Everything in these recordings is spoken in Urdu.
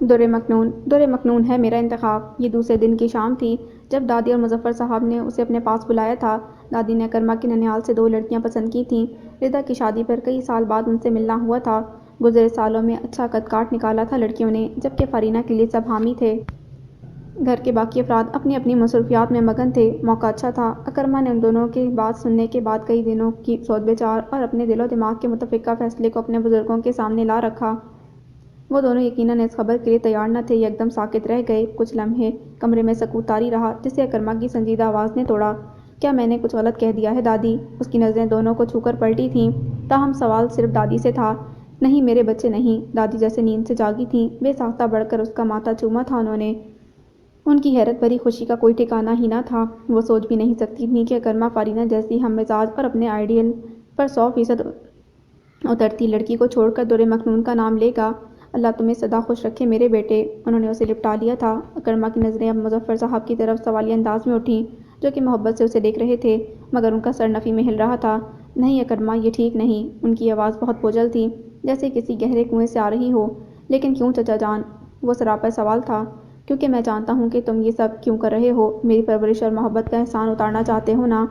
در مکنون ہے میرا انتخاب۔ یہ دوسرے دن کی شام تھی جب دادی اور مظفر صاحب نے اسے اپنے پاس بلایا تھا۔ دادی نے اکرما کی ننیال سے 2 لڑکیاں پسند کی تھیں۔ ردا کی شادی پر کئی سال بعد ان سے ملنا ہوا تھا۔ گزرے سالوں میں اچھا قد کاٹ نکالا تھا لڑکیوں نے، جبکہ فارینہ کے لیے سب حامی تھے۔ گھر کے باقی افراد اپنی اپنی مصروفیات میں مگن تھے۔ موقع اچھا تھا۔ اکرما نے ان دونوں کی بات سننے کے بعد کئی دنوں کی سوچ بچار اور اپنے دل و دماغ کے متفقہ فیصلے کو اپنے بزرگوں کے سامنے لا رکھا۔ وہ دونوں یقیناً اس خبر کے لیے تیار نہ تھے۔ یکدم ساکت رہ گئے۔ کچھ لمحے کمرے میں سکوت طاری رہا، جسے اکرما کی سنجیدہ آواز نے توڑا۔ کیا میں نے کچھ غلط کہہ دیا ہے دادی؟ اس کی نظریں دونوں کو چھو کر پلٹی تھیں، تاہم سوال صرف دادی سے تھا۔ نہیں میرے بچے نہیں۔ دادی جیسے نیند سے جاگی تھیں، بے ساختہ بڑھ کر اس کا ماتھا چوما تھا انہوں نے۔ ان کی حیرت بھری خوشی کا کوئی ٹھکانہ ہی نہ تھا۔ وہ سوچ بھی نہیں سکتی تھیں کہ اکرما فارینہ جیسی ہم مزاج اور اپنے آئیڈیل پر 100% اترتی لڑکی کو چھوڑ کر در مکنون کا نام لے گا۔ اللہ تمہیں سدا خوش رکھے میرے بیٹے۔ انہوں نے اسے لپٹا لیا تھا۔ اکرما کی نظریں اب مظفر صاحب کی طرف سوالیہ انداز میں اٹھیں، جو کہ محبت سے اسے دیکھ رہے تھے، مگر ان کا سر نفی میں ہل رہا تھا۔ نہیں اکرما، یہ ٹھیک نہیں۔ ان کی آواز بہت بوجھل تھی، جیسے کسی گہرے کنویں سے آ رہی ہو۔ لیکن کیوں چچا جان؟ وہ سراپا سوال تھا۔ کیونکہ میں جانتا ہوں کہ تم یہ سب کیوں کر رہے ہو۔ میری پرورش اور محبت کا احسان اتارنا چاہتے ہو نا؟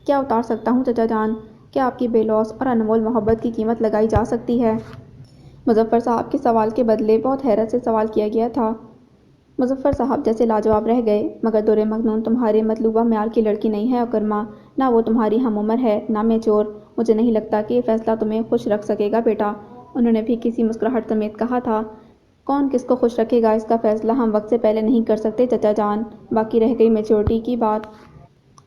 کیا اتار سکتا ہوں چچا جان؟ کیا آپ کی بے لوث اور انمول محبت کی قیمت لگائی جا سکتی ہے؟ مظفر صاحب کے سوال کے بدلے بہت حیرت سے سوال کیا گیا تھا۔ مظفر صاحب جیسے لاجواب رہ گئے۔ مگر در مکنون تمہارے مطلوبہ معیار کی لڑکی نہیں ہے اکرما۔ نہ وہ تمہاری ہم عمر ہے، نہ میچور۔ مجھے نہیں لگتا کہ یہ فیصلہ تمہیں خوش رکھ سکے گا بیٹا۔ انہوں نے بھی کسی مسکراہٹ سمیت کہا تھا۔ کون کس کو خوش رکھے گا، اس کا فیصلہ ہم وقت سے پہلے نہیں کر سکتے چچا جان۔ باقی رہ گئی میچورٹی کی بات،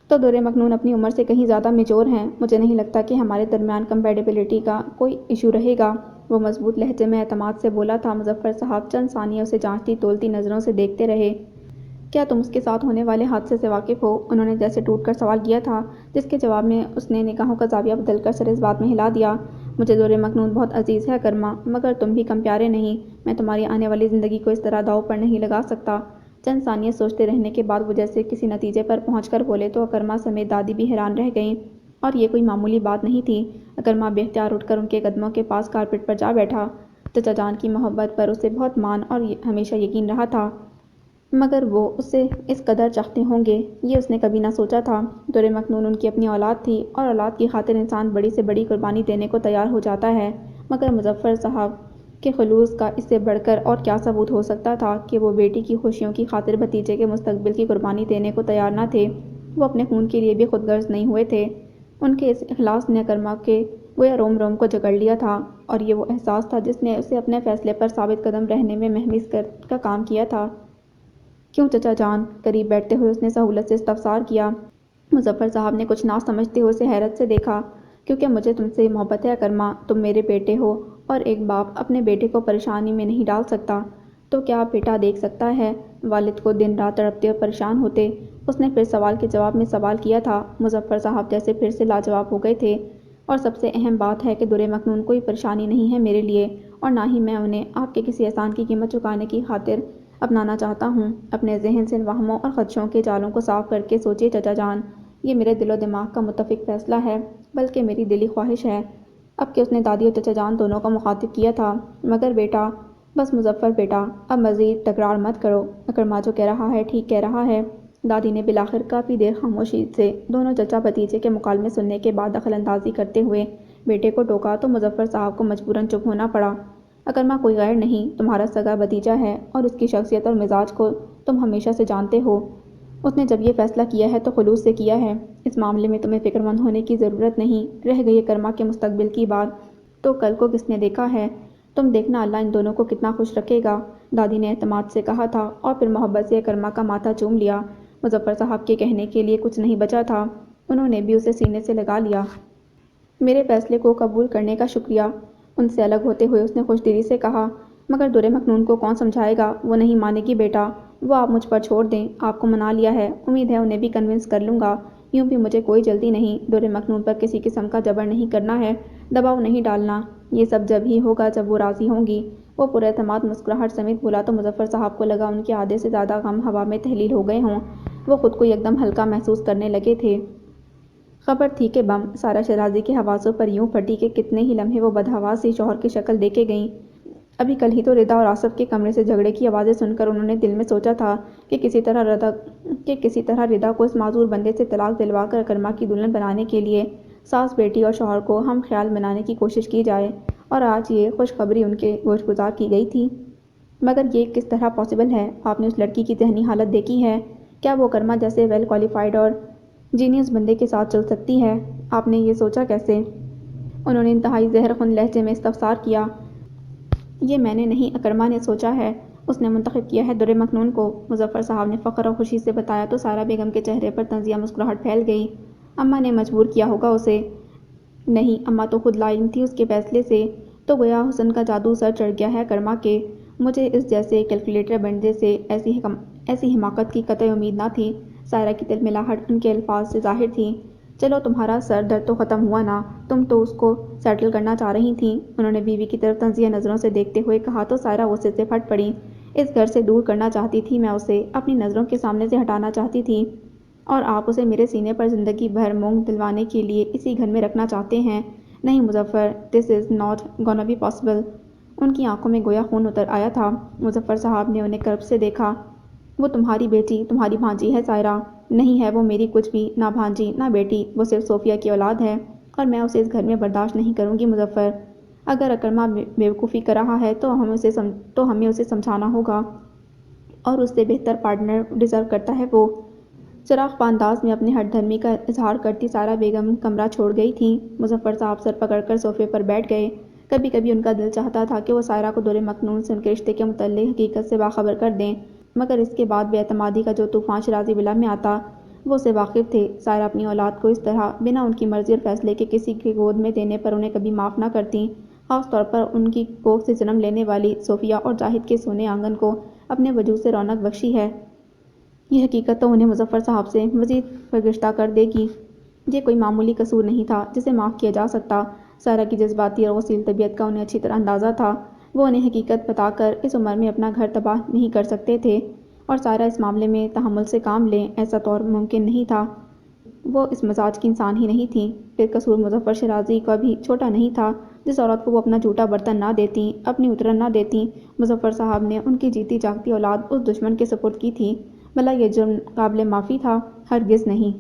تو در مکنون اپنی عمر سے کہیں زیادہ میچور ہیں۔ مجھے نہیں لگتا کہ ہمارے درمیان کمپیٹیبلٹی کا کوئی ایشو رہے گا۔ وہ مضبوط لہجے میں اعتماد سے بولا تھا۔ مظفر صاحب چند ثانیہ اسے جانچتی تولتی نظروں سے دیکھتے رہے۔ کیا تم اس کے ساتھ ہونے والے حادثے سے واقف ہو؟ انہوں نے جیسے ٹوٹ کر سوال کیا تھا، جس کے جواب میں اس نے نگاہوں کا زاویہ بدل کر سر اس بات میں ہلا دیا۔ مجھے در مکنون بہت عزیز ہے اکرما، مگر تم بھی کم پیارے نہیں۔ میں تمہاری آنے والی زندگی کو اس طرح داؤ پر نہیں لگا سکتا۔ چند ثانیہ سوچتے رہنے کے بعد وہ جیسے کسی نتیجے پر پہنچ کر بولے تو اکرما سمیت دادی بھی حیران رہ گئیں۔ اور یہ کوئی معمولی بات نہیں تھی۔ اکرما بے اختیار اٹھ کر ان کے قدموں کے پاس کارپٹ پر جا بیٹھا۔ چچا جان کی محبت پر اسے بہت مان اور ہمیشہ یقین رہا تھا، مگر وہ اسے اس قدر چاہتے ہوں گے، یہ اس نے کبھی نہ سوچا تھا۔ در مکنون ان کی اپنی اولاد تھی، اور اولاد کی خاطر انسان بڑی سے بڑی قربانی دینے کو تیار ہو جاتا ہے۔ مگر مظفر صاحب کے خلوص کا اس سے بڑھ کر اور کیا ثبوت ہو سکتا تھا کہ وہ بیٹی کی خوشیوں کی خاطر بھتیجے کے مستقبل کی قربانی دینے کو تیار نہ تھے۔ وہ اپنے خون کے لیے بھی خود غرض نہیں ہوئے تھے۔ ان کے اس اخلاص نے اکرما کے گویا روم روم کو جکڑ لیا تھا، اور یہ وہ احساس تھا جس نے اسے اپنے فیصلے پر ثابت قدم رہنے میں محوس کا کام کیا تھا۔ کیوں چچا جان؟ قریب بیٹھتے ہوئے اس نے سہولت سے استفسار کیا۔ مظفر صاحب نے کچھ نہ سمجھتے ہوئے اسے حیرت سے دیکھا۔ کیونکہ مجھے تم سے محبت ہے اکرما، تم میرے بیٹے ہو، اور ایک باپ اپنے بیٹے کو پریشانی میں نہیں ڈال سکتا۔ تو کیا بیٹا دیکھ سکتا ہے والد کو دن رات تڑپتے اور پریشان ہوتے؟ اس نے پھر سوال کے جواب میں سوال کیا تھا۔ مظفر صاحب جیسے پھر سے لاجواب ہو گئے تھے۔ اور سب سے اہم بات ہے کہ در مکنون کوئی پریشانی نہیں ہے میرے لیے، اور نہ ہی میں انہیں آپ کے کسی احسان کی قیمت چکانے کی خاطر اپنانا چاہتا ہوں۔ اپنے ذہن سے ان وہموں اور خدشوں کے جالوں کو صاف کر کے سوچیے چچا جان۔ یہ میرے دل و دماغ کا متفق فیصلہ ہے، بلکہ میری دلی خواہش ہے۔ اب کہ اس نے دادی اور چچا جان دونوں کو مخاطب کیا تھا۔ مگر بیٹا، بس مظفر بیٹا، اب مزید تکرار مت کرو۔ اکرما جو کہہ رہا ہے ٹھیک کہہ رہا ہے۔ دادی نے بالآخر کافی دیر خاموشی سے دونوں چچا بھتیجے کے مکالمے سننے کے بعد دخل اندازی کرتے ہوئے بیٹے کو ٹوکا تو مظفر صاحب کو مجبوراً چپ ہونا پڑا۔ اکرما کوئی غیر نہیں، تمہارا سگا بھتیجا ہے، اور اس کی شخصیت اور مزاج کو تم ہمیشہ سے جانتے ہو۔ اس نے جب یہ فیصلہ کیا ہے تو خلوص سے کیا ہے۔ اس معاملے میں تمہیں فکر مند ہونے کی ضرورت نہیں۔ رہ گئی اکرما کے مستقبل کی بات، تو کل کو کس نے دیکھا ہے؟ تم دیکھنا اللہ ان دونوں کو کتنا خوش رکھے گا، دادی نے اعتماد سے کہا تھا، اور پھر محبت سے اکرما کا ماتھا چوم لیا۔ مظفر صاحب کے کہنے کے لیے کچھ نہیں بچا تھا۔ انہوں نے بھی اسے سینے سے لگا لیا۔ میرے فیصلے کو قبول کرنے کا شکریہ، ان سے الگ ہوتے ہوئے اس نے خوش دلی سے کہا۔ مگر در مکنون کو کون سمجھائے گا؟ وہ نہیں مانے گی بیٹا۔ وہ آپ مجھ پر چھوڑ دیں، آپ کو منا لیا ہے، امید ہے انہیں بھی کنونس کر لوں گا۔ یوں بھی مجھے کوئی جلدی نہیں، در مکنون پر کسی قسم کا جبر نہیں کرنا ہے، دباؤ نہیں ڈالنا۔ یہ سب جب ہی ہوگا جب وہ راضی ہوں گی۔ وہ پر اعتماد مسکراہٹ سمیت بولا تو مظفر صاحب کو لگا ان کے آدھے سے زیادہ غم ہوا میں تحلیل ہو گئے ہوں۔ وہ خود کو یکدم ہلکا محسوس کرنے لگے تھے۔ خبر تھی کہ بم سارہ شیرازی کے حواسوں پر یوں پھٹی کہ کتنے ہی لمحے وہ بدحواس سی شوہر کی شکل دیکھے گئیں۔ ابھی کل ہی تو ردا اور آصف کے کمرے سے جھگڑے کی آوازیں سن کر انہوں نے دل میں سوچا تھا کہ کسی طرح ردا کو اس معذور بندے سے طلاق دلوا کر اکرما کی دلہن بنانے کے لیے ساس بیٹی اور شوہر کو ہم خیال بنانے کی کوشش کی جائے، اور آج یہ خوشخبری ان کے گوش گزار کی گئی تھی۔ مگر یہ کس طرح پاسبل ہے؟ آپ نے اس لڑکی کی ذہنی حالت دیکھی ہے؟ کیا وہ اکرما جیسے ویل کوالیفائڈ اور جینیس بندے کے ساتھ چل سکتی ہے؟ آپ نے یہ سوچا کیسے؟ انہوں نے انتہائی زہر خون لہجے میں استفسار کیا۔ یہ میں نے نہیں، اکرما نے سوچا ہے۔ اس نے منتخب کیا ہے در مکنون کو۔ مظفر صاحب نے فخر اور خوشی سے بتایا تو سائرہ بیگم کے چہرے پر طنزیہ مسکراہٹ پھیل گئی۔ اماں نے مجبور کیا ہوگا اسے۔ نہیں، اماں تو خود لائن تھی اس کے فیصلے سے۔ تو گویا حسن کا جادو سر چڑھ گیا ہے اکرما کے۔ مجھے اس جیسے کیلکولیٹر بندے سے ایسی حماقت کی قطعی امید نہ تھی۔ سائرہ کی تلملاہٹ ان کے الفاظ سے ظاہر تھی۔ چلو تمہارا سر درد تو ختم ہوا نا، تم تو اس کو سیٹل کرنا چاہ رہی تھیں، انہوں نے بیوی کی طرف طنزیہ نظروں سے دیکھتے ہوئے کہا تو سائرہ غصے سے پھٹ پڑی۔ اس گھر سے دور کرنا چاہتی تھی میں اسے، اپنی نظروں کے سامنے سے ہٹانا چاہتی تھی، اور آپ اسے میرے سینے پر زندگی بھر مونگ دلوانے کے لیے اسی گھر میں رکھنا چاہتے ہیں۔ نہیں Muzaffar, this is not gonna be possible. ان کی آنکھوں میں گویا خون اتر آیا تھا۔ مظفر صاحب نے انہیں کرب سے دیکھا۔ وہ تمہاری بیٹی، تمہاری بھانجی ہے سائرہ۔ نہیں ہے وہ میری کچھ بھی، نہ بھانجی نہ بیٹی، وہ صرف صوفیہ کی اولاد ہے، اور میں اسے اس گھر میں برداشت نہیں کروں گی مظفر۔ اگر اکرما بیوقوفی کر رہا ہے تو ہمیں اسے سمجھانا ہوگا، اور اس سے بہتر پارٹنر ڈیزرو کرتا ہے وہ۔ چراغ پا انداز میں اپنے ہٹ دھرمی کا اظہار کرتی سائرہ بیگم کمرہ چھوڑ گئی تھیں۔ مظفر صاحب سر پکڑ کر صوفے پر بیٹھ گئے۔ کبھی کبھی ان کا دل چاہتا تھا کہ وہ سائرہ کو در مکنون سے ان کے رشتے کے متعلق حقیقت سے باخبر کر دیں، مگر اس کے بعد بے اعتمادی کا جو طوفان شیرازی ولا میں آتا، وہ اسے واقف تھے۔ سائرہ اپنی اولاد کو اس طرح بنا ان کی مرضی اور فیصلے کے کسی کی گود میں دینے پر انہیں کبھی معاف نہ کرتیں، خاص طور پر ان کی کوکھ سے جنم لینے والی صوفیہ اور زاہد کے سونے آنگن کو اپنے وجود سے رونق بخشی ہے۔ یہ حقیقت تو انہیں مظفر صاحب سے مزید برگشتہ کر دے گی۔ یہ کوئی معمولی قصور نہیں تھا جسے معاف کیا جا سکتا۔ سائرہ کی جذباتی اور غسیل طبیعت کا انہیں اچھی طرح اندازہ تھا۔ وہ انہیں حقیقت بتا کر اس عمر میں اپنا گھر تباہ نہیں کر سکتے تھے، اور سائرہ اس معاملے میں تحمل سے کام لیں ایسا طور ممکن نہیں تھا۔ وہ اس مزاج کی انسان ہی نہیں تھیں۔ پھر قصور مظفر شیرازی کا بھی چھوٹا نہیں تھا۔ جس عورت کو وہ اپنا جھوٹا برتن نہ دیتیں، اپنی اترن نہ دیتیں، مظفر صاحب نے ان کی جیتی جاگتی اولاد اس دشمن کے سپرد کی تھی، بھلا یہ جرم قابل معافی تھا؟ ہرگز نہیں۔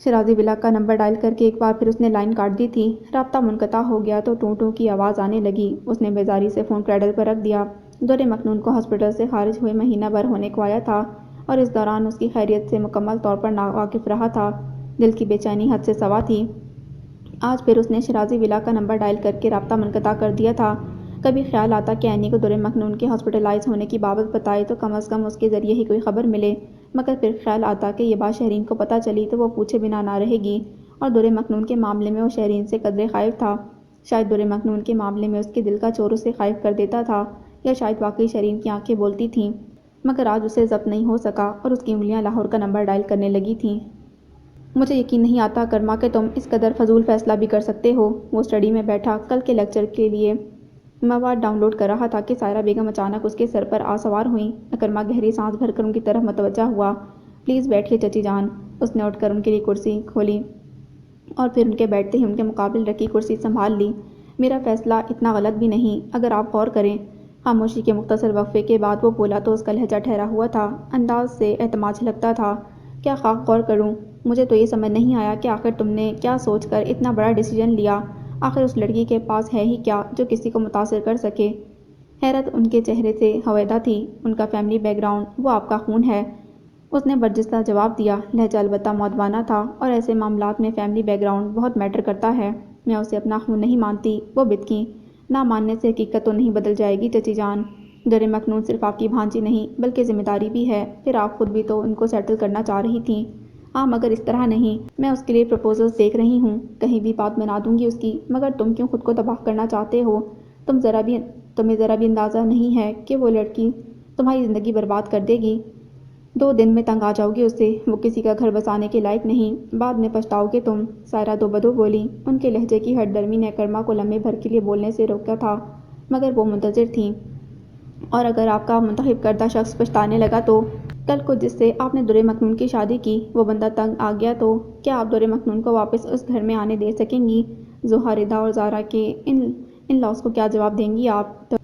شیرازی ولا کا نمبر ڈائل کر کے ایک بار پھر اس نے لائن کاٹ دی تھی۔ رابطہ منقطع ہو گیا تو ٹوں ٹوں کی آواز آنے لگی۔ اس نے بیزاری سے فون کریڈل پر رکھ دیا۔ در مکنون کو ہاسپٹل سے خارج ہوئے مہینہ بھر ہونے کو آیا تھا، اور اس دوران اس کی خیریت سے مکمل طور پر ناواقف رہا تھا۔ دل کی بے چینی حد سے سوا تھی۔ آج پھر اس نے شیرازی ولا کا نمبر ڈائل کر کے رابطہ منقطع کر دیا تھا۔ کبھی خیال آتا کہ اینی کو در مکنون کے ہاسپٹلائز ہونے کی بابت بتائے تو کم از کم اس کے ذریعے ہی کوئی خبر ملے، مگر پھر خیال آتا کہ یہ بات شہرین کو پتہ چلی تو وہ پوچھے بنا نہ رہے گی، اور در مکنون کے معاملے میں وہ شہرین سے قدرے خائف تھا۔ شاید در مکنون کے معاملے میں اس کے دل کا چور اسے خائف کر دیتا تھا، یا شاید واقعی شہرین کی آنکھیں بولتی تھیں، مگر آج اسے ضبط نہیں ہو سکا اور اس کی انگلیاں لاہور کا نمبر ڈائل کرنے لگی تھیں۔ مجھے یقین نہیں آتا اکرما کہ تم اس قدر فضول فیصلہ بھی کر سکتے ہو۔ وہ اسٹڈی میں بیٹھا کل کے لیکچر کے لیے مواد ڈاؤن لوڈ کر رہا تھا کہ سائرہ بیگم اچانک اس کے سر پر آ سوار ہوئیں۔ اکرما گہری سانس بھر کر ان کی طرف متوجہ ہوا۔ پلیز بیٹھیے چچی جان۔ اس نے اٹھ کر ان کے لیے کرسی کھولی اور پھر ان کے بیٹھتے ہی ان کے مقابل رکھی کرسی سنبھال لی۔ میرا فیصلہ اتنا غلط بھی نہیں، اگر آپ غور کریں۔ خاموشی کے مختصر وقفے کے بعد وہ بولا تو اس کا لہجہ ٹھہرا ہوا تھا، انداز سے اعتماد جھلکتا تھا۔ کیا خاک غور کروں؟ مجھے تو یہ سمجھ نہیں آیا کہ آخر تم نے کیا سوچ کر اتنا بڑا ڈیسیژن لیا؟ آخر اس لڑکی کے پاس ہے ہی کیا جو کسی کو متاثر کر سکے؟ حیرت ان کے چہرے سے ہویدا تھی۔ ان کا فیملی بیک گراؤنڈ، وہ آپ کا خون ہے؟ اس نے برجستہ جواب دیا۔ لہجہ البتہ مؤدبانہ تھا، اور ایسے معاملات میں فیملی بیک گراؤنڈ بہت میٹر کرتا ہے۔ میں اسے اپنا خون نہیں مانتی، وہ بدکی۔ نہ ماننے سے حقیقت تو نہیں بدل جائے گی چچی جان۔ در مکنون صرف آپ کی بھانجی نہیں بلکہ ذمہ داری بھی ہے، پھر آپ خود بھی تو ان کو سیٹل کرنا چاہ رہی تھیں۔ ہاں مگر اس طرح نہیں۔ میں اس کے لیے پرپوزلز دیکھ رہی ہوں، کہیں بھی بات بنا دوں گی اس کی، مگر تم کیوں خود کو تباہ کرنا چاہتے ہو؟ تمہیں ذرا بھی اندازہ نہیں ہے کہ وہ لڑکی تمہاری زندگی برباد کر دے گی۔ 2 دن میں تنگ آ جاؤ گے اس سے، وہ کسی کا گھر بسانے کے لائق نہیں، بعد میں پچھتاؤ گے تم۔ سائرہ دو بدو بولی۔ ان کے لہجے کی ہٹ درمی نے اکرما کو لمحے بھر کے لیے بولنے سے روکا تھا، مگر وہ منتظر تھیں۔ اور اگر آپ کا منتخب کردہ شخص پچھتانے لگا تو؟ کل کو جس سے آپ نے در مکنون کی شادی کی وہ بندہ تنگ آ گیا تو کیا آپ در مکنون کو واپس اس گھر میں آنے دے سکیں گی؟ زوہا، ردا اور زارا کے ان لاس کو کیا جواب دیں گی آپ؟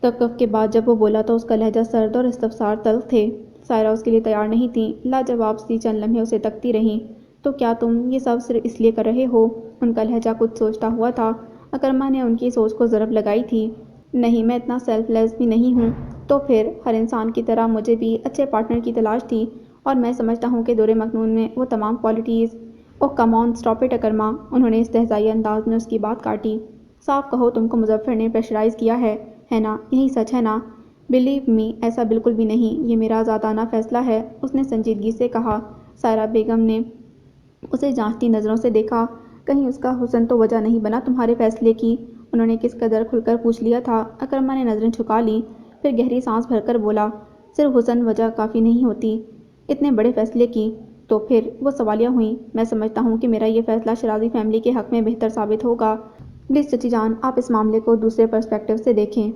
توقف کے بعد جب وہ بولا تو اس کا لہجہ سرد اور استفسار تلخ تھے۔ سائرہ اس کے لیے تیار نہیں تھی، لاجواب سی چند لمحے اسے تکتی رہیں۔ تو کیا تم یہ سب صرف اس لیے کر رہے ہو؟ ان کا لہجہ کچھ سوچتا ہوا تھا۔ اکرما نے ان کی سوچ کو ضرب لگائی تھی۔ نہیں، میں اتنا سیلف لیس بھی نہیں ہوں۔ تو پھر ہر انسان کی طرح مجھے بھی اچھے پارٹنر کی تلاش تھی، اور میں سمجھتا ہوں کہ دور مکنون میں وہ تمام qualities. Oh come on, stop it Ikrama, انہوں نے استہزائی انداز میں اس کی بات کاٹی۔ صاف کہو، تم کو مظفر نے پریشرائز کیا ہے نا؟ یہی سچ ہے نا؟ بلیو می، ایسا بالکل بھی نہیں، یہ میرا ذاتانہ فیصلہ ہے، اس نے سنجیدگی سے کہا۔ سائرہ بیگم نے اسے جانچتی نظروں سے دیکھا۔ کہیں اس کا حسن تو وجہ نہیں بنا تمہارے فیصلے کی؟ انہوں نے کس قدر کھل کر پوچھ لیا تھا۔ اکرما نے نظریں جھکا لیں، پھر گہری سانس بھر کر بولا، صرف حسن وجہ کافی نہیں ہوتی اتنے بڑے فیصلے کی۔ تو پھر وہ سوالیہ ہوئیں۔ میں سمجھتا ہوں کہ میرا یہ فیصلہ شرازی فیملی کے حق میں بہتر ثابت ہوگا۔ پلیز چچی جان، آپ اس معاملے کو دوسرے پرسپیکٹو سے دیکھیں۔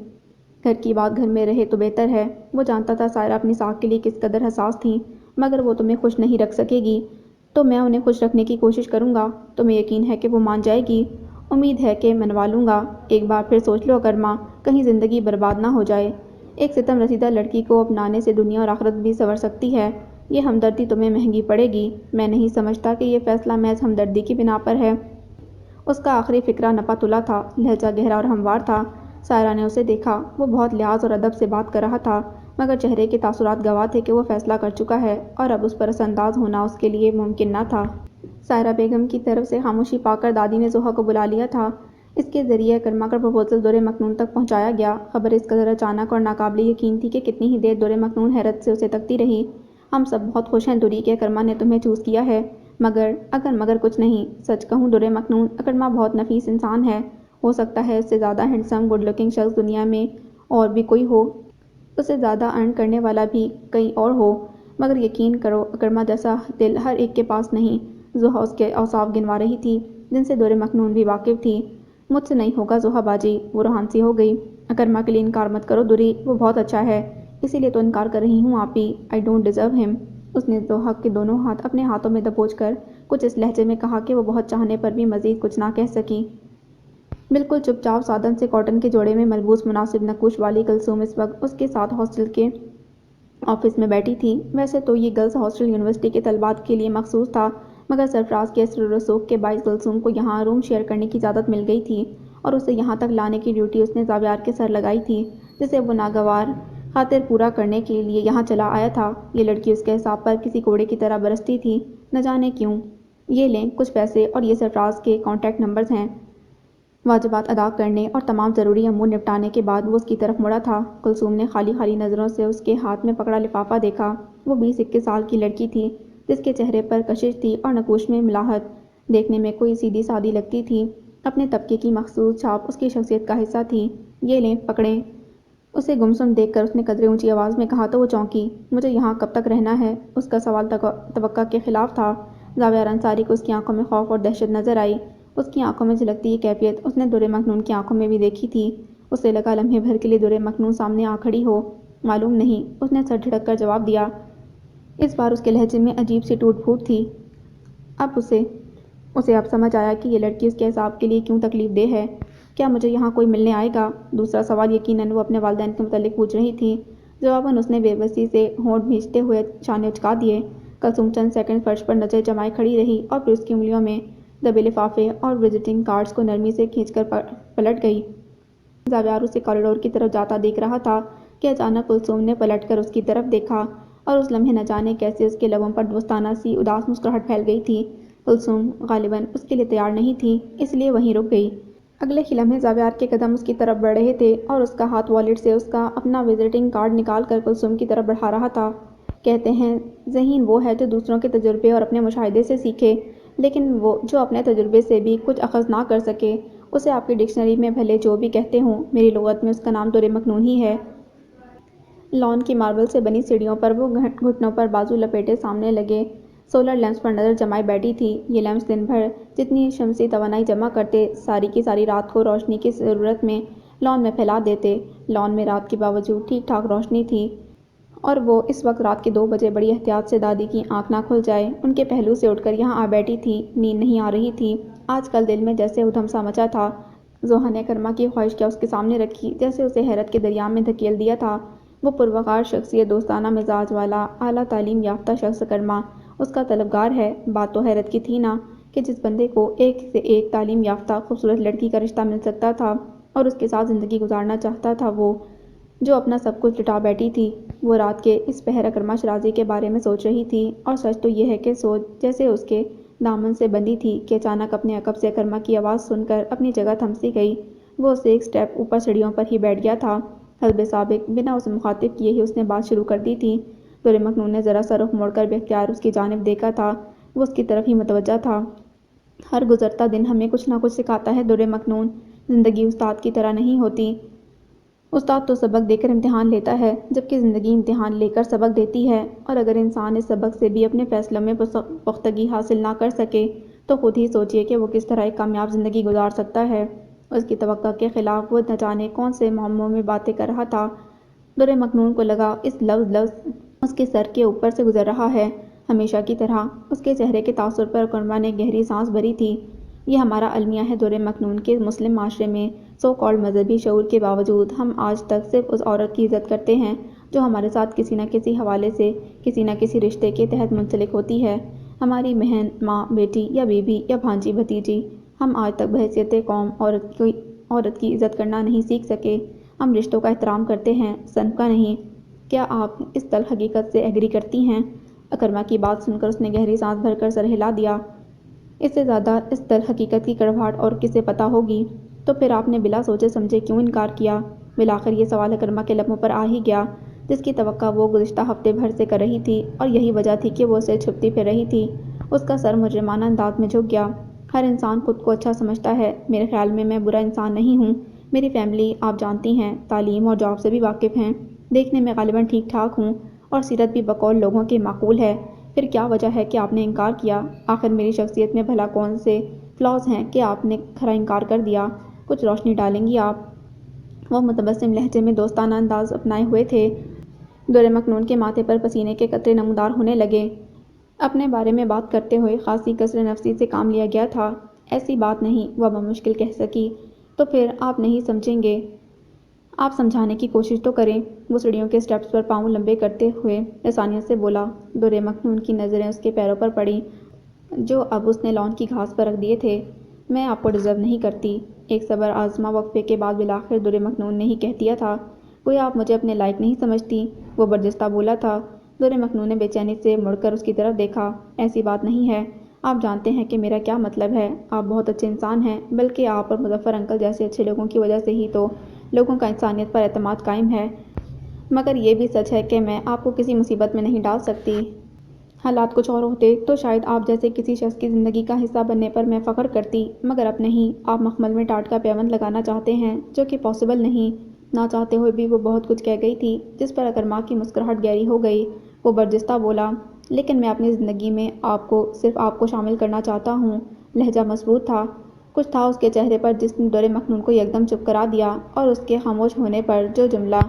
گھر کی بات گھر میں رہے تو بہتر ہے۔ وہ جانتا تھا سائرہ اپنی ساکھ کے لیے کس قدر حساس تھیں، مگر وہ تمہیں خوش نہیں رکھ سکے گی، تو میں انہیں خوش رکھنے کی کوشش کروں گا۔ تمہیں یقین ہے کہ وہ مان جائے گی؟ امید ہے کہ منوا لوں گا۔ ایک بار پھر سوچ لو اکرما، کہیں زندگی برباد نہ ہو جائے۔ ایک ستم رسیدہ لڑکی کو اپنانے سے دنیا اور آخرت بھی سنور سکتی ہے۔ یہ ہمدردی تمہیں مہنگی پڑے گی۔ میں نہیں سمجھتا کہ یہ فیصلہ محض ہمدردی کی بنا پر ہے۔ اس کا آخری فقرہ نپا تلا تھا، لہجہ گہرا اور ہموار تھا۔ سائرہ نے اسے دیکھا۔ وہ بہت لحاظ اور ادب سے بات کر رہا تھا، مگر چہرے کے تاثرات گواہ تھے کہ وہ فیصلہ کر چکا ہے، اور اب اس پر اثر انداز ہونا اس کے لیے ممکن نہ تھا۔ سائرہ بیگم کی طرف سے خاموشی پا کر دادی نے زوہا کو بلا لیا تھا۔ اس کے ذریعے اکرما کا پرپوزل دور مکنون تک پہنچایا گیا۔ خبر اس قدر اچانک اور ناقابل یقین تھی کہ کتنی ہی دیر دور مکنون حیرت سے اسے تکتی رہی۔ ہم سب بہت خوش ہیں دوری کہ اکرما نے تمہیں چوز کیا ہے، مگر کچھ نہیں۔ سچ کہوں دور مکنون، اکرما بہت نفیس انسان ہے۔ ہو سکتا ہے اس سے زیادہ ہینڈسم گڈ لکنگ شخص دنیا میں اور بھی کوئی ہو، اس سے زیادہ ارن کرنے والا بھی کئی اور ہو، مگر یقین کرو اکرما جیسا دل ہر ایک کے پاس نہیں۔ زوہا اس کے اوصاف گنوا رہی تھی جن سے دور مکنون بھی واقف تھی۔ مجھ سے نہیں ہوگا زوہا باجی، وہ روحان سی ہو گئی۔ اکرما کے لیے انکار مت کرو دوری، وہ بہت اچھا ہے، اسی لیے تو انکار کر رہی ہوں آپی۔ آئی ڈونٹ ڈیزرو ہم۔ اس نے زوہا کے دونوں ہاتھ اپنے ہاتھوں میں دبوچ کر کچھ اس لہجے میں کہا کہ وہ بہت چاہنے پر بھی مزید کچھ نہ کہہ سکی۔ بالکل چپ چاپ سادن سے کاٹن کے جوڑے میں ملبوس مناسب نقوش والی کلثوم اس وقت اس کے ساتھ ہاسٹل کے آفس میں بیٹھی تھی۔ ویسے تو یہ گرلز ہاسٹل یونیورسٹی کے طلباء کے لیے مخصوص تھا، مگر سرفراز کے اسر و رسوخ کے باعث کلثوم کو یہاں روم شیئر کرنے کی اجازت مل گئی تھی، اور اسے یہاں تک لانے کی ڈیوٹی اس نے زاویار کے سر لگائی تھی، جسے وہ ناگوار خاطر پورا کرنے کے لیے یہاں چلا آیا تھا۔ یہ لڑکی اس کے حساب پر کسی کوڑے کی طرح برستی تھی، نہ جانے کیوں۔ یہ لیں کچھ پیسے، اور یہ سرفراز کے کانٹیکٹ نمبرز ہیں۔ واجبات ادا کرنے اور تمام ضروری امور نپٹانے کے بعد وہ اس کی طرف مڑا تھا۔ کلثوم نے خالی خالی نظروں سے اس کے ہاتھ میں پکڑا لفافہ دیکھا۔ وہ 20-21 سال کی لڑکی تھی، جس کے چہرے پر کشش تھی اور نقوش میں ملاحت۔ دیکھنے میں کوئی سیدھی سادی لگتی تھی، اپنے طبقے کی مخصوص چھاپ اس کی شخصیت کا حصہ تھی۔ یہ لیں پکڑیں۔ اسے گمسم دیکھ کر اس نے قدرے اونچی آواز میں کہا تو وہ چونکی۔ مجھے یہاں کب تک رہنا ہے؟ اس کا سوال توقع کے خلاف تھا۔ زاویار انصاری کو اس کی آنکھوں میں خوف اور دہشت نظر آئی۔ اس کی آنکھوں میں جھلکتی یہ کیفیت اس نے دور مکنون کی آنکھوں میں بھی دیکھی تھی۔ اسے لگا لمحے بھر کے لیے دور مکنون سامنے آ کھڑی ہو۔ معلوم نہیں، اس نے سر جھٹک کر جواب دیا۔ اس بار اس کے لہجے میں عجیب سی ٹوٹ پھوٹ تھی۔ اسے اب سمجھ آیا کہ یہ لڑکی اس کے حساب کے لیے کیوں تکلیف دہ ہے۔ کیا مجھے یہاں کوئی ملنے آئے گا؟ دوسرا سوال یقیناً وہ اپنے والدین کے متعلق پوچھ رہی تھی۔ جواباً اس نے بے بسی سے ہونٹ بھینچتے ہوئے شانے اچکا دیے۔ کلثوم چند سیکنڈ فرش پر نظریں جمائے کھڑی رہی، اور پھر اس کی انگلیوں میں دبے لفافے اور وزٹنگ کارڈز کو نرمی سے کھینچ کر پلٹ گئی۔ زاویار اسے کوریڈور کی طرف جاتا دیکھ رہا تھا کہ اچانک کلثوم نے پلٹ کر اس کی طرف دیکھا، اور اس لمحے نہ جانے کیسے اس کے لبوں پر دوستانہ سی اداس مسکراہٹ پھیل گئی تھی۔ کلثوم غالباً اس کے لیے تیار نہیں تھی، اس لیے وہیں رک گئی۔ اگلے ہی لمحے زاویار کے قدم اس کی طرف بڑھ رہے تھے، اور اس کا ہاتھ والیٹ سے اس کا اپنا وزٹنگ کارڈ نکال کر کلثوم کی طرف بڑھا رہا تھا۔ کہتے ہیں ذہین وہ ہے جو دوسروں کے تجربے اور اپنے مشاہدے سے سیکھے، لیکن وہ جو اپنے تجربے سے بھی کچھ اخذ نہ کر سکے، اسے آپ کی ڈکشنری میں بھلے جو بھی کہتے ہوں، میری لغت میں اس کا نام دور مکنون ہی ہے۔ لان کی ماربل سے بنی سیڑھیوں پر وہ گھٹنوں پر بازو لپیٹے سامنے لگے سولر لیمپس پر نظر جمائے بیٹھی تھی۔ یہ لیمپس دن بھر جتنی شمسی توانائی جمع کرتے، ساری کی ساری رات کو روشنی کی ضرورت میں لان میں پھیلا دیتے۔ لان میں رات کے باوجود ٹھیک ٹھاک روشنی تھی، اور وہ اس وقت رات کے 2 بجے بڑی احتیاط سے دادی کی آنکھ نہ کھل جائے ان کے پہلو سے اٹھ کر یہاں آ بیٹھی تھی۔ نیند نہیں آ رہی تھی۔ آج کل دل میں جیسے ادھم سا مچا تھا۔ زوہا نے اکرما کی خواہش کیا اس کے سامنے رکھی، جیسے اسے حیرت کے دریا میں دھکیل دیا تھا۔ وہ پروقار شخصیت، دوستانہ مزاج والا، اعلیٰ تعلیم یافتہ شخص اکرما اس کا طلبگار ہے۔ بات تو حیرت کی تھی نا کہ جس بندے کو ایک سے ایک تعلیم یافتہ خوبصورت لڑکی کا رشتہ مل سکتا تھا اور اس کے ساتھ زندگی گزارنا چاہتا تھا، وہ جو اپنا سب کچھ لٹا بیٹھی تھی۔ وہ رات کے اس پہر اکرما شرازی کے بارے میں سوچ رہی تھی، اور سچ تو یہ ہے کہ سوچ جیسے اس کے دامن سے بندھی تھی کہ اچانک اپنے عقب سے اکرما کی آواز سن کر اپنی جگہ تھم سی گئی۔ وہ اس سے ایک سٹیپ اوپر سیڑھیوں پر ہی بیٹھ گیا تھا۔ حسب سابق بنا اسے مخاطب کیے ہی اس نے بات شروع کر دی تھی۔ دور مکنون نے ذرا سا رخ موڑ کر بے اختیار اس کی جانب دیکھا تھا۔ وہ اس کی طرف ہی متوجہ تھا۔ ہر گزرتا دن ہمیں کچھ نہ کچھ سکھاتا ہے دور مکنون۔ زندگی استاد کی طرح نہیں ہوتی۔ استاد تو سبق دے کر امتحان لیتا ہے، جبکہ زندگی امتحان لے کر سبق دیتی ہے، اور اگر انسان اس سبق سے بھی اپنے فیصلوں میں پختگی حاصل نہ کر سکے تو خود ہی سوچئے کہ وہ کس طرح ایک کامیاب زندگی گزار سکتا ہے۔ اس کی توقع کے خلاف وہ نہ جانے کون سے معموں میں باتیں کر رہا تھا۔ دور مکنون کو لگا اس لفظ اس کے سر کے اوپر سے گزر رہا ہے۔ ہمیشہ کی طرح اس کے چہرے کے تاثر پر اکرما نے گہری سانس بھری تھی۔ یہ ہمارا المیہ ہے دور مکنون کہ مسلم معاشرے میں سو کالڈ مذہبی شعور کے باوجود ہم آج تک صرف اس عورت کی عزت کرتے ہیں جو ہمارے ساتھ کسی نہ کسی حوالے سے کسی نہ کسی رشتے کے تحت منسلک ہوتی ہے، ہماری بہن، ماں، بیٹی یا بیوی یا بھانجی بھتیجی۔ ہم آج تک بحیثیت قوم عورت کی عزت کرنا نہیں سیکھ سکے۔ ہم رشتوں کا احترام کرتے ہیں، صنف کا نہیں۔ کیا آپ اس تلخ حقیقت سے ایگری کرتی ہیں؟ اکرما کی بات سن کر اس نے گہری سانس بھر کر سر ہلا دیا۔ اس سے زیادہ اس تلخ حقیقت کی کڑواہٹ اور کسے پتہ ہوگی؟ تو پھر آپ نے بلا سوچے سمجھے کیوں انکار کیا؟ بالآخر یہ سوال اکرما کے لبوں پر آ ہی گیا، جس کی توقع وہ گزشتہ ہفتے بھر سے کر رہی تھی، اور یہی وجہ تھی کہ وہ اسے چھپتی پھر رہی تھی۔ اس کا سر مجرمانہ انداز میں جھک گیا۔ ہر انسان خود کو اچھا سمجھتا ہے۔ میرے خیال میں برا انسان نہیں ہوں۔ میری فیملی آپ جانتی ہیں، تعلیم اور جاب سے بھی واقف ہیں۔ دیکھنے میں غالباً ٹھیک ٹھاک ہوں، اور سیرت بھی بقول لوگوں کے معقول ہے۔ پھر کیا وجہ ہے کہ آپ نے انکار کیا؟ آخر میری شخصیت میں بھلا کون سے فلاز ہیں کہ آپ نے کھرا انکار کر دیا؟ کچھ روشنی ڈالیں گی آپ؟ وہ متبسم لہجے میں دوستانہ انداز اپنائے ہوئے تھے۔ دور مکنون کے ماتھے پر پسینے کے قطرے نمودار ہونے لگے۔ اپنے بارے میں بات کرتے ہوئے خاصی کسر نفسی سے کام لیا گیا تھا۔ ایسی بات نہیں، وہ بمشکل کہہ سکی۔ تو پھر آپ نہیں سمجھیں گے؟ آپ سمجھانے کی کوشش تو کریں۔ وہ سیڑھیوں کے سٹیپس پر پاؤں لمبے کرتے ہوئے لسانیت سے بولا۔ دور مکنون کی نظریں اس کے پیروں پر پڑیں جو اب اس نے لان کی گھاس پر رکھ دیے تھے۔ میں آپ کو ڈیزرو نہیں کرتی۔ ایک صبر آزما وقفے کے بعد بالآخر دور مکنون نے ہی کہہ دیا تھا۔ گویا آپ مجھے اپنے لائق نہیں سمجھتی، وہ برجستہ بولا تھا۔ دور مکنون نے بے چینی سے مڑ کر اس کی طرف دیکھا۔ ایسی بات نہیں ہے۔ آپ جانتے ہیں کہ میرا کیا مطلب ہے۔ آپ بہت اچھے انسان ہیں، بلکہ آپ اور مظفر انکل جیسے اچھے لوگوں کی وجہ سے ہی تو لوگوں کا انسانیت پر اعتماد قائم ہے۔ مگر یہ بھی سچ ہے کہ میں آپ کو کسی مصیبت میں نہیں ڈال سکتی۔ حالات کچھ اور ہوتے تو شاید آپ جیسے کسی شخص کی زندگی کا حصہ بننے پر میں فخر کرتی، مگر اب نہیں۔ آپ مخمل میں ٹاٹ کا پیوند لگانا چاہتے ہیں، جو کہ پاسبل نہیں۔ نہ چاہتے ہوئے بھی وہ بہت کچھ کہہ گئی تھی، جس پر اکرما کی مسکراہٹ گہری ہو گئی۔ وہ برجستہ بولا، لیکن میں اپنی زندگی میں صرف آپ کو شامل کرنا چاہتا ہوں۔ لہجہ مضبوط تھا۔ کچھ تھا اس کے چہرے پر جس نے دور مکنون کو یکدم چپ کرا دیا، اور اس کے خاموش ہونے پر جو جملہ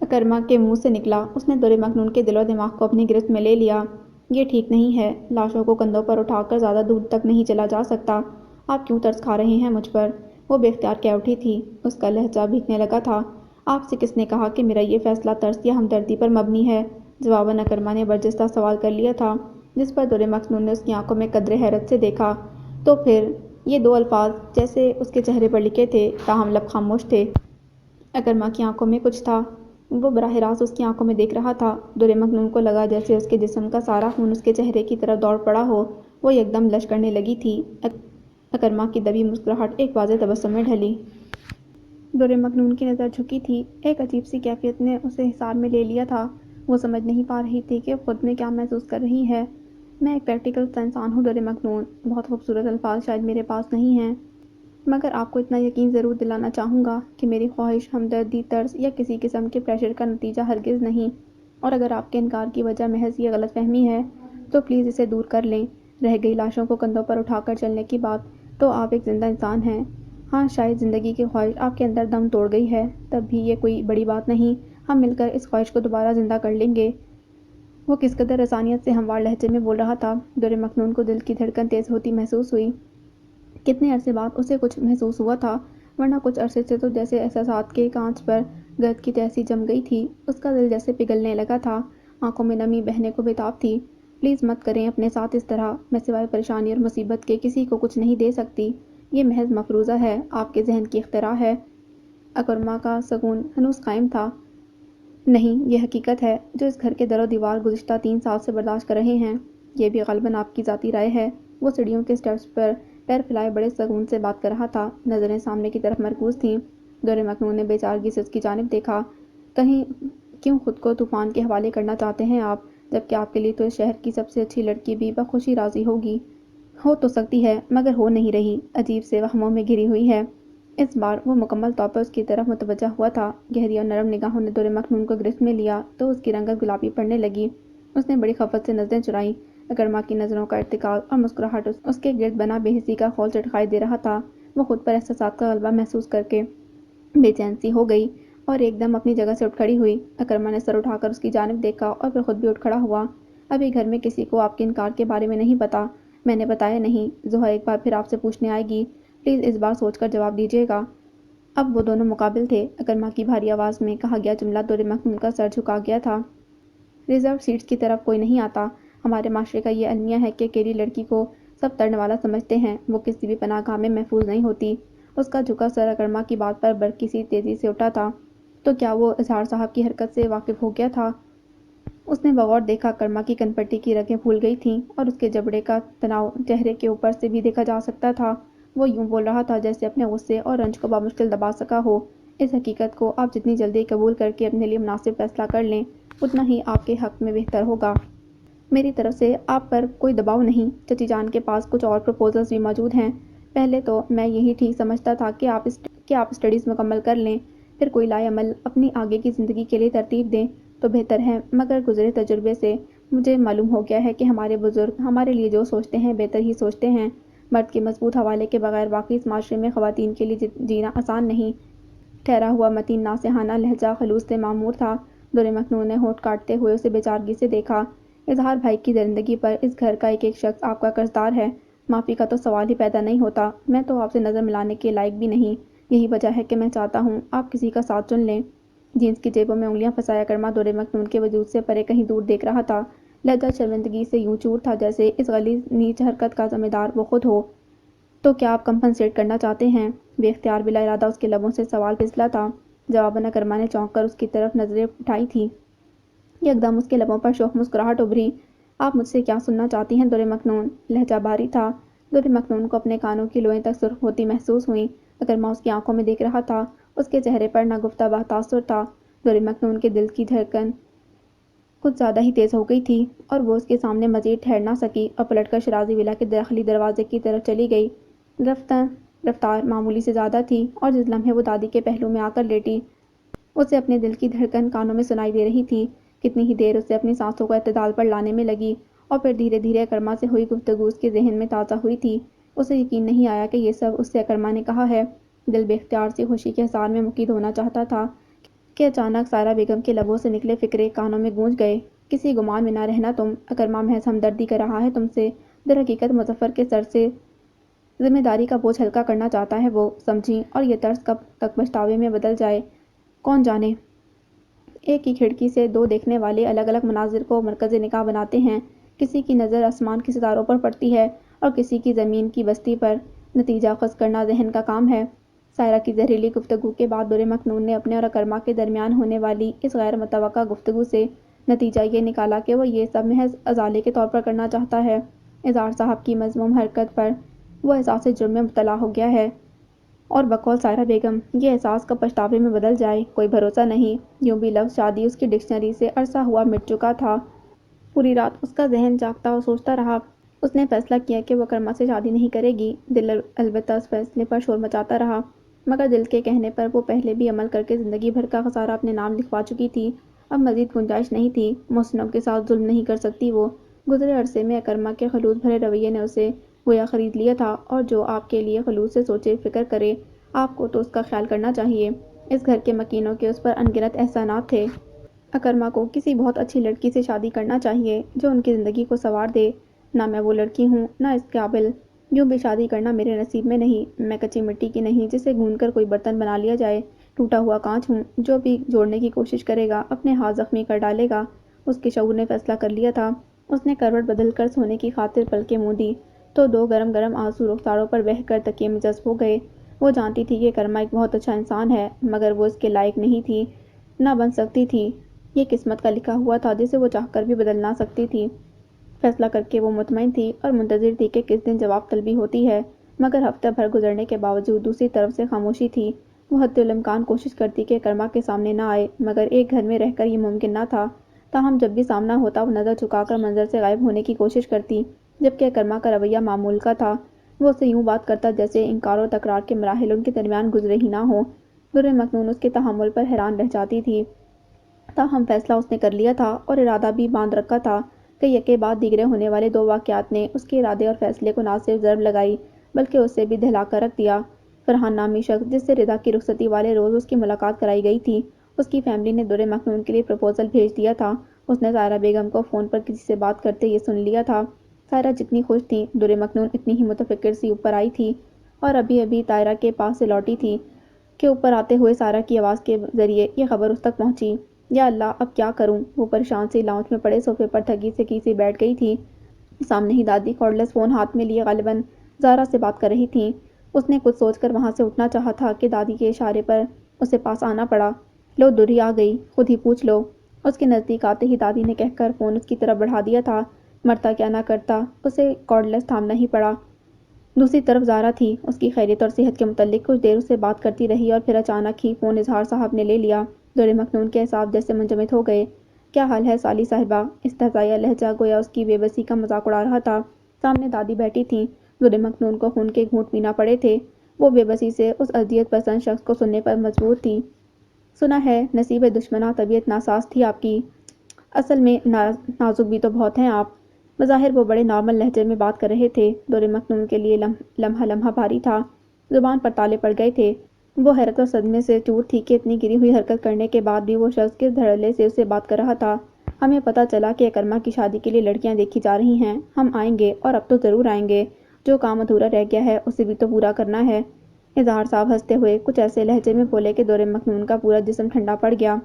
اکرما کے منہ سے نکلا، اس نے دور مکنون کے دل و دماغ کو اپنی گرفت میں لے لیا۔ یہ ٹھیک نہیں ہے۔ لاشوں کو کندھوں پر اٹھا کر زیادہ دور تک نہیں چلا جا سکتا۔ آپ کیوں ترس کھا رہے ہیں مجھ پر؟ وہ بے اختیار کہہ اٹھی تھی۔ اس کا لہجہ بھیگنے لگا تھا۔ آپ سے کس نے کہا کہ میرا یہ فیصلہ ترس یا ہمدردی پر مبنی ہے؟ جواباً اکرما نے برجستہ سوال کر لیا تھا، جس پر دور مکنون نے اس کی آنکھوں میں قدرے حیرت سے دیکھا۔ تو پھر؟ یہ دو الفاظ جیسے اس کے چہرے پر لکھے تھے، تاہم لب خاموش تھے۔ اکرما کی آنکھوں میں کچھ تھا۔ وہ براہ راست اس کی آنکھوں میں دیکھ رہا تھا۔ دور مکنون کو لگا جیسے اس کے جسم کا سارا خون اس کے چہرے کی طرف دوڑ پڑا ہو۔ وہ یکدم لش کرنے لگی تھی۔ اکرما کی دبی مسکراہٹ ایک واضح تبسم میں ڈھلی۔ دور مکنون کی نظر جھکی تھی۔ ایک عجیب سی کیفیت نے اسے حصار میں لے لیا تھا۔ وہ سمجھ نہیں پا رہی تھی کہ خود میں کیا محسوس کر رہی ہے۔ میں ایک پریکٹیکل سا انسان ہوں دور مکنون۔ بہت خوبصورت الفاظ شاید میرے پاس نہیں ہیں، مگر آپ کو اتنا یقین ضرور دلانا چاہوں گا کہ میری خواہش ہمدردی، ترس یا کسی قسم کے پریشر کا نتیجہ ہرگز نہیں، اور اگر آپ کے انکار کی وجہ محض یہ غلط فہمی ہے تو پلیز اسے دور کر لیں۔ رہ گئی لاشوں کو کندھوں پر اٹھا کر چلنے کی بات، تو آپ ایک زندہ انسان ہیں۔ ہاں، شاید زندگی کی خواہش آپ کے اندر دم توڑ گئی ہے، تب بھی یہ کوئی بڑی بات نہیں۔ ہم مل کر اس خواہش کو دوبارہ زندہ کر لیں گے۔ وہ کس قدر رسانیت سے ہموار لہجے میں بول رہا تھا، دور مکنون کو دل کی دھڑکن تیز ہوتی محسوس ہوئی۔ کتنے عرصے بعد اسے کچھ محسوس ہوا تھا۔ ورنہ کچھ عرصے سے تو جیسے احساسات کے کانچ پر گرد کی تہسی جم گئی تھی۔ اس کا دل جیسے پگھلنے لگا تھا، آنکھوں میں نمی بہنے کو بےتاب تھی۔ پلیز مت کریں اپنے ساتھ اس طرح، میں سوائے پریشانی اور مصیبت کے کسی کو کچھ نہیں دے سکتی۔ یہ محض مفروضہ ہے، آپ کے ذہن کی اختراع ہے۔ اکرما کا سکون ہنوز قائم تھا۔ نہیں، یہ حقیقت ہے جو اس گھر کے در و دیوار گزشتہ 3 سال سے برداشت کر رہے ہیں۔ یہ بھی غالباً آپ کی ذاتی رائے ہے۔ وہ سیڑھیوں کے اسٹیپس پر پیر پھیلائے بڑے سکون سے بات کر رہا تھا، نظریں سامنے کی طرف مرکوز تھیں۔ دور مکنون نے بے چارگی سے اس کی جانب دیکھا۔ کہیں کیوں خود کو طوفان کے حوالے کرنا چاہتے ہیں آپ، جبکہ آپ کے لیے تو اس شہر کی سب سے اچھی لڑکی بھی بخوشی راضی ہوگی۔ ہو تو سکتی ہے مگر ہو نہیں رہی، عجیب سے وہموں میں گھری ہوئی ہے۔ اس بار وہ مکمل طور پر اس کی طرف متوجہ ہوا تھا۔ گہری اور نرم نگاہوں نے دور مکنون کو گرفت میں لیا تو اس کی رنگت گلابی پڑنے لگی۔ اس نے بڑی خفت سے نظریں چرائیں۔ اکرما کی نظروں کا ارتکاز اور مسکراہٹ اس کے گرد بنا بے حسی کا خول چٹخائے دے رہا تھا۔ وہ خود پر احساسات کا غلبہ محسوس کر کے بے چین سی ہو گئی اور ایک دم اپنی جگہ سے اٹھ کھڑی ہوئی۔ اکرما نے سر اٹھا کر اس کی جانب دیکھا اور پھر خود بھی اٹھ کھڑا ہوا۔ ابھی گھر میں کسی کو آپ کے انکار کے بارے میں نہیں پتا۔ میں نے بتایا نہیں۔ زحا ایک بار پھر آپ سے پوچھنے آئے گی، پلیز اس بار سوچ کر جواب دیجیے گا۔ اب وہ دونوں مقابل تھے۔ اکرما کی بھاری آواز میں کہا گیا جملہ دور مکنون کا سر جھکا گیا تھا۔ ریزرو سیٹس کی طرف کوئی نہیں آتا۔ ہمارے معاشرے کا یہ المیہ ہے کہ اکیلی لڑکی کو سب ترنے والا سمجھتے ہیں، وہ کسی بھی پناہ گاہ میں محفوظ نہیں ہوتی۔ اس کا جھکا سر اکرما کی بات پر برقی سی تیزی سے اٹھا تھا۔ تو کیا وہ اظہار صاحب کی حرکت سے واقف ہو گیا تھا؟ اس نے بغور دیکھا۔ اکرما کی کن پٹی کی رگیں پھول گئی تھیں اور اس کے جبڑے کا تناؤ چہرے کے اوپر سے بھی دیکھا جا سکتا تھا۔ وہ یوں بول رہا تھا جیسے اپنے غصے اور رنج کو بامشکل دبا سکا ہو۔ اس حقیقت کو آپ جتنی جلدی قبول کر کے اپنے لیے مناسب فیصلہ کر لیں، اتنا ہی آپ کے حق میں بہتر ہوگا۔ میری طرف سے آپ پر کوئی دباؤ نہیں۔ چچی جان کے پاس کچھ اور پروپوزلز بھی موجود ہیں۔ پہلے تو میں یہی ٹھیک سمجھتا تھا کہ آپ اسٹڈیز مکمل کر لیں، پھر کوئی لائے عمل اپنی آگے کی زندگی کے لیے ترتیب دیں تو بہتر ہے، مگر گزرے تجربے سے مجھے معلوم ہو گیا ہے کہ ہمارے بزرگ ہمارے لیے جو سوچتے ہیں بہتر ہی سوچتے ہیں۔ مرد کے مضبوط حوالے کے بغیر واقعی اس معاشرے میں خواتین کے لیے جینا آسان نہیں۔ ٹھہرا ہوا متین ناصحانہ لہجہ خلوص سے معمور تھا۔ دور مکنون نے ہونٹ کاٹتے ہوئے اسے بے چارگی سے دیکھا۔ اظہار بھائی کی درندگی پر اس گھر کا ایک ایک شخص آپ کا قرضدار ہے، معافی کا تو سوال ہی پیدا نہیں ہوتا۔ میں تو آپ سے نظر ملانے کے لائق بھی نہیں، یہی وجہ ہے کہ میں چاہتا ہوں آپ کسی کا ساتھ چن لیں۔ جینس کی جیبوں میں انگلیاں پھنسائے اکرما دور مکنون کے وجود سے پرے کہیں دور دیکھ رہا تھا۔ لہجہ شرمندگی سے یوں چور تھا جیسے اس غلیظ نیچ حرکت کا ذمہ دار وہ خود ہو۔ تو کیا آپ کمپنسیٹ کرنا چاہتے ہیں؟ بے اختیار بلا ارادہ اس کے لبوں سے سوال پھسلا تھا۔ جواباً اکرما نے چونک کر اس کی طرف نظریں اٹھائی تھیں۔ یکدم اس کے لبوں پر شوخ مسکراہٹ ابھری۔ آپ مجھ سے کیا سننا چاہتی ہیں دور مکنون؟ لہجہ بھاری تھا۔ دور مکنون کو اپنے کانوں کی لوئیں تک سرخ ہوتی محسوس ہوئیں۔ اکرما اس کی آنکھوں میں دیکھ رہا تھا، اس کے چہرے پر ناگفتہ بہ تاثر تھا۔ دور مکنون کے دل کی دھڑکن کچھ زیادہ ہی تیز ہو گئی تھی اور وہ اس کے سامنے مزید ٹھہر نہ سکی اور پلٹ کر شرازی ولا کے داخلی دروازے کی طرف چلی گئی۔ رفتار معمولی سے زیادہ تھی اور جس لمحے وہ دادی کے پہلو میں آ کر لیٹی، اسے اپنے دل کی دھڑکن کانوں میں سنائی دے رہی تھی۔ کتنی ہی دیر اسے اپنی سانسوں کو اعتدال پر لانے میں لگی اور پھر دھیرے دھیرے اکرما سے ہوئی گفتگو اس کے ذہن میں تازہ ہوئی تھی۔ اسے یقین نہیں آیا کہ یہ سب اس سے اکرما نے کہا ہے۔ دل بے اختیار سی خوشی کے حصار میں مقید ہونا چاہتا تھا کہ اچانک سائرہ بیگم کے لبوں سے نکلے فقرے کانوں میں گونج گئے۔ کسی گمان میں نہ رہنا تم، اکرما محض ہمدردی کر رہا ہے تم سے، در حقیقت مظفر کے سر سے ذمہ داری کا بوجھ ہلکا کرنا چاہتا ہے وہ، سمجھی، اور یہ طرز کب تک پچھتاوے میں بدل جائے کون جانے۔ ایک ہی کھڑکی سے دو دیکھنے والے الگ الگ مناظر کو مرکز نگاہ بناتے ہیں، کسی کی نظر آسمان کے ستاروں پر پڑتی ہے اور کسی کی زمین کی بستی پر، نتیجہ اخذ کرنا ذہن کا کام ہے۔ سائرہ کی زہریلی گفتگو کے بعد دور مکنون نے اپنے اور اکرما کے درمیان ہونے والی اس غیر متوقع گفتگو سے نتیجہ یہ نکالا کہ وہ یہ سب محض ازالے کے طور پر کرنا چاہتا ہے۔ اظہار صاحب کی مذموم حرکت پر وہ احساس جرم میں مبتلا ہو گیا ہے اور بقول سائرہ بیگم یہ احساس کب پچھتاوے میں بدل جائے کوئی بھروسہ نہیں۔ یوں بھی لفظ شادی اس کی ڈکشنری سے عرصہ ہوا مٹ چکا تھا۔ پوری رات اس کا ذہن جاگتا اور سوچتا رہا۔ اس نے فیصلہ کیا کہ وہ اکرما سے شادی نہیں کرے گی۔ دل البتہ اس فیصلے پر شور مچاتا رہا، مگر دل کے کہنے پر وہ پہلے بھی عمل کر کے زندگی بھر کا خسارہ اپنے نام لکھوا چکی تھی۔ اب مزید گنجائش نہیں تھی۔ محسنوں کے ساتھ ظلم نہیں کر سکتی وہ۔ گزرے عرصے میں اکرما کے خلوص بھرے رویے نے اسے گویا خرید لیا تھا، اور جو آپ کے لیے خلوص سے سوچے فکر کرے، آپ کو تو اس کا خیال کرنا چاہیے۔ اس گھر کے مکینوں کے اس پر ان گنت احسانات تھے۔ اکرما کو کسی بہت اچھی لڑکی سے شادی کرنا چاہیے جو ان کی زندگی کو سنوار دے۔ نہ میں وہ لڑکی ہوں، نہ اس قابل۔ یوں بھی شادی کرنا میرے نصیب میں نہیں، میں کچی مٹی کی نہیں جسے گھون کر کوئی برتن بنا لیا جائے، ٹوٹا ہوا کانچ ہوں، جو بھی جوڑنے کی کوشش کرے گا اپنے ہاتھ زخمی کر ڈالے گا۔ اس کے شعور نے فیصلہ کر لیا تھا۔ اس نے کروٹ بدل کر سونے کی خاطر پلکیں موندی تو دو گرم گرم آنسو رخساروں پر بہہ کر تکیے میں جذب ہو گئے۔ وہ جانتی تھی کہ کرما ایک بہت اچھا انسان ہے، مگر وہ اس کے لائق نہیں تھی، نہ بن سکتی تھی۔ یہ قسمت کا لکھا ہوا تھا جسے وہ چاہ کر بھی بدل نہ سکتی تھی۔ فیصلہ کر کے وہ مطمئن تھی اور منتظر تھی کہ کس دن جواب طلبی ہوتی ہے، مگر ہفتہ بھر گزرنے کے باوجود دوسری طرف سے خاموشی تھی۔ وہ حتی الامکان کوشش کرتی کہ کرما کے سامنے نہ آئے، مگر ایک گھر میں رہ کر یہ ممکن نہ تھا۔ تاہم جب بھی سامنا ہوتا وہ نظر جھکا کر منظر سے غائب ہونے کی کوشش کرتی، جبکہ کرما کا رویہ معمول کا تھا۔ وہ اسے یوں بات کرتا جیسے انکار و تکرار کے مراحل ان کے درمیان گزرے ہی نہ ہوں۔ در مکنون اس کے تحمل پر حیران رہ جاتی تھی۔ تاہم فیصلہ اس نے کر لیا تھا اور ارادہ بھی باندھ رکھا تھا کہ یکے بعد دیگرے ہونے والے دو واقعات نے اس کے ارادے اور فیصلے کو نہ صرف ضرب لگائی بلکہ اسے بھی دہلا کر رکھ دیا۔ فرحان نامی شخص جس سے رضا کی رخصتی والے روز اس کی ملاقات کرائی گئی تھی، اس کی فیملی نے در مکنون کے لیے پرپوزل بھیج دیا تھا۔ اس نے طاہرہ بیگم کو فون پر کسی سے بات کرتے یہ سن لیا تھا۔ طاہرہ جتنی خوش تھی، در مکنون اتنی ہی متفکر سی اوپر آئی تھی اور ابھی ابھی طاہرہ کے پاس سے لوٹی تھی کہ اوپر آتے ہوئے سارہ کی آواز کے ذریعے یہ خبر اس تک پہنچی۔ یا اللہ، اب کیا کروں؟ وہ پریشان سی لاؤنج میں پڑے صوفے پر تھکی سے کسی بیٹھ گئی تھی۔ سامنے ہی دادی کارڈلیس فون ہاتھ میں لیے غالباً زہرا سے بات کر رہی تھیں۔ اس نے کچھ سوچ کر وہاں سے اٹھنا چاہا تھا کہ دادی کے اشارے پر اسے پاس آنا پڑا۔ لو دری آ گئی، خود ہی پوچھ لو۔ اس کے نزدیک آتے ہی دادی نے کہہ کر فون اس کی طرف بڑھا دیا تھا۔ مرتا کیا نہ کرتا، اسے کارڈلیس تھامنا ہی پڑا۔ دوسری طرف زہرا تھی، اس کی خیریت اور صحت کے متعلق کچھ دیر اس سے بات کرتی رہی اور پھر اچانک ہی فون اظہار صاحب نے لے لیا۔ در مکنون کے اعصاب جیسے منجمد ہو گئے۔ کیا حال ہے سالی صاحبہ؟ استہزائیہ لہجہ گویا اس کی بے بسی کا مذاق اڑا رہا تھا۔ سامنے دادی بیٹھی تھیں۔ در مکنون کو خون کے گھونٹ پینا پڑے تھے۔ وہ بے بسی سے اس اذیت پسند شخص کو سننے پر مجبور تھی۔ سنا ہے نصیب دشمناں طبیعت ناساز تھی آپ کی، اصل میں نازک بھی تو بہت ہیں آپ۔ بظاہر وہ بڑے نارمل لہجے میں بات کر رہے تھے۔ در مکنون کے لیے لمحہ لمحہ بھاری تھا، زبان پر تالے پڑ گئے تھے۔ وہ حیرت اور صدمے سے چور تھی کہ اتنی گری ہوئی حرکت کرنے کے بعد بھی وہ شخص کس دھڑلے سے اسے بات کر رہا تھا۔ ہمیں پتہ چلا کہ کرما کی شادی کے لیے لڑکیاں دیکھی جا رہی ہیں، ہم آئیں گے اور اب تو ضرور آئیں گے، جو کام ادھورا رہ گیا ہے اسے بھی تو پورا کرنا ہے۔ اظہار صاحب ہنستے ہوئے کچھ ایسے لہجے میں بولے کہ در مکنون کا پورا جسم ٹھنڈا پڑ گیا،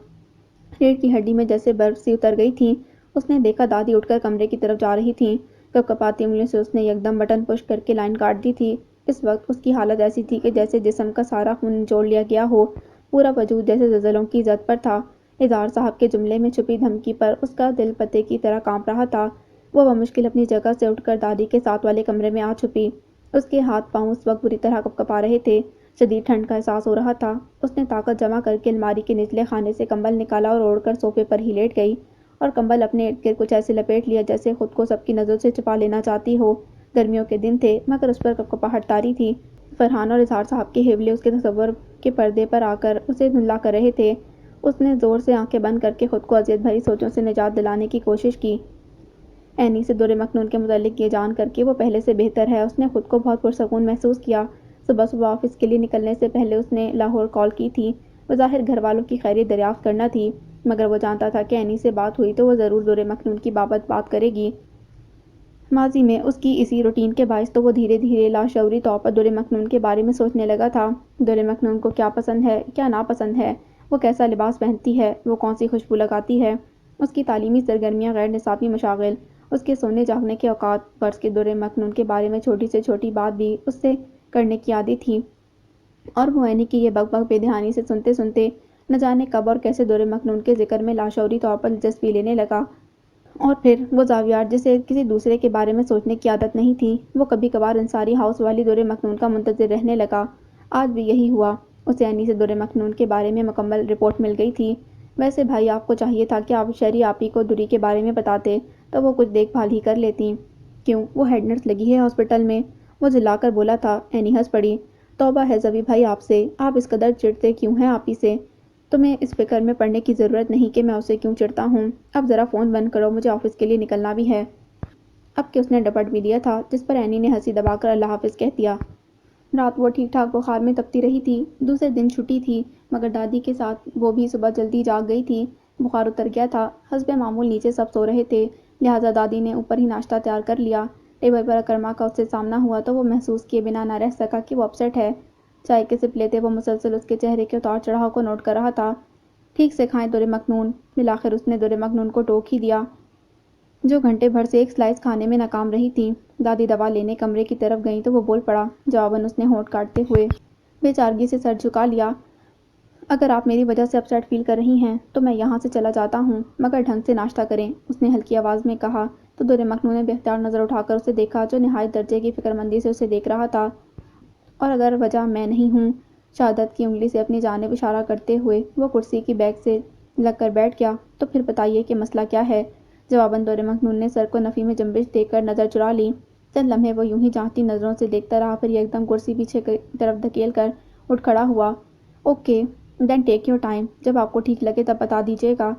ریڑھ کی ہڈی میں جیسے برف سی اتر گئی تھی۔ اس نے دیکھا دادی اٹھ کر کمرے کی طرف جا رہی تھیں۔ کپکپاتی انگلیوں سے اس نے یکدم بٹن پش کر کے لائن کاٹ دی تھی۔ اس وقت اس کی حالت ایسی تھی کہ جیسے جسم کا سارا خون نچوڑ لیا گیا ہو، پورا وجود جیسے زلزلوں کی زد پر تھا۔ اظہار صاحب کے جملے میں چھپی دھمکی پر اس کا دل پتے کی طرح کانپ رہا تھا۔ وہ بمشکل اپنی جگہ سے اٹھ کر دادی کے ساتھ والے کمرے میں آ چھپی۔ اس کے ہاتھ پاؤں اس وقت بری طرح کپکپا رہے تھے، شدید ٹھنڈ کا احساس ہو رہا تھا۔ اس نے طاقت جمع کر کے الماری کے نچلے خانے سے کمبل نکالا اور اوڑھ کر صوفے پر ہی لیٹ گئی، اور کمبل اپنے ارد گرد کچھ ایسے لپیٹ لیا جیسے خود کو سب کی نظروں سے چھپا لینا چاہتی ہو۔ گرمیوں کے دن تھے مگر اس پر کپکپاہٹ طاری تھی۔ فرحان اور اظہار صاحب کے حیولے اس کے تصور کے پردے پر آ کر اسے دھندلا کر رہے تھے۔ اس نے زور سے آنکھیں بند کر کے خود کو اذیت بھری سوچوں سے نجات دلانے کی کوشش کی۔ اینی سے در مکنون کے متعلق یہ جان کر کہ وہ پہلے سے بہتر ہے، اس نے خود کو بہت پرسکون محسوس کیا۔ صبح صبح آفس کے لیے نکلنے سے پہلے اس نے لاہور کال کی تھی۔ بظاہر گھر والوں کی خیریت دریافت کرنا تھی، مگر وہ جانتا تھا کہ اینی سے بات ہوئی تو وہ ضرور در مکنون کی بابت بات کرے گی۔ ماضی میں اس کی اسی روٹین کے باعث تو وہ دھیرے دھیرے لاشعوری طور پر در مکنون کے بارے میں سوچنے لگا تھا۔ در مکنون کو کیا پسند ہے، کیا ناپسند ہے، وہ کیسا لباس پہنتی ہے، وہ کون سی خوشبو لگاتی ہے، اس کی تعلیمی سرگرمیاں، غیر نصابی مشاغل، اس کے سونے جاگنے کے اوقات۔ فرض کے در مکنون کے بارے میں چھوٹی سے چھوٹی بات بھی اس سے کرنے کی عادی تھی، اور وہ اینی کی یہ بک بک بے دھیانی سے سنتے سنتے نہ جانے کب اور کیسے در مکنون کے ذکر میں لاشعوری طور پر دلچسپی لینے لگا۔ اور پھر وہ زاویات جسے کسی دوسرے کے بارے میں سوچنے کی عادت نہیں تھی، وہ کبھی کبھار انصاری ہاؤس والی در مکنون کا منتظر رہنے لگا۔ آج بھی یہی ہوا۔ اسے اینی سے در مکنون کے بارے میں مکمل رپورٹ مل گئی تھی۔ ویسے بھائی آپ کو چاہیے تھا کہ آپ شہری آپی کو دری کے بارے میں بتاتے تو وہ کچھ دیکھ بھال ہی کر لیتی۔ کیوں، وہ ہیڈ نرس لگی ہے ہاسپٹل میں، وہ جلا کر بولا تھا۔ اینی ہنس پڑی۔ توبہ ہے زبی بھائی آپ سے، آپ اس قدر چڑھتے کیوں ہیں آپی سے؟ تمہیں اس فکر میں پڑنے کی ضرورت نہیں کہ میں اسے کیوں چڑھتا ہوں۔ اب ذرا فون بند کرو، مجھے آفس کے لیے نکلنا بھی ہے۔ اب کہ اس نے ڈپٹ بھی دیا تھا، جس پر اینی نے ہنسی دبا کر اللہ حافظ کہہ دیا۔ رات وہ ٹھیک ٹھاک بخار میں تپتی رہی تھی۔ دوسرے دن چھٹی تھی، مگر دادی کے ساتھ وہ بھی صبح جلدی جاگ گئی تھی۔ بخار اتر گیا تھا۔ حسب معمول نیچے سب سو رہے تھے، لہٰذا دادی نے اوپر ہی ناشتہ تیار کر لیا۔ ٹیبل پر اکرما کا اس سے سامنا ہوا تو وہ محسوس کیے بنا نہ رہ سکا کہ وہ اپسٹ ہے۔ چائے کی سپ لیتے وہ مسلسل اس کے چہرے کے اتار چڑھاؤ کو نوٹ کر رہا تھا۔ ٹھیک سے کھائیں دورِ مکنون۔ بالآخر اس نے دورِ مکنون کو ٹوک ہی دیا، جو گھنٹے بھر سے ایک سلائس کھانے میں ناکام رہی تھی۔ دادی دوا لینے کمرے کی طرف گئیں تو وہ بول پڑا۔ جواباً اس نے ہونٹ کاٹتے ہوئے بے چارگی سے سر جھکا لیا۔ اگر آپ میری وجہ سے اپسیٹ فیل کر رہی ہیں تو میں یہاں سے چلا جاتا ہوں، مگر ڈھنگ سے ناشتہ کریں، اس نے ہلکی آواز میں کہا تو دورِ مکنون نے بے اختیار نظر اٹھا کر اسے دیکھا، جو نہایت درجے کی فکرمندی سے اسے دیکھ رہا تھا۔ اور اگر وجہ میں نہیں ہوں، شہادت کی انگلی سے اپنی جانب اشارہ کرتے ہوئے وہ کرسی کی بیک سے لگ کر بیٹھ گیا، تو پھر بتائیے کہ مسئلہ کیا ہے؟ جواباً دورِ مکنون نے سر کو نفی میں جنبش دے کر نظر چرا لی۔ چند لمحے وہ یوں ہی جانچتی نظروں سے دیکھتا رہا، پھر یکدم کرسی پیچھے کی طرف دھکیل کر اٹھ کھڑا ہوا۔ Okay then take your time, جب آپ کو ٹھیک لگے تب بتا دیجیے گا۔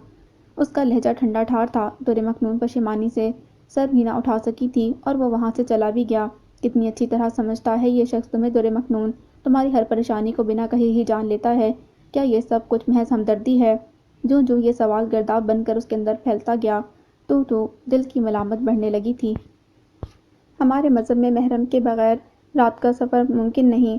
اس کا لہجہ ٹھنڈا ٹھار تھا۔ دورِ مکنون پشیمانی سے سر بھی نہ اٹھا سکی تھی اور وہ وہاں سے چلا بھی گیا۔ کتنی اچھی طرح سمجھتا ہے یہ شخص تمہیں دورِ مکنون، تمہاری ہر پریشانی کو بنا کہے ہی جان لیتا ہے۔ کیا یہ سب کچھ محض ہمدردی ہے؟ جوں جوں یہ سوال گرداب بن کر اس کے اندر پھیلتا گیا، تو دل کی ملامت بڑھنے لگی تھی۔ ہمارے مذہب میں محرم کے بغیر رات کا سفر ممکن نہیں،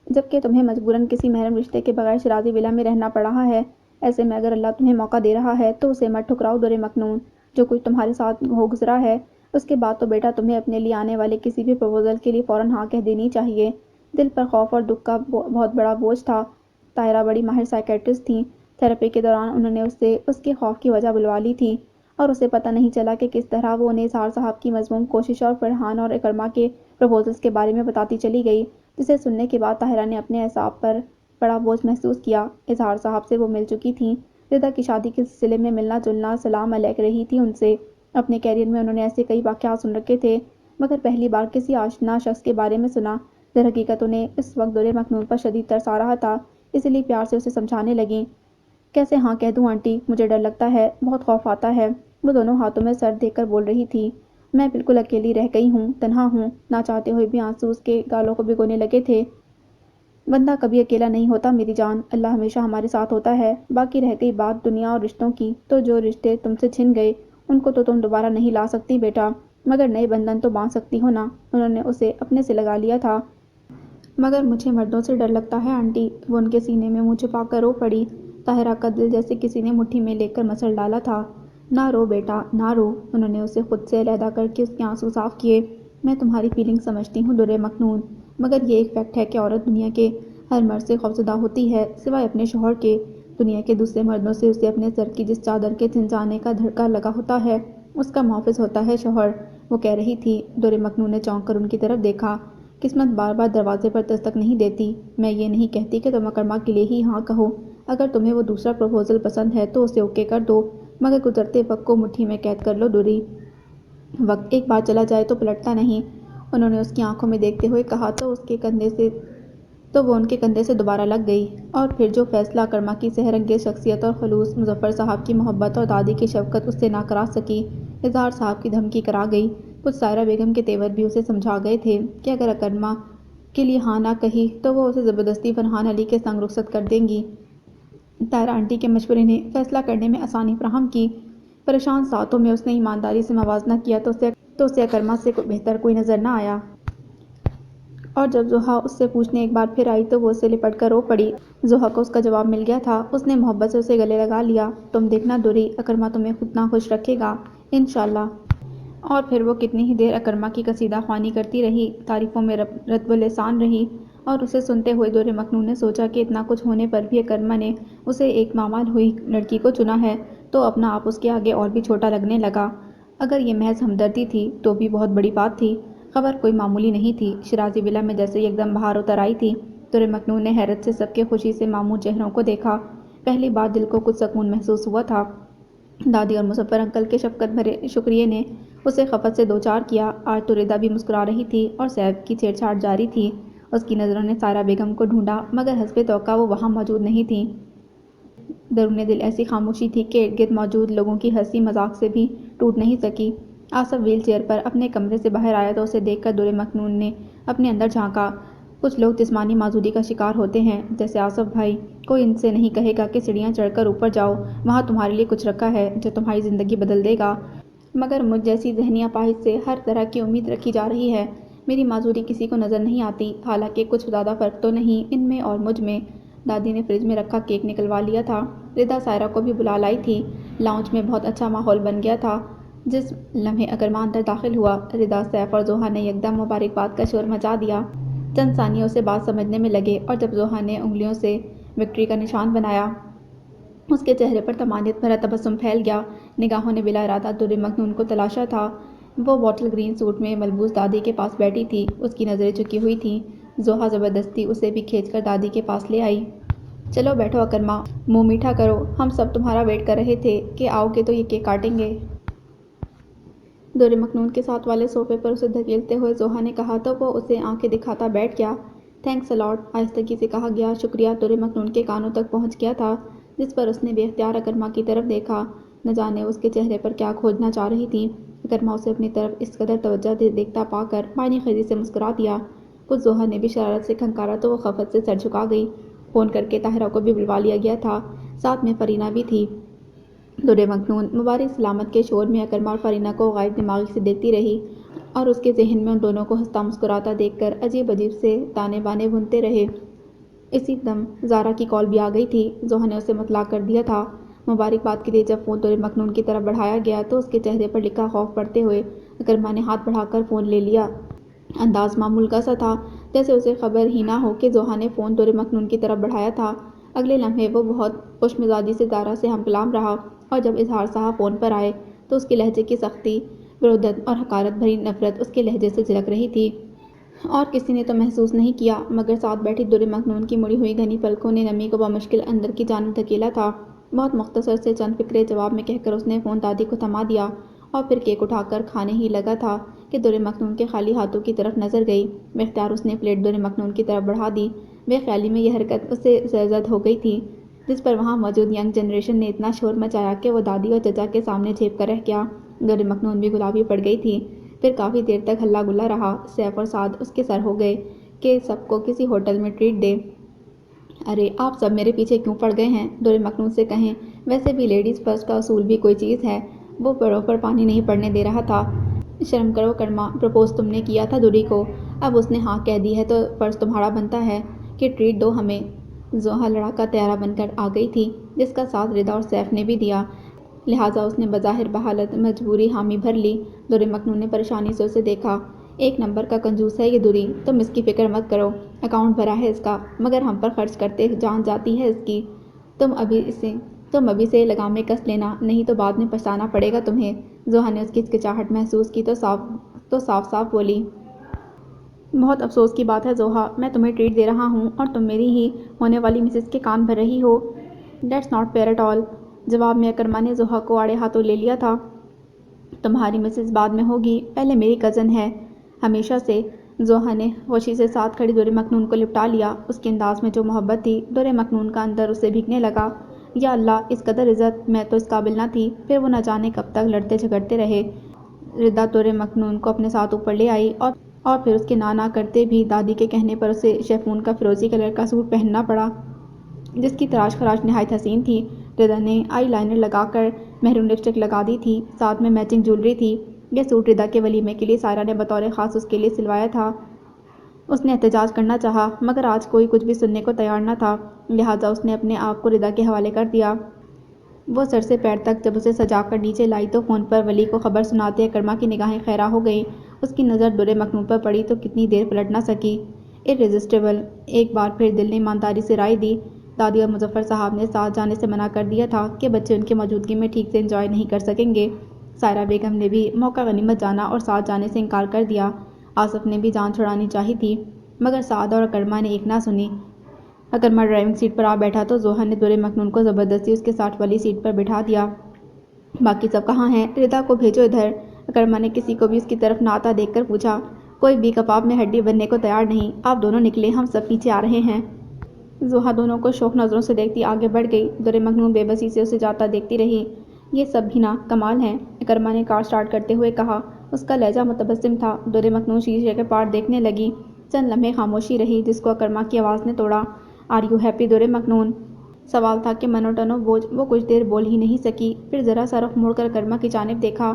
جبکہ تمہیں مجبوراً کسی محرم رشتے کے بغیر شیرازی ولا میں رہنا پڑ رہا ہے۔ ایسے میں اگر اللہ تمہیں موقع دے رہا ہے تو اسے مت ٹھکراؤ دورِ مکنون۔ جو کچھ تمہارے ساتھ ہو گزرا ہے اس کے بعد تو بیٹا تمہیں اپنے لیے آنے والے کسی بھی پروپوزل کے لیے فوراً ہاں کہہ دینی چاہیے۔ دل پر خوف اور دکھ کا بہت بڑا بوجھ تھا۔ طاہرہ بڑی ماہر سائیکیٹرسٹ تھیں۔ تھراپی کے دوران انہوں نے اس سے اس کے خوف کی وجہ بلوا لی تھی، اور اسے پتہ نہیں چلا کہ کس طرح وہ انہیں اظہار صاحب کی مذموم کوشش اور فرحان اور اکرما کے پروپوزلز کے بارے میں بتاتی چلی گئی، جسے سننے کے بعد طاہرہ نے اپنے اعصاب پر بڑا بوجھ محسوس کیا۔ اظہار صاحب سے وہ مل چکی تھیں، ردا کی شادی کے سلسلے میں ملنا جلنا سلام علیک رہی تھی ان سے۔ اپنے کیریئر میں انہوں نے ایسے کئی واقعات سن رکھے تھے، مگر پہلی بار کسی آشنا شخص کے بارے میں سنا۔ درحقیقت انہیں اس وقت دورِ مکنون پر شدید ترس آ رہا تھا، اس لیے پیار سے اسے سمجھانے لگیں۔ کیسے ہاں کہہ دوں آنٹی، مجھے ڈر لگتا ہے، بہت خوف آتا ہے۔ وہ دونوں ہاتھوں میں سر دے کر بول رہی تھی۔ میں بالکل اکیلی رہ گئی ہوں، تنہا ہوں۔ نہ چاہتے ہوئے بھی آنسو اس کے گالوں کو بھگونے لگے تھے۔ بندہ کبھی اکیلا نہیں ہوتا میری جان، اللہ ہمیشہ ہمارے ساتھ ہوتا ہے۔ باقی رہ گئی بات دنیا اور رشتوں کی، تو جو رشتے تم سے چھن گئے ان کو تو تم دوبارہ نہیں لا سکتی بیٹا، مگر نئے بندھن تو باندھ سکتی ہو نا۔ انہوں نے اسے اپنے سے لگا لیا تھا۔ مگر مجھے مردوں سے ڈر لگتا ہے آنٹی، وہ ان کے سینے میں منہ چھپا کر رو پڑی۔ طاہرہ کا دل جیسے کسی نے مٹھی میں لے کر مچل ڈالا تھا۔ نہ رو بیٹا، نہ رو، انہوں نے اسے خود سے علیحدہ کر کے اس کے آنسو صاف کیے۔ میں تمہاری فیلنگ سمجھتی ہوں دورِ مکنون، مگر یہ ایک فیکٹ ہے کہ عورت دنیا کے ہر مرد سے خوفزدہ ہوتی ہے، سوائے اپنے شوہر کے۔ دنیا کے دوسرے مردوں سے اسے اپنے سر کی جس چادر کے چھن جانے کا دھڑکا لگا ہوتا ہے، اس کا محافظ ہوتا ہے شوہر، وہ کہہ رہی تھی۔ دورِ مکنون نے چونک کر ان کی طرف دیکھا۔ قسمت بار بار دروازے پر دستک نہیں دیتی۔ میں یہ نہیں کہتی کہ تم اکرما کے لیے ہی ہاں کہو، اگر تمہیں وہ دوسرا پروپوزل پسند ہے تو اسے اوکے کر دو، مگر گزرتے وقت کو مٹھی میں قید کر لو دوری۔ وقت ایک بار چلا جائے تو پلٹتا نہیں، انہوں نے اس کی آنکھوں میں دیکھتے ہوئے کہا تو وہ ان کے کندھے سے دوبارہ لگ گئی۔ اور پھر جو فیصلہ اکرما کی سحر انگیز شخصیت اور خلوص، مظفر صاحب کی محبت اور دادی کی شفقت اس سے نہ کرا سکی، اظہار صاحب کی دھمکی کرا گئی۔ کچھ سائرہ بیگم کے تیور بھی اسے سمجھا گئے تھے کہ اگر اکرما کے لیے ہاں نہ کہی تو وہ اسے زبردستی فرحان علی کے سنگ رخصت کر دیں گی۔ طاہرہ آنٹی کے مشورے نے فیصلہ کرنے میں آسانی فراہم کی۔ پریشان ساعتوں میں اس نے ایمانداری سے موازنہ کیا تو اسے اکرما سے بہتر کوئی نظر نہ آیا۔ اور جب ضحیٰ اس سے پوچھنے ایک بار پھر آئی تو وہ اس سے لپٹ کر رو پڑی۔ ضحیٰ کو اس کا جواب مل گیا تھا۔ اس نے محبت سے اسے گلے لگا لیا۔ تم دیکھنا دوری، اکرما تمہیں اتنا خوش رکھے گا انشاءاللہ۔ اور پھر وہ کتنی ہی دیر اکرما کی قصیدہ خوانی کرتی رہی، تعریفوں میں رطب لسان رہی، اور اسے سنتے ہوئے دورِ مکنون نے سوچا کہ اتنا کچھ ہونے پر بھی اکرما نے اسے ایک معمال ہوئی لڑکی کو چنا ہے، تو اپنا آپ اس کے آگے اور بھی چھوٹا لگنے لگا۔ اگر یہ محض ہمدردی تھی تو بھی بہت بڑی بات تھی۔ خبر کوئی معمولی نہیں تھی، شیرازی ولا میں جیسے یکدم بہار اتر آئی تھی۔ دورِ مکنون نے حیرت سے سب کے خوشی سے معمور چہروں کو دیکھا۔ پہلی بار دل کو کچھ سکون محسوس ہوا تھا۔ دادی اور مظفر انکل کے شفقت بھرے شکریے نے اسے خفت سے دوچار کیا۔ آج تو ردا بھی مسکرا رہی تھی اور سیف کی چھیڑ چھاڑ جاری تھی۔ اس کی نظروں نے سائرہ بیگم کو ڈھونڈا، مگر حسبِ توقع وہ وہاں موجود نہیں تھیں۔ درونِ دل ایسی خاموشی تھی کہ ارد گرد موجود لوگوں کی ہنسی مذاق سے بھی ٹوٹ نہیں سکی۔ آصف وہیل چیئر پر اپنے کمرے سے باہر آیا تو اسے دیکھ کر دورِ مکنون نے اپنے اندر جھانکا۔ کچھ لوگ جسمانی معذوری کا شکار ہوتے ہیں، جیسے آصف بھائی۔ کوئی ان سے نہیں کہے گا کہ سیڑھیاں چڑھ کر اوپر جاؤ، وہاں تمہارے لیے کچھ رکھا ہے جو تمہاری زندگی بدل دے گا۔ مگر مجھ جیسی ذہنی اپاہج سے ہر طرح کی امید رکھی جا رہی ہے۔ میری معذوری کسی کو نظر نہیں آتی، حالانکہ کچھ زیادہ فرق تو نہیں ان میں اور مجھ میں۔ دادی نے فریج میں رکھا کیک نکلوا لیا تھا۔ ردا سائرہ کو بھی بلا لائی تھی۔ لاؤنج میں بہت اچھا ماحول بن گیا تھا۔ جس لمحے اکرما اندر داخل ہوا، ردا، سیف اور زوہا نے یکدم مبارکباد کا شور مچا دیا۔ چند ثانیے اسے بات سمجھنے میں لگے، اور جب زوہا نے انگلیوں سے وکٹری کا نشان بنایا، اس کے چہرے پر طمانینت بھرا تبسم پھیل گیا۔ نگاہوں نے بلا ارادہ در مکنون کو تلاشا تھا۔ وہ بوٹل گرین سوٹ میں ملبوس دادی کے پاس بیٹھی تھی، اس کی نظریں جھکی ہوئی تھیں۔ زوہا زبردستی اسے بھی کھینچ کر دادی کے پاس لے آئی۔ چلو بیٹھو اکرما، منہ میٹھا کرو، ہم سب تمہارا ویٹ کر رہے تھے کہ آؤ گے تو یہ کیک کاٹیں گے۔ در مکنون کے ساتھ والے صوفے پر اسے دھکیلتے ہوئے زوہا نے کہا تو وہ اسے آنکھیں دکھاتا بیٹھ گیا۔ تھینکس اے لاٹ، آہستگی سے کہا گیا۔ شکریہ در مکنون کے کانوں تک پہنچ گیا تھا، جس پر اس نے بے اختیار اکرما کی طرف دیکھا۔ نہ جانے اس کے چہرے پر کیا کھوجنا چاہ رہی تھی۔ اکرما اسے اپنی طرف اس قدر توجہ دیکھتا پا کر معنی خیزی سے مسکرا دیا۔ کچھ زوہا نے بھی شرارت سے کھنکارا تو وہ خفت سے سر جھکا گئی۔ فون کر کے طاہرہ کو بھی بلوا لیا گیا تھا، ساتھ میں فرینہ بھی تھی۔ در مکنون مبارک سلامت کے شور میں اکرما اور فرینہ کو غائب دماغی سے دیکھتی رہی، اور اس کے ذہن میں ان دونوں کو ہنستا مسکراتا دیکھ کر عجیب عجیب سے تانے بانے بنتے رہے۔ اسی دم زارا کی کال بھی آ گئی تھی۔ زوہا نے اسے مطلع کر دیا تھا۔ مبارکباد کے لیے جب فون در مکنون کی طرف بڑھایا گیا تو اس کے چہرے پر لکھا خوف پڑھتے ہوئے اکرما نے ہاتھ بڑھا کر فون لے لیا۔ انداز معمول کا سا تھا، جیسے اسے خبر ہی نہ ہو کہ زوہا نے فون در مکنون کی طرف بڑھایا تھا۔ اگلے لمحے وہ بہت خوش مزاجی سے زارا سے ہم کلام رہا، اور جب اظہار صاحب فون پر آئے تو اس کے لہجے کی سختی، برودت اور حقارت بھری نفرت اس کے لہجے سے جھلک رہی تھی۔ اور کسی نے تو محسوس نہیں کیا، مگر ساتھ بیٹھی در مکنون کی مڑی ہوئی گھنی پلکوں نے نمی کو بمشکل اندر کی جانب دھکیلا تھا۔ بہت مختصر سے چند فقرے جواب میں کہہ کر اس نے فون دادی کو تھما دیا، اور پھر کیک اٹھا کر کھانے ہی لگا تھا کہ در مکنون کے خالی ہاتھوں کی طرف نظر گئی۔ بے اختیار اس نے پلیٹ در مکنون کی طرف بڑھا دی۔ بے خیالی میں یہ حرکت اس سے سرزد ہو گئی تھی، جس پر وہاں موجود ینگ جنریشن نے اتنا شور مچایا کہ وہ دادی اور چچا کے سامنے جھیپ کر رہ گیا۔ در مکنون بھی گلابی پڑ گئی تھی۔ پھر کافی دیر تک ہلا گلا رہا۔ سیف اور سعد اس کے سر ہو گئے کہ سب کو کسی ہوٹل میں ٹریٹ دے۔ ارے آپ سب میرے پیچھے کیوں پڑ گئے ہیں؟ در مکنون سے کہیں، ویسے بھی لیڈیز فرسٹ کا اصول بھی کوئی چیز ہے۔ وہ بڑوں پر پانی نہیں پڑنے دے رہا تھا۔ شرم کرو کرما، پرپوز تم نے کیا تھا دوری کو، اب اس نے ہاں کہہ دی ہے تو فرض تمہارا بنتا ہے کہ ٹریٹ دو ہمیں۔ زوہا لڑاکا طیارہ بن کر آ گئی تھی، جس کا ساتھ ردا اور سیف نے بھی دیا، لہٰذا اس نے بظاہر بحالت مجبوری حامی بھر لی۔ در مکنون نے پریشانی سے اسے دیکھا۔ ایک نمبر کا کنجوس ہے یہ دوری، تم اس کی فکر مت کرو، اکاؤنٹ بھرا ہے اس کا، مگر ہم پر خرچ کرتے جان جاتی ہے اس کی۔ تم ابھی سے لگام میں کس لینا، نہیں تو بعد میں پچھتانا پڑے گا تمہیں۔ زوہا نے اس کی ہچکچاہٹ محسوس کی تو صاف صاف بولی، بہت افسوس کی بات ہے زوہا، میں تمہیں ٹریٹ دے رہا ہوں اور تم میری ہی ہونے والی مسز کے کان بھر رہی ہو۔ That's not fair at all. جواب میں اکرما نے زوہا کو آڑے ہاتھوں لے لیا تھا۔ تمہاری مسز بعد میں ہوگی، پہلے میری کزن ہے، ہمیشہ سے۔ زوہا نے خوشی سے ساتھ کھڑی در مکنون کو لپٹا لیا۔ اس کے انداز میں جو محبت تھی، در مکنون کا اندر اسے بھیگنے لگا۔ یا اللہ، اس قدر عزت میں تو اس قابل نہ تھی۔ پھر وہ نہ جانے کب تک لڑتے جھگڑتے رہے۔ ردا در مکنون کو اپنے ساتھ اوپر لے آئی، اور پھر اس کے نہ کرتے بھی دادی کے کہنے پر اسے شیفون کا فیروزی کلر کا سوٹ پہننا پڑا، جس کی تراش خراش نہایت حسین تھی۔ ردا نے آئی لائنر لگا کر مہرون لپسٹک لگا دی تھی، ساتھ میں میچنگ جولری تھی۔ یہ سوٹ ردا کے ولیمے کے لیے سائرہ نے بطور خاص اس کے لیے سلوایا تھا۔ اس نے احتجاج کرنا چاہا، مگر آج کوئی کچھ بھی سننے کو تیار نہ تھا، لہٰذا اس نے اپنے آپ کو ردا کے حوالے کر دیا۔ وہ سر سے پیر تک جب اسے سجا کر نیچے لائی تو فون پر ولی کو خبر سناتے اکرما کی نگاہیں خیرہ ہو گئیں۔ اس کی نظر در مکنون پر پڑی تو کتنی دیر پلٹ نہ سکی۔ ارریزسٹیبل، ایک بار پھر دل نے ایمانداری سے رائے دی۔ دادی اور مظفر صاحب نے ساتھ جانے سے منع کر دیا تھا کہ بچے ان کی موجودگی میں ٹھیک سے انجوائے نہیں کر سکیں گے۔ سائرہ بیگم نے بھی موقع غنیمت جانا اور ساتھ جانے سے انکار کر دیا۔ آصف نے بھی جان چھڑانی چاہی تھی، مگر سعد اور اکرما نے ایک نہ سنی۔ اکرما ڈرائیونگ سیٹ پر آ بیٹھا تو زوہا نے در مکنون کو زبردستی اس کے ساتھ والی سیٹ پر بٹھا دیا۔ باقی سب کہاں ہیں؟ ردا کو بھیجو ادھر۔ اکرما نے کسی کو بھی اس کی طرف نہ آتا دیکھ کر پوچھا۔ کوئی بھی کباب میں ہڈی بننے کو تیار نہیں، آپ دونوں نکلیں، ہم سب پیچھے آ رہے ہیں۔ زوہا دونوں کو شوق نظروں سے دیکھتی آگے بڑھ گئی۔ در مکنون بے بسی سے اسے جاتا دیکھتی رہی۔ یہ سب بھی نا کمال ہیں، اکرما نے کار سٹارٹ کرتے ہوئے کہا۔ اس کا لہجہ متبسم تھا۔ در مکنون شیشے کے پار دیکھنے لگی۔ چند لمحے خاموشی رہی، جس کو اکرما کی آواز نے توڑا۔ آر یو ہیپی در مکنون؟ سوال تھا کہ منوٹن و بوجھ وہ کچھ دیر بول ہی نہیں سکی، پھر ذرا سا رخ موڑ کر اکرما کی جانب دیکھا۔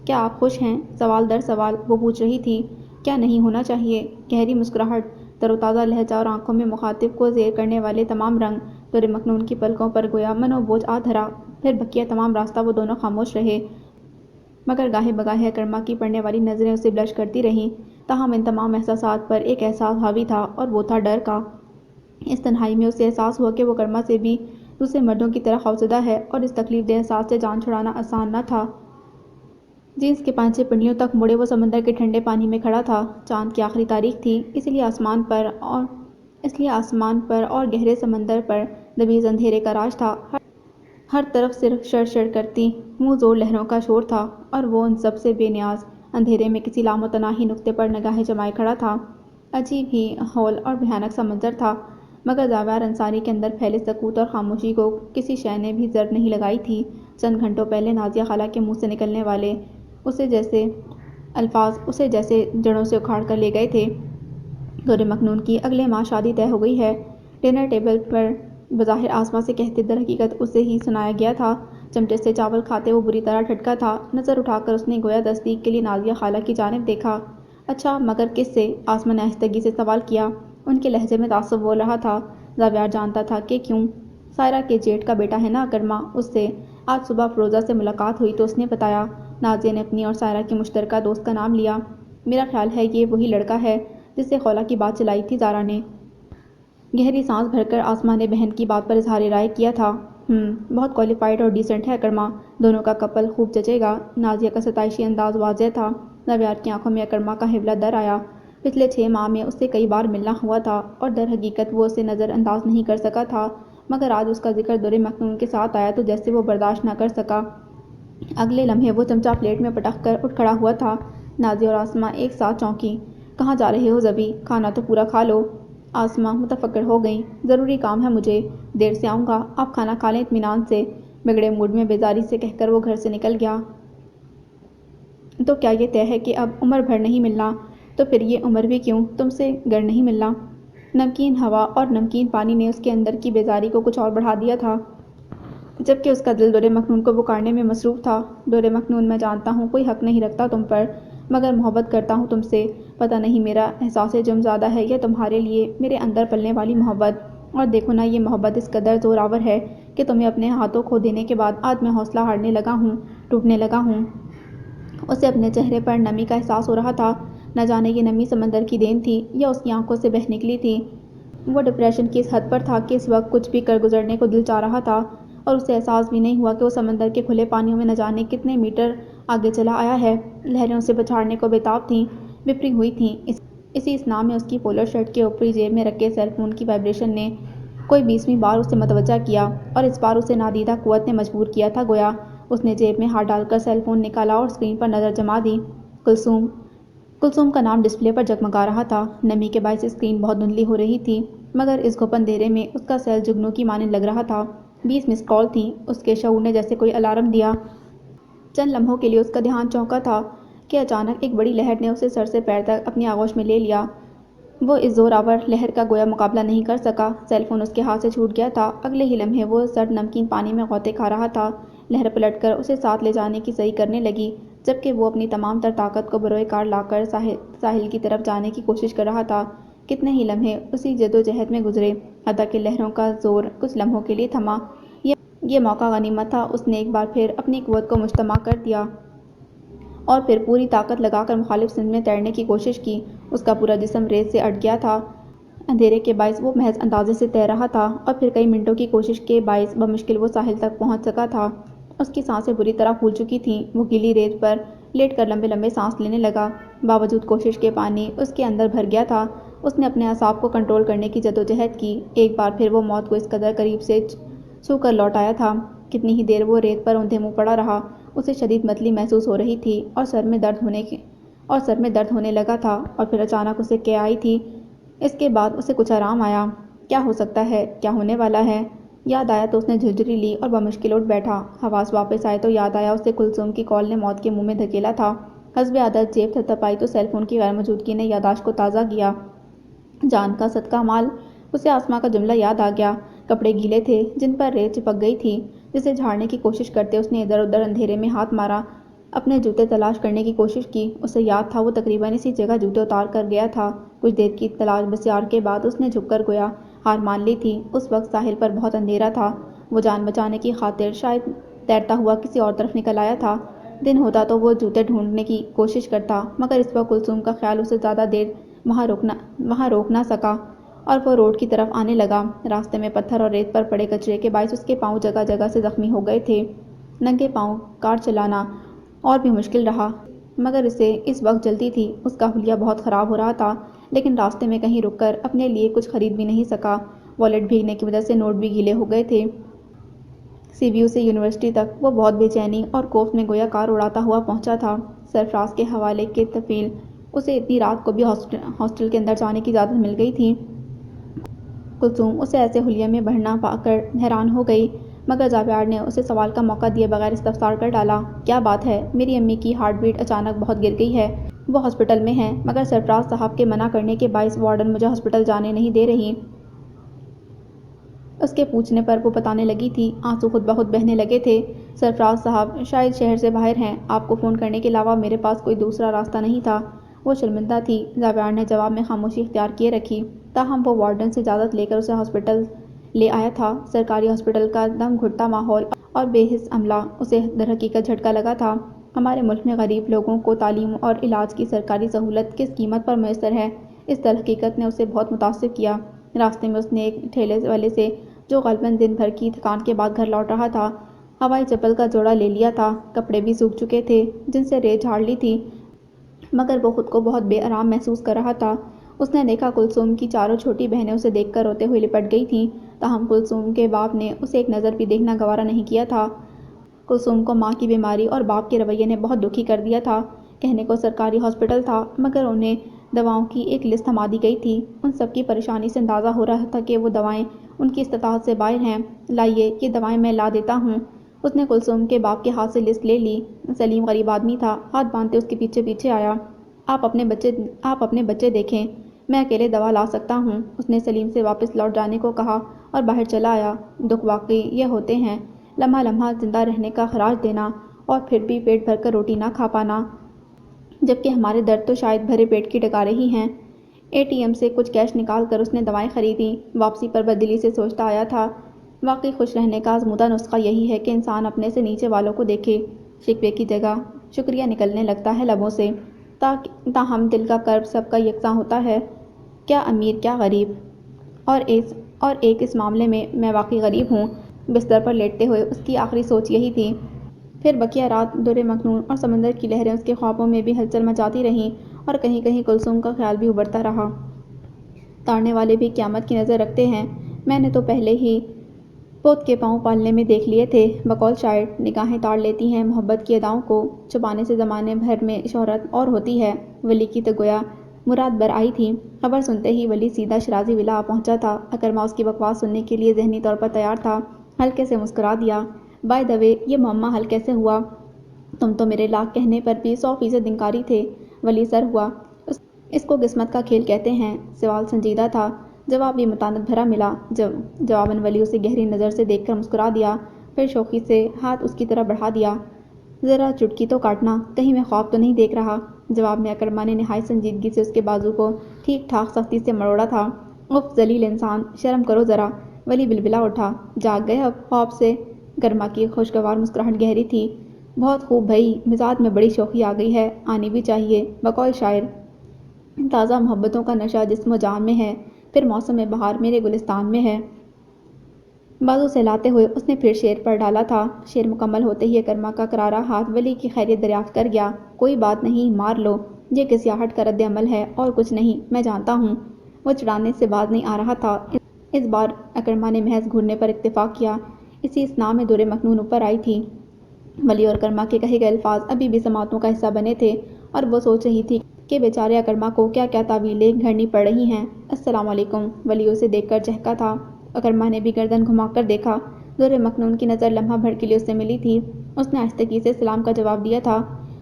کیا آپ خوش ہیں؟ سوال در سوال وہ پوچھ رہی تھی۔ کیا نہیں ہونا چاہیے؟ گہری مسکراہٹ، تر و تازہ لہجہ اور آنکھوں میں مخاطب کو زیر کرنے والے تمام رنگ دور مکنون کی پلکوں پر گویا منو بوجھ آ دھرا۔ پھر بقیہ تمام راستہ وہ دونوں خاموش رہے، مگر گاہے بگاہے اکرما کی پڑھنے والی نظریں اسے بلش کرتی رہیں۔ تاہم ان تمام احساسات پر ایک احساس حاوی تھا، اور وہ تھا ڈر کا۔ اس تنہائی میں اسے احساس ہوا کہ وہ اکرما سے بھی دوسرے مردوں کی طرح خوفزدہ ہے، اور اس تکلیف دہ احساس سے جان چھڑانا آسان نہ تھا۔ جینس کے پائچے پنڈلیوں تک مڑے وہ سمندر کے ٹھنڈے پانی میں کھڑا تھا۔ چاند کی آخری تاریخ تھی، اس لیے آسمان پر اور گہرے سمندر پر دبیز اندھیرے کا راج تھا۔ ہر طرف صرف شڑ شڑ کرتی منہ زور لہروں کا شور تھا، اور وہ ان سب سے بے نیاز اندھیرے میں کسی لامتناہی نقطے پر نگاہیں جمائے کھڑا تھا۔ عجیب ہی ہول اور بھیانک سا منظر تھا، مگر زاویار انصاری کے اندر پھیلے سکوت اور خاموشی کو کسی شے نے بھی ضرب نہیں لگائی تھی۔ چند گھنٹوں پہلے نازیہ خالہ کے منہ سے نکلنے والے الفاظ اسے جیسے جڑوں سے اکھاڑ کر لے گئے تھے۔ دور مکنون کی اگلے ماہ شادی طے ہو گئی ہے۔ ڈنر ٹیبل پر بظاہر آسما سے کہتے در حقیقت اسے ہی سنایا گیا تھا۔ چمچے سے چاول کھاتے وہ بری طرح ٹھٹکا تھا۔ نظر اٹھا کر اس نے گویا تصدیق کے لیے نازیہ خالہ کی جانب دیکھا۔ اچھا، مگر کس سے؟ آسما نے آہستگی سے سوال کیا۔ ان کے لہجے میں تعصب بول رہا تھا۔ زاویار جانتا تھا کہ کیوں۔ سائرہ کے جیٹ کا بیٹا ہے نا اکرما، اس سے آج صبح فروزہ سے ملاقات ہوئی تو اس نے بتایا۔ نازیہ نے اپنی اور سائرہ کے مشترکہ دوست کا نام لیا۔ میرا خیال ہے یہ وہی لڑکا ہے جس سے خولہ کی بات چلائی تھی زارا نے۔ گہری سانس بھر کر آسما نے بہن کی بات پر اظہار رائے کیا تھا۔ بہت کوالیفائڈ اور ڈیسنٹ ہے اکرما، دونوں کا کپل خوب جچے گا۔ نازیہ کا ستائشی انداز واضح تھا۔ زاویار کی آنکھوں میں اکرما کا حوالہ در آیا۔ پچھلے 6 ماہ میں اس سے کئی بار ملنا ہوا تھا، اور در حقیقت وہ اسے نظر انداز نہیں کر سکا تھا، مگر آج اس کا ذکر دور مکنون کے ساتھ آیا تو جیسے وہ برداشت نہ کر سکا۔ اگلے لمحے وہ چمچہ پلیٹ میں پٹک کر اٹھ کھڑا ہوا تھا۔ نازیہ اور آسما ایک ساتھ چونکی۔ کہاں جا رہے ہو زبی؟ کھانا تو پورا کھا لو۔ آسما متفکر ہو گئیں۔ ضروری کام ہے مجھے، دیر سے آؤں گا، آپ کھانا کھا لیں اطمینان سے۔ بگڑے موڈ میں بیزاری سے کہہ کر وہ گھر سے نکل گیا۔ تو کیا یہ طے ہے کہ اب عمر بھر نہیں ملنا؟ تو پھر یہ عمر بھی کیوں تم سے گر نہیں ملنا؟ نمکین ہوا اور نمکین پانی نے اس کے اندر کی بیزاری کو کچھ اور بڑھا دیا تھا، جبکہ اس کا دل دور مکنون کو پکارنے میں مصروف تھا۔ دور مکنون، میں جانتا ہوں کوئی حق نہیں رکھتا تم پر، مگر محبت کرتا ہوں تم سے۔ پتہ نہیں میرا احساس جرم زیادہ ہے یا تمہارے لیے میرے اندر پلنے والی محبت۔ اور دیکھو نا، یہ محبت اس قدر زور آور ہے کہ تمہیں اپنے ہاتھوں کھو دینے کے بعد آج میں حوصلہ ہارنے لگا ہوں، ٹوٹنے لگا ہوں۔ اسے اپنے چہرے پر نمی کا احساس ہو رہا تھا۔ نہ جانے یہ نمی سمندر کی دین تھی یا اس کی آنکھوں سے بہہ نکلی تھی۔ وہ ڈپریشن کی اس حد پر تھا کہ اس وقت کچھ بھی کر گزرنے کو دل چاہ رہا تھا، اور اسے احساس بھی نہیں ہوا کہ وہ سمندر کے کھلے پانیوں میں نہ جانے کتنے میٹر آگے چلا آیا ہے۔ لہریں اسے پچھاڑنے کو بےتاب تھیں، بپھری ہوئی تھیں۔ اسی اثناء میں اس کی پولر شرٹ کے اوپری جیب میں رکھے سیل فون کی وائبریشن نے کوئی 20ویں بار اسے متوجہ کیا، اور اس بار اسے نادیدہ قوت نے مجبور کیا تھا گویا۔ اس نے جیب میں ہاتھ ڈال کر سیل فون نکالا اور اسکرین پر نظر جما دی۔ کلثوم کا نام ڈسپلے پر جگمگا رہا تھا۔ نمی کے باعث اسکرین بہت دھندلی ہو رہی تھی، مگر اس گھپ اندھیرے میں اس کا سیل جگنو کی مانند لگ رہا تھا۔ 20 مس کال تھیں۔ اس کے شعور نے جیسے کوئی الارم دیا۔ چند لمحوں کے لیے اس کا دھیان چونکا تھا کہ اچانک ایک بڑی لہر نے اسے سر سے پیر تک اپنی آغوش میں لے لیا۔ وہ اس زور آور لہر کا گویا مقابلہ نہیں کر سکا۔ سیل فون اس کے ہاتھ سے چھوٹ گیا تھا۔ اگلے ہی لمحے وہ سرد نمکین پانی میں غوطے کھا رہا تھا۔ لہر پلٹ کر اسے ساتھ لے جانے کی صحیح کرنے لگی، جبکہ وہ اپنی تمام تر طاقت کو بروئے کار لا کر ساحل کی طرف جانے کی کوشش کر رہا تھا۔ کتنے ہی لمحے اسی جدوجہد میں گزرے، حتیٰ کہ لہروں کا زور کچھ لمحوں کے لیے تھما۔ یہ موقع غنیمت تھا۔ اس نے ایک بار پھر اپنی قوت کو مجتمع کر دیا اور پھر پوری طاقت لگا کر مخالف سمت میں تیرنے کی کوشش کی۔ اس کا پورا جسم ریت سے اٹ گیا تھا۔ اندھیرے کے باعث وہ محض اندازے سے تیر رہا تھا، اور پھر کئی منٹوں کی کوشش کے باعث بمشکل وہ ساحل تک پہنچ سکا تھا۔ اس کی سانسیں بری طرح پھول چکی تھیں۔ وہ گیلی ریت پر لیٹ کر لمبے لمبے سانس لینے لگا۔ باوجود کوشش کے پانی اس کے اندر بھر گیا تھا۔ اس نے اپنے اعصاب کو کنٹرول کرنے کی جدوجہد کی۔ ایک بار پھر وہ موت کو اس قدر قریب سے چھو کر لوٹ آیا تھا۔ کتنی ہی دیر وہ ریت پر اوندھے منہ پڑا رہا۔ اسے شدید متلی محسوس ہو رہی تھی، اور سر میں درد ہونے لگا تھا، اور پھر اچانک اسے کیا آئی تھی۔ اس کے بعد اسے کچھ آرام آیا۔ کیا ہو سکتا ہے؟ کیا ہونے والا ہے؟ یاد آیا تو اس نے جھرجھری لی اور بمشکل اٹھ بیٹھا۔ حواس واپس آئے تو یاد آیا اسے کلثوم کی کال نے موت کے منہ میں دھکیلا تھا۔ حسب عادت جیب تھپتھپائی تو سیل فون کی غیر موجودگی نے یادداشت کو تازہ کیا۔ جان کا صدقہ مال! اسے آسما کا جملہ یاد آ گیا۔ کپڑے گیلے تھے جن پر ریت چپک گئی تھی، جسے جھاڑنے کی کوشش کرتے اس نے ادھر ادھر اندھیرے میں ہاتھ مارا۔ اپنے جوتے تلاش کرنے کی کوشش کی۔ اسے یاد تھا وہ تقریباً اسی جگہ جوتے اتار کر گیا تھا۔ کچھ دیر کی تلاش بسیار کے بعد اس نے جھک کر گویا ہار مان لی تھی۔ اس وقت ساحل پر بہت اندھیرا تھا۔ وہ جان بچانے کی خاطر شاید تیرتا ہوا کسی اور طرف نکل آیا تھا۔ دن ہوتا تو وہ جوتے ڈھونڈنے کی کوشش کرتا، مگر اس وقت کلثوم کا خیال اسے زیادہ دیر وہاں روک نہ سکا اور وہ روڈ کی طرف آنے لگا۔ راستے میں پتھر اور ریت پر پڑے کچرے کے باعث اس کے پاؤں جگہ جگہ سے زخمی ہو گئے تھے۔ ننگے پاؤں کار چلانا اور بھی مشکل رہا، مگر اسے اس وقت جلدی تھی۔ اس کا حلیہ بہت خراب ہو رہا تھا، لیکن راستے میں کہیں رک کر اپنے لیے کچھ خرید بھی نہیں سکا۔ والیٹ بھیگنے کی وجہ سے نوٹ بھی گیلے ہو گئے تھے۔ سی بی یو سے یونیورسٹی تک وہ بہت بے چینی اور خوف میں گویا کار اڑاتا ہوا پہنچا تھا۔ سرفراز کے حوالے کے طفیل اسے اتنی رات کو بھی ہاسٹل کے اندر جانے کی اجازت مل گئی تھی۔ کلثوم اسے ایسے حلیے میں بڑھنا پا کر حیران ہو گئی، مگر جاویار نے اسے سوال کا موقع دیے بغیر استفسار کر ڈالا، کیا بات ہے؟ میری امی کی ہارٹ بیٹ اچانک بہت گر گئی ہے۔ وہ ہاسپٹل میں ہیں، مگر سرفراز صاحب کے منع کرنے کے باعث وارڈن مجھے ہاسپٹل جانے نہیں دے رہی۔ اس کے پوچھنے پر وہ بتانے لگی تھی۔ آنسو خود بخود بہنے لگے تھے۔ سرفراز صاحب شاید شہر سے باہر ہیں، آپ کو فون کرنے کے علاوہ میرے پاس کوئی دوسرا راستہ نہیں تھا۔ وہ شرمندہ تھی۔ جاویار نے جواب میں خاموشی اختیار کیے رکھی، تاہم وہ وارڈن سے اجازت لے کر اسے ہاسپٹل لے آیا تھا۔ سرکاری ہاسپٹل کا دم گھٹتا ماحول اور بے حس عملہ اسے درحقیقت جھٹکا لگا تھا۔ ہمارے ملک میں غریب لوگوں کو تعلیم اور علاج کی سرکاری سہولت کس قیمت پر میسر ہے، اس درحقیقت نے اسے بہت متاثر کیا۔ راستے میں اس نے ایک ٹھیلے والے سے، جو غالباً دن بھر کی تھکان کے بعد گھر لوٹ رہا تھا، ہوائی چپل کا جوڑا لے لیا تھا۔ کپڑے بھی سوکھ چکے تھے، جن سے ریت جھاڑ لی تھی، مگر وہ خود کو بہت بے آرام محسوس کر رہا تھا۔ اس نے دیکھا کلثوم کی چاروں چھوٹی بہنیں اسے دیکھ کر روتے ہوئے لپٹ گئی تھیں، تاہم کلثوم کے باپ نے اسے ایک نظر بھی دیکھنا گوارا نہیں کیا تھا۔ کلثوم کو ماں کی بیماری اور باپ کے رویے نے بہت دکھی کر دیا تھا۔ کہنے کو سرکاری ہاسپٹل تھا، مگر انہیں دواؤں کی ایک لسٹ تھما دی گئی تھی۔ ان سب کی پریشانی سے اندازہ ہو رہا تھا کہ وہ دوائیں ان کی استطاعت سے باہر ہیں۔ لائیے، یہ دوائیں میں لا دیتا ہوں۔ اس نے کلثوم کے باپ کے ہاتھ سے لسٹ لے لی۔ سلیم غریب آدمی تھا، ہاتھ باندھتے اس کے پیچھے پیچھے آیا۔ آپ اپنے بچے دیکھیں، میں اکیلے دوا لا سکتا ہوں۔ اس نے سلیم سے واپس لوٹ جانے کو کہا اور باہر چلا آیا۔ دکھ واقعی یہ ہوتے ہیں، لمحہ لمحہ زندہ رہنے کا خراج دینا اور پھر بھی پیٹ بھر کر روٹی نہ کھا پانا، جبکہ ہمارے درد تو شاید بھرے پیٹ کی ڈکاریں ہی ہیں۔ اے ٹی ایم سے کچھ کیش نکال کر اس نے دوائیں خریدیں۔ واپسی پر بددلی سے سوچتا آیا تھا، واقعی خوش رہنے کا آزمودہ نسخہ یہی ہے کہ انسان اپنے سے نیچے والوں کو دیکھے۔ شکوے کی جگہ شکریہ نکلنے لگتا ہے لبوں سے، تاہم دل کا کرب سب کا یکساں ہوتا ہے، کیا امیر کیا غریب۔ اور ایک اس معاملے میں میں واقعی غریب ہوں۔ بستر پر لیٹتے ہوئے اس کی آخری سوچ یہی تھی۔ پھر بقیہ رات در مکنون اور سمندر کی لہریں اس کے خوابوں میں بھی ہلچل مچاتی رہیں، اور کہیں کہیں کلثوم کا خیال بھی ابھرتا رہا۔ تاڑنے والے بھی قیامت کی نظر رکھتے ہیں، میں نے تو پہلے ہی پوت کے پاؤں پالنے میں دیکھ لیے تھے۔ بقول شاعر، نگاہیں تاڑ لیتی ہیں محبت کی اداؤں کو، چھپانے سے زمانے بھر میں شہرت اور ہوتی ہے۔ ولی کی تو گویا مراد بر آئی تھی۔ خبر سنتے ہی ولی سیدھا شرازی ولا آ پہنچا تھا۔ اکرما اس کی بکواس سننے کے لیے ذہنی طور پر تیار تھا۔ ہلکے سے مسکرا دیا، بائی دا وے، یہ معمہ حل کیسے ہوا؟ تم تو میرے لاکھ کہنے پر بھی 100% انکاری تھے۔ ولی سر ہوا، اس کو قسمت کا کھیل کہتے ہیں۔ سوال سنجیدہ تھا، جواب بھی متانت بھرا ملا۔ جواباً ولی اسے گہری نظر سے دیکھ کر مسکرا دیا، پھر شوخی سے ہاتھ اس کی طرف بڑھا دیا، ذرا چٹکی تو کاٹنا، کہیں میں خواب تو نہیں دیکھ رہا۔ جواب میں اکرما نے نہایت سنجیدگی سے اس کے بازو کو ٹھیک ٹھاک سختی سے مروڑا تھا۔ اف ذلیل انسان، شرم کرو ذرا۔ ولی بلبلا اٹھا، جاگ گئے اب خواب سے؟ اکرما کی خوشگوار مسکراہٹ گہری تھی، بہت خوب بھئی، مزاج میں بڑی شوخی آ گئی ہے، آنی بھی چاہیے۔ بقول شاعر، تازہ محبتوں کا نشہ جسم و جان میں ہے، پھر موسم بہار میرے گلستان میں ہے۔ بازو سہلاتے ہوئے اس نے پھر شعر پڑھ ڈالا تھا۔ شعر مکمل ہوتے ہی اکرما کا کرارا ہاتھ ولی کی خیریت دریافت کر گیا۔ کوئی بات نہیں، مار لو، یہ گھسیاہٹ کا رد عمل ہے اور کچھ نہیں، میں جانتا ہوں۔ وہ چڑھانے سے باز نہیں آ رہا تھا۔ اس بار اکرما نے محض گھورنے پر اکتفا کیا۔ اسی اثنا میں در مکنون اوپر آئی تھی۔ ولی اور اکرما کے کہے گئے الفاظ ابھی بھی سماعتوں کا حصہ بنے تھے، اور وہ سوچ رہی تھی کہ بیچارے اکرما کو کیا کیا تعویلیں گھڑنی پڑ رہی ہیں۔ السلام علیکم۔ ولی اسے دیکھ کر چہکا تھا۔ اکرما نے بھی گردن گھما کر دیکھا۔ در مکنون کی نظر لمحہ بھر کے لیے اس سے ملی تھی۔ اس نے آہستگی سے سلام کا جواب دیا تھا،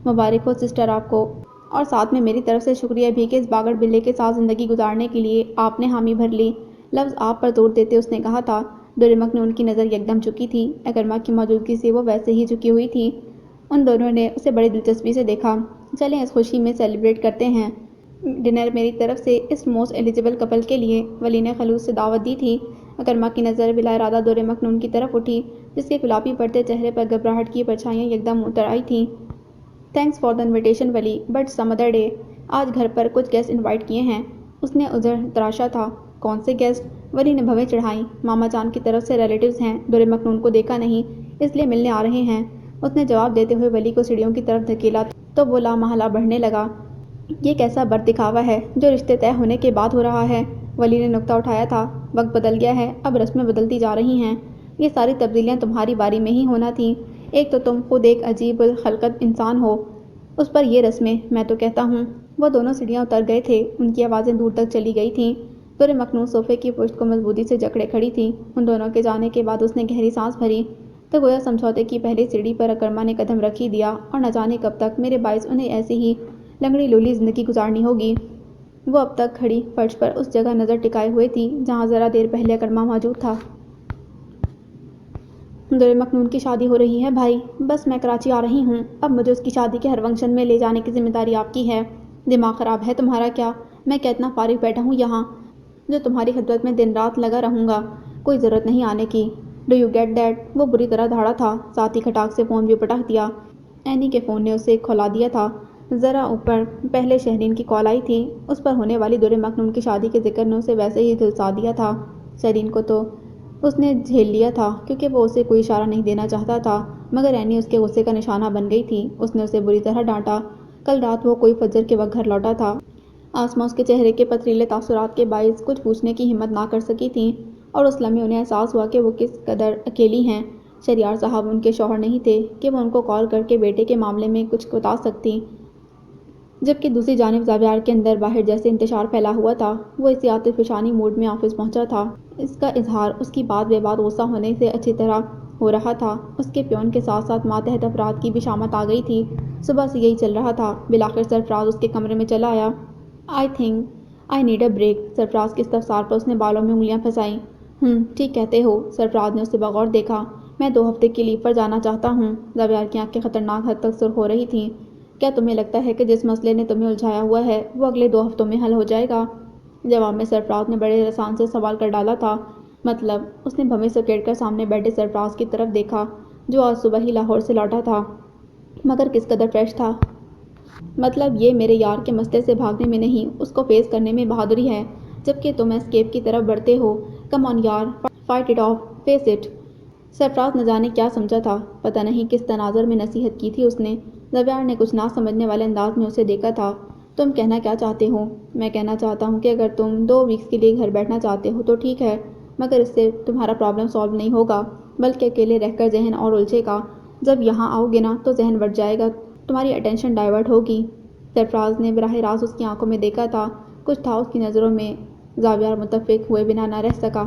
مبارک ہو سسٹر آپ کو، اور ساتھ میں میری طرف سے شکریہ بھی کہ اس باگڑ بلے کے ساتھ زندگی گزارنے کے لیے آپ نے حامی بھر لی۔ لفظ آپ پر زور دیتے اس نے کہا تھا۔ در مکنون کی نظر یکدم جھکی تھی۔ اکرما کی موجودگی سے وہ ویسے ہی جھکی ہوئی تھی۔ ان دونوں نے اسے بڑی دلچسپی سے دیکھا۔ چلیں اس خوشی میں سیلیبریٹ کرتے ہیں۔ ڈنر میری طرف سے اس موسٹ ایلیجبل کپل کے لیے، ولی نے خلوص سے دعوت دی تھی۔ اکرما کی نظر بلا ارادہ دور مکنون کی طرف اٹھی، جس کے گلابی پڑتے چہرے پر گھبراہٹ کی پرچھائیاں یکدم اتر آئی تھیں۔ تھینکس فار دا انویٹیشن ولی، بٹ سم ادر ڈے۔ آج گھر پر کچھ گیسٹ انوائٹ کیے ہیں۔ اس نے ادھر تراشا تھا۔ کون سے گیسٹ؟ ولی نے بھویں چڑھائیں۔ ماما جان کی طرف سے ریلیٹیوز ہیں، دور مکنون کو دیکھا نہیں، اس لیے ملنے آ رہے ہیں۔ اس نے جواب دیتے ہوئے ولی کو سیڑھیوں کی طرف دھکیلا تو وہ لامحالہ بڑھنے لگا۔ یہ کیسا برد دکھاوا ہے جو رشتے طے ہونے کے بعد ہو رہا ہے؟ ولی نے نکتہ اٹھایا تھا۔ وقت بدل گیا ہے، اب رسمیں بدلتی جا رہی ہیں۔ یہ ساری تبدیلیاں تمہاری باری میں ہی ہونا تھیں۔ ایک تو تم خود ایک عجیب الخلقت انسان ہو، اس پر یہ رسمیں، میں تو کہتا ہوں۔ وہ دونوں سیڑھیاں اتر گئے تھے، ان کی آوازیں دور تک چلی گئی تھیں۔ دور مکنون صوفے کی پشت کو مضبوطی سے جکڑے کھڑی تھی۔ ان دونوں کے جانے کے بعد اس نے گہری سانس بھری تو گویا سمجھوتے کی پہلی سیڑھی پر اکرما نے قدم رکھ ہی دیا، اور نہ جانے کب تک میرے باعث انہیں ایسی ہی لنگڑی لولی زندگی گزارنی ہوگی۔ وہ اب تک کھڑی فرش پر اس جگہ نظر ٹکائے ہوئے تھی جہاں ذرا دیر پہلے اکرما موجود تھا۔ دور مکنون کی شادی ہو رہی ہے بھائی، بس میں کراچی آ رہی ہوں۔ اب مجھے اس کی شادی کے ہر فنکشن میں لے جانے کی ذمہ داری آپ کی ہے۔ دماغ خراب ہے تمہارا کیا؟ میں کیا اتنا فارغ بیٹھا ہوں یہاں جو تمہاری خدمت میں دن رات لگا رہوں گا؟ کوئی ضرورت نہیں آنے کی۔ Do you get that? وہ بری طرح دھاڑا تھا، ساتھ ہی کھٹاک سے فون بھی پٹک دیا۔ اینی کے فون نے اسے کھولا دیا تھا۔ ذرا اوپر پہلے شہرین کی کال آئی تھی، اس پر ہونے والی دور مکنون کی شادی کے ذکر نے اسے ویسے ہی جھلسا دیا تھا۔ شہرین کو تو اس نے جھیل لیا تھا کیونکہ وہ اسے کوئی اشارہ نہیں دینا چاہتا تھا، مگر اینی اس کے غصے کا نشانہ بن گئی تھی۔ اس نے اسے بری طرح ڈانٹا۔ کل رات وہ کوئی فجر کے وقت گھر لوٹا تھا۔ آسما اس کے چہرے کے پتھریلے تاثرات کے باعث کچھ پوچھنے کی ہمت نہ کر سکی تھیں، اور اس لمحے انہیں احساس ہوا کہ وہ کس قدر اکیلی ہیں۔ شہریار صاحب ان کے شوہر نہیں تھے کہ وہ ان کو کال کر کے بیٹے کے معاملے میں کچھ بتا سکتی، جبکہ دوسری جانب زاویار کے اندر باہر جیسے انتشار پھیلا ہوا تھا۔ وہ اسی آتش فشانی موڈ میں آفس پہنچا تھا۔ اس کا اظہار اس کی بات بے بات غصہ ہونے سے اچھی طرح ہو رہا تھا۔ اس کے پیون کے ساتھ ساتھ ماتحت افراد کی بھی شامت آ گئی تھی۔ صبح سے یہی چل رہا تھا۔ بالآخر سرفراز اس کے کمرے میں چلا آیا۔ I think I need a break. Sarfaraz کے استفسار پر اس نے بالوں میں انگلیاں پھنسائیں۔ ٹھیک کہتے ہو۔ سرفراز نے اسے بغور دیکھا۔ میں 2 ہفتے کی لیو پر جانا چاہتا ہوں۔ زاویار کی آنکھیں خطرناک حد تک سرخ ہو رہی تھیں۔ کیا تمہیں لگتا ہے کہ جس مسئلے نے تمہیں الجھایا ہوا ہے وہ اگلے 2 ہفتوں میں حل ہو جائے گا؟ جواب میں سرفراز نے بڑے لسان سے سوال کر ڈالا تھا۔ مطلب؟ اس نے بھویں سے کیٹ کر سامنے بیٹھے سرفراز کی طرف دیکھا، جو آج صبح ہی لاہور سے لوٹا تھا، مگر کس قدر فریش تھا۔ مطلب یہ میرے یار کے مسئلے سے بھاگنے میں نہیں، اس کو فیس کرنے میں بہادری ہے، جبکہ تم اسکیپ کی طرف بڑھتے ہو۔ کم آن یار، fight it off, face it. Sarfaraz نہ جانے کیا سمجھا تھا، پتہ نہیں کس تناظر میں نصیحت کی تھی اس نے۔ زاویار نے کچھ نہ سمجھنے والے انداز میں اسے دیکھا تھا۔ تم کہنا کیا چاہتے ہو؟ میں کہنا چاہتا ہوں کہ اگر تم 2 ویکس کے لیے گھر بیٹھنا چاہتے ہو تو ٹھیک ہے، مگر اس سے تمہارا پرابلم سالو نہیں ہوگا، بلکہ اکیلے رہ کر ذہن اور الجھے گا۔ جب یہاں آؤ گے نا تو ذہن بٹ جائے گا، تمہاری اٹینشن ڈائیورٹ ہوگی۔ سرفراز نے براہ راست اس کی آنکھوں میں دیکھا تھا، کچھ تھا اس کی نظروں میں۔ زاویار متفق ہوئے بنا نہ رہ سکا۔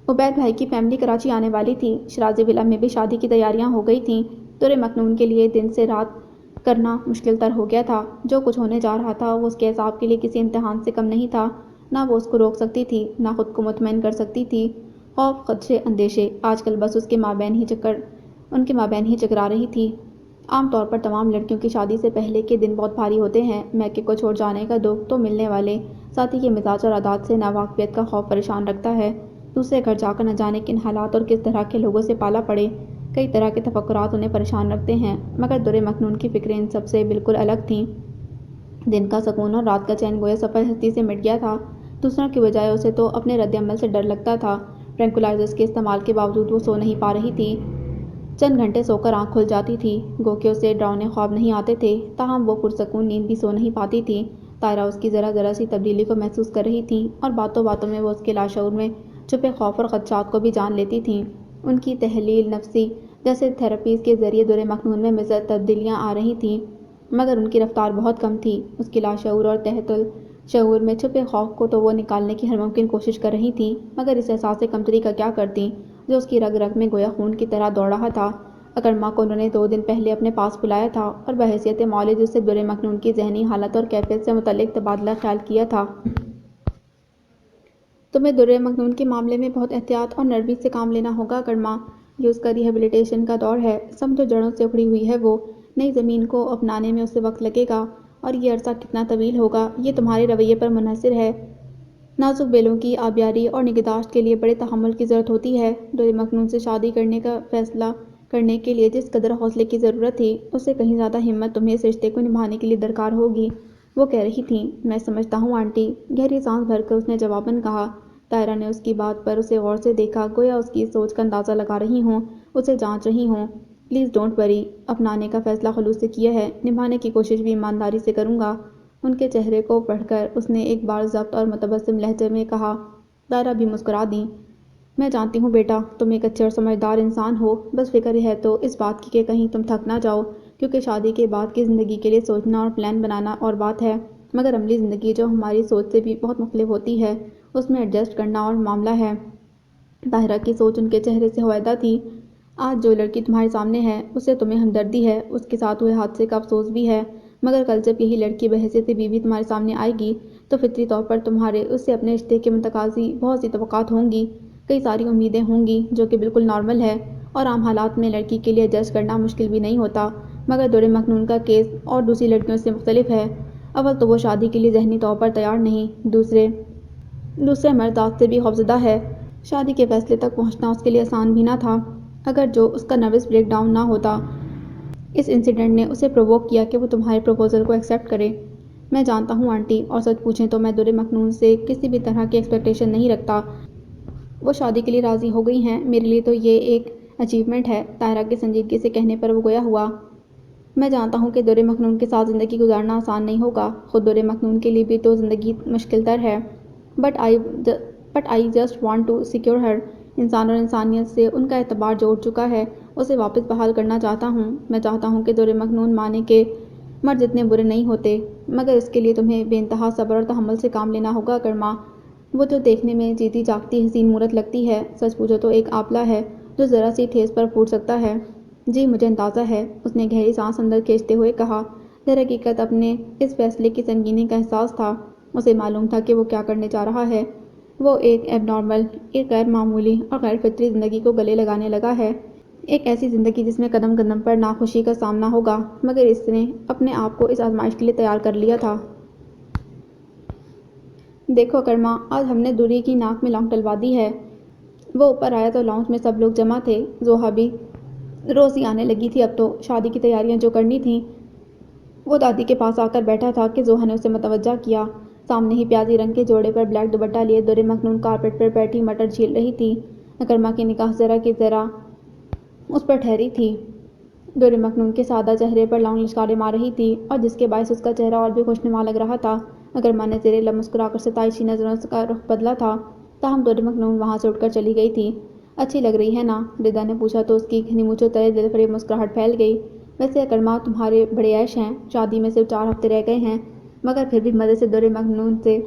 عبید بھائی کی فیملی کراچی آنے والی تھی۔ شرازی ولا میں بھی شادی کی تیاریاں ہو گئی تھیں۔ دور مکنون کے لیے دن سے رات کرنا مشکل تر ہو گیا تھا۔ جو کچھ ہونے جا رہا تھا وہ اس کے اعصاب کے لیے کسی امتحان سے کم نہیں تھا۔ نہ وہ اس کو روک سکتی تھی، نہ خود کو مطمئن کر سکتی تھی۔ خوف، خدشے، اندیشے، آج کل بس ان کے مابین ہی چکرا رہی تھی۔ عام طور پر تمام لڑکیوں کی شادی سے پہلے کے دن بہت بھاری ہوتے ہیں۔ میکے کو چھوڑ جانے کا دکھ تو ملنے والے ساتھی کے مزاج اور عادات سے ناواقفیت کا خوف پریشان رکھتا ہے۔ دوسرے گھر جا کر نہ جانے کن حالات اور کس طرح کے لوگوں سے پالا پڑے، کئی طرح کے تفکرات انہیں پریشان رکھتے ہیں، مگر دور مکنون کی فکریں ان سب سے بالکل الگ تھیں۔ دن کا سکون اور رات کا چین گویا سفر ہستی سے مٹ گیا تھا۔ دوسروں کی بجائے اسے تو اپنے رد عمل سے ڈر لگتا تھا۔ ٹرینکولائزرز کے استعمال کے باوجود وہ سو نہیں پا رہی تھی۔ چند گھنٹے سو کر آنکھ کھل جاتی تھی، گو کہ اسے ڈراؤنے خواب نہیں آتے تھے، تاہم وہ پرسکون نیند بھی سو نہیں پاتی تھی۔ طاہرہ اس کی ذرا ذرا سی تبدیلی کو محسوس کر رہی تھیں، اور باتوں باتوں میں وہ اس کے لاشعور میں چھپے خوف اور خدشات کو بھی جان لیتی تھیں۔ ان کی تحلیل نفسی جیسے تھراپیز کے ذریعے دور مکنون میں مثبت تبدیلیاں آ رہی تھیں، مگر ان کی رفتار بہت کم تھی۔ اس کے لاشعور اور تحت الشعور میں چھپے خوف کو تو وہ نکالنے کی ہر ممکن کوشش کر رہی تھیں، مگر اس احساس کمتری کا کیا کرتی جو اس کی رگ رگ میں گویا خون کی طرح دوڑ رہا تھا۔ اکرما کو انہوں نے 2 دن پہلے اپنے پاس بلایا تھا اور بحیثیت معالج اس سے دور مکنون کی ذہنی حالت اور کیفیت سے متعلق تبادلہ خیال کیا تھا۔ تمہیں دور مکنون کے معاملے میں بہت احتیاط اور نرمی سے کام لینا ہوگا اکرما۔ یہ اس کا ریہیبلیٹیشن کا دور ہے، سمجھو جڑوں سے اکھڑی ہوئی ہے وہ، نئی زمین کو اپنانے میں اسے وقت لگے گا، اور یہ عرصہ کتنا طویل ہوگا یہ تمہارے رویے پر منحصر ہے۔ نازک بیلوں کی آبیاری اور نگہداشت کے لیے بڑے تحمل کی ضرورت ہوتی ہے۔ دور مکنون سے شادی کرنے کا فیصلہ کرنے کے لیے جس قدر حوصلے کی ضرورت تھی، اس سے کہیں زیادہ ہمت تمہیں اس رشتے کو نبھانے کے لیے درکار ہوگی، وہ کہہ رہی تھیں۔ میں سمجھتا ہوں آنٹی، گہری سانس بھر کر اس نے جواباً کہا۔ طاہرہ نے اس کی بات پر اسے غور سے دیکھا، گویا اس کی سوچ کا اندازہ لگا رہی ہوں، اسے جانچ رہی ہوں۔ پلیز ڈونٹ وری، اپنانے کا فیصلہ خلوص سے کیا ہے، نبھانے کی کوشش بھی ایمانداری سے کروں گا۔ ان کے چہرے کو پڑھ کر اس نے ایک بار ضبط اور متبسم لہجے میں کہا۔ طاہرہ بھی مسکرا دیں۔ میں جانتی ہوں بیٹا، تم ایک اچھے اور سمجھدار انسان ہو، بس فکر ہے تو اس بات کی کہ کہیں تم تھک نہ جاؤ، کیونکہ شادی کے بعد کی زندگی کے لیے سوچنا اور پلان بنانا اور بات ہے، مگر عملی زندگی جو ہماری سوچ سے بھی بہت مختلف ہوتی ہے، اس میں ایڈجسٹ کرنا اور معاملہ ہے۔ طاہرہ کی سوچ ان کے چہرے سے ہویدہ تھی۔ آج جو لڑکی تمہارے سامنے ہے، اس سے تمہیں ہمدردی ہے، اس کے ساتھ ہوئے حادثے کا افسوس بھی ہے، مگر کل جب یہی لڑکی بحیثیت بیوی تمہارے سامنے آئے گی تو فطری طور پر تمہارے اس سے اپنے رشتے کے متقاضی بہت سی توقعات ہوں گی، کئی ساری امیدیں ہوں گی، جو کہ بالکل نارمل ہے، اور عام حالات میں لڑکی کے لیے ایڈجسٹ کرنا مشکل بھی نہیں ہوتا، مگر دور مکنون کا کیس اور دوسری لڑکیوں سے مختلف ہے۔ اول تو وہ شادی کے لیے ذہنی طور پر تیار نہیں، دوسرے مرد ذات سے بھی خوفزدہ ہے۔ شادی کے فیصلے تک پہنچنا اس کے لیے آسان بھی نہ تھا، اگر جو اس کا نروس بریک ڈاؤن نہ ہوتا۔ اس انسیڈنٹ نے اسے پرووک کیا کہ وہ تمہارے پروپوزل کو ایکسیپٹ کرے۔ میں جانتا ہوں آنٹی، اور سچ پوچھیں تو میں دور مکنون سے کسی بھی طرح کی ایکسپیکٹیشن نہیں رکھتا۔ وہ شادی کے لیے راضی ہو گئی ہیں، میرے لیے تو یہ ایک اچیومنٹ ہے۔ طاہرہ کے سنجیدگی سے کہنے پر وہ گویا ہوا۔ میں جانتا ہوں کہ دور مکنون کے ساتھ زندگی گزارنا آسان نہیں ہوگا، خود دور مکنون کے لیے بھی تو زندگی مشکل تر ہے، but I just want to secure her. انسان اور انسانیت سے ان کا اعتبار جو اٹھ چکا ہے، اسے واپس بحال کرنا چاہتا ہوں۔ میں چاہتا ہوں کہ دور مکنون مانے کے مرد اتنے برے نہیں ہوتے، مگر اس کے لیے تمہیں بے انتہا صبر اور تحمل سے کام لینا ہوگا کرما۔ وہ جو دیکھنے میں جیتی جاگتی حسین مورت لگتی ہے، سچ پوچھو تو ایک آپلہ ہے جو ذرا سی ٹھیس پر پھوٹ سکتا ہے۔ جی مجھے اندازہ ہے، اس نے گہری سانس اندر کھینچتے ہوئے کہا۔ در حقیقت اپنے اس فیصلے کی سنگینی کا احساس تھا، اسے معلوم تھا کہ وہ کیا کرنے جا رہا ہے۔ وہ ایک ایب نارمل، ایک غیر معمولی اور غیر فطری زندگی کو گلے لگانے لگا ہے، ایک ایسی زندگی جس میں قدم قدم پر ناخوشی کا سامنا ہوگا، مگر اس نے اپنے آپ کو اس آزمائش کے لیے تیار کر لیا تھا۔ دیکھو کرما، آج ہم نے دوری کی ناک میں لونگ ڈلوا دی ہے۔ وہ اوپر آیا تو لاؤنج میں سب لوگ جمع تھے، زوہا بھی روز ہی آنے لگی تھی اب تو۔ شادی کی تیاریاں جو کرنی تھیں، وہ دادی کے پاس آ کر بیٹھا تھا کہ زوہا نے اسے متوجہ کیا۔ سامنے ہی پیازی رنگ کے جوڑے پر بلیک دوپٹہ لیے دور مکنون کارپیٹ پر بیٹھی مٹر چھیل رہی تھی۔ اکرما کی نگاہ ذرا کی ذرا اس پر ٹھہری تھی۔ دور مکنون کے سادہ چہرے پر لونگ لشکاریں مار رہی تھی، اور جس کے باعث اس کا چہرہ اور بھی خوشنما لگ رہا تھا۔ اکرما نے زیر لب مسکرا کر ستائشی نظروں کا رخ بدلا تھا، تاہم دور مکنون وہاں سے اٹھ کر چلی گئی تھی۔ اچھی لگ رہی ہے نا؟ ردا نے پوچھا تو اس کی گھنی مونچھوں تلے دل فریب مسکراہٹ پھیل گئی۔ ویسے اکرما تمہارے بڑے عیش ہیں، شادی میں صرف 4 ہفتے رہ گئے ہیں، مگر پھر بھی مزے سے دور مکنون سے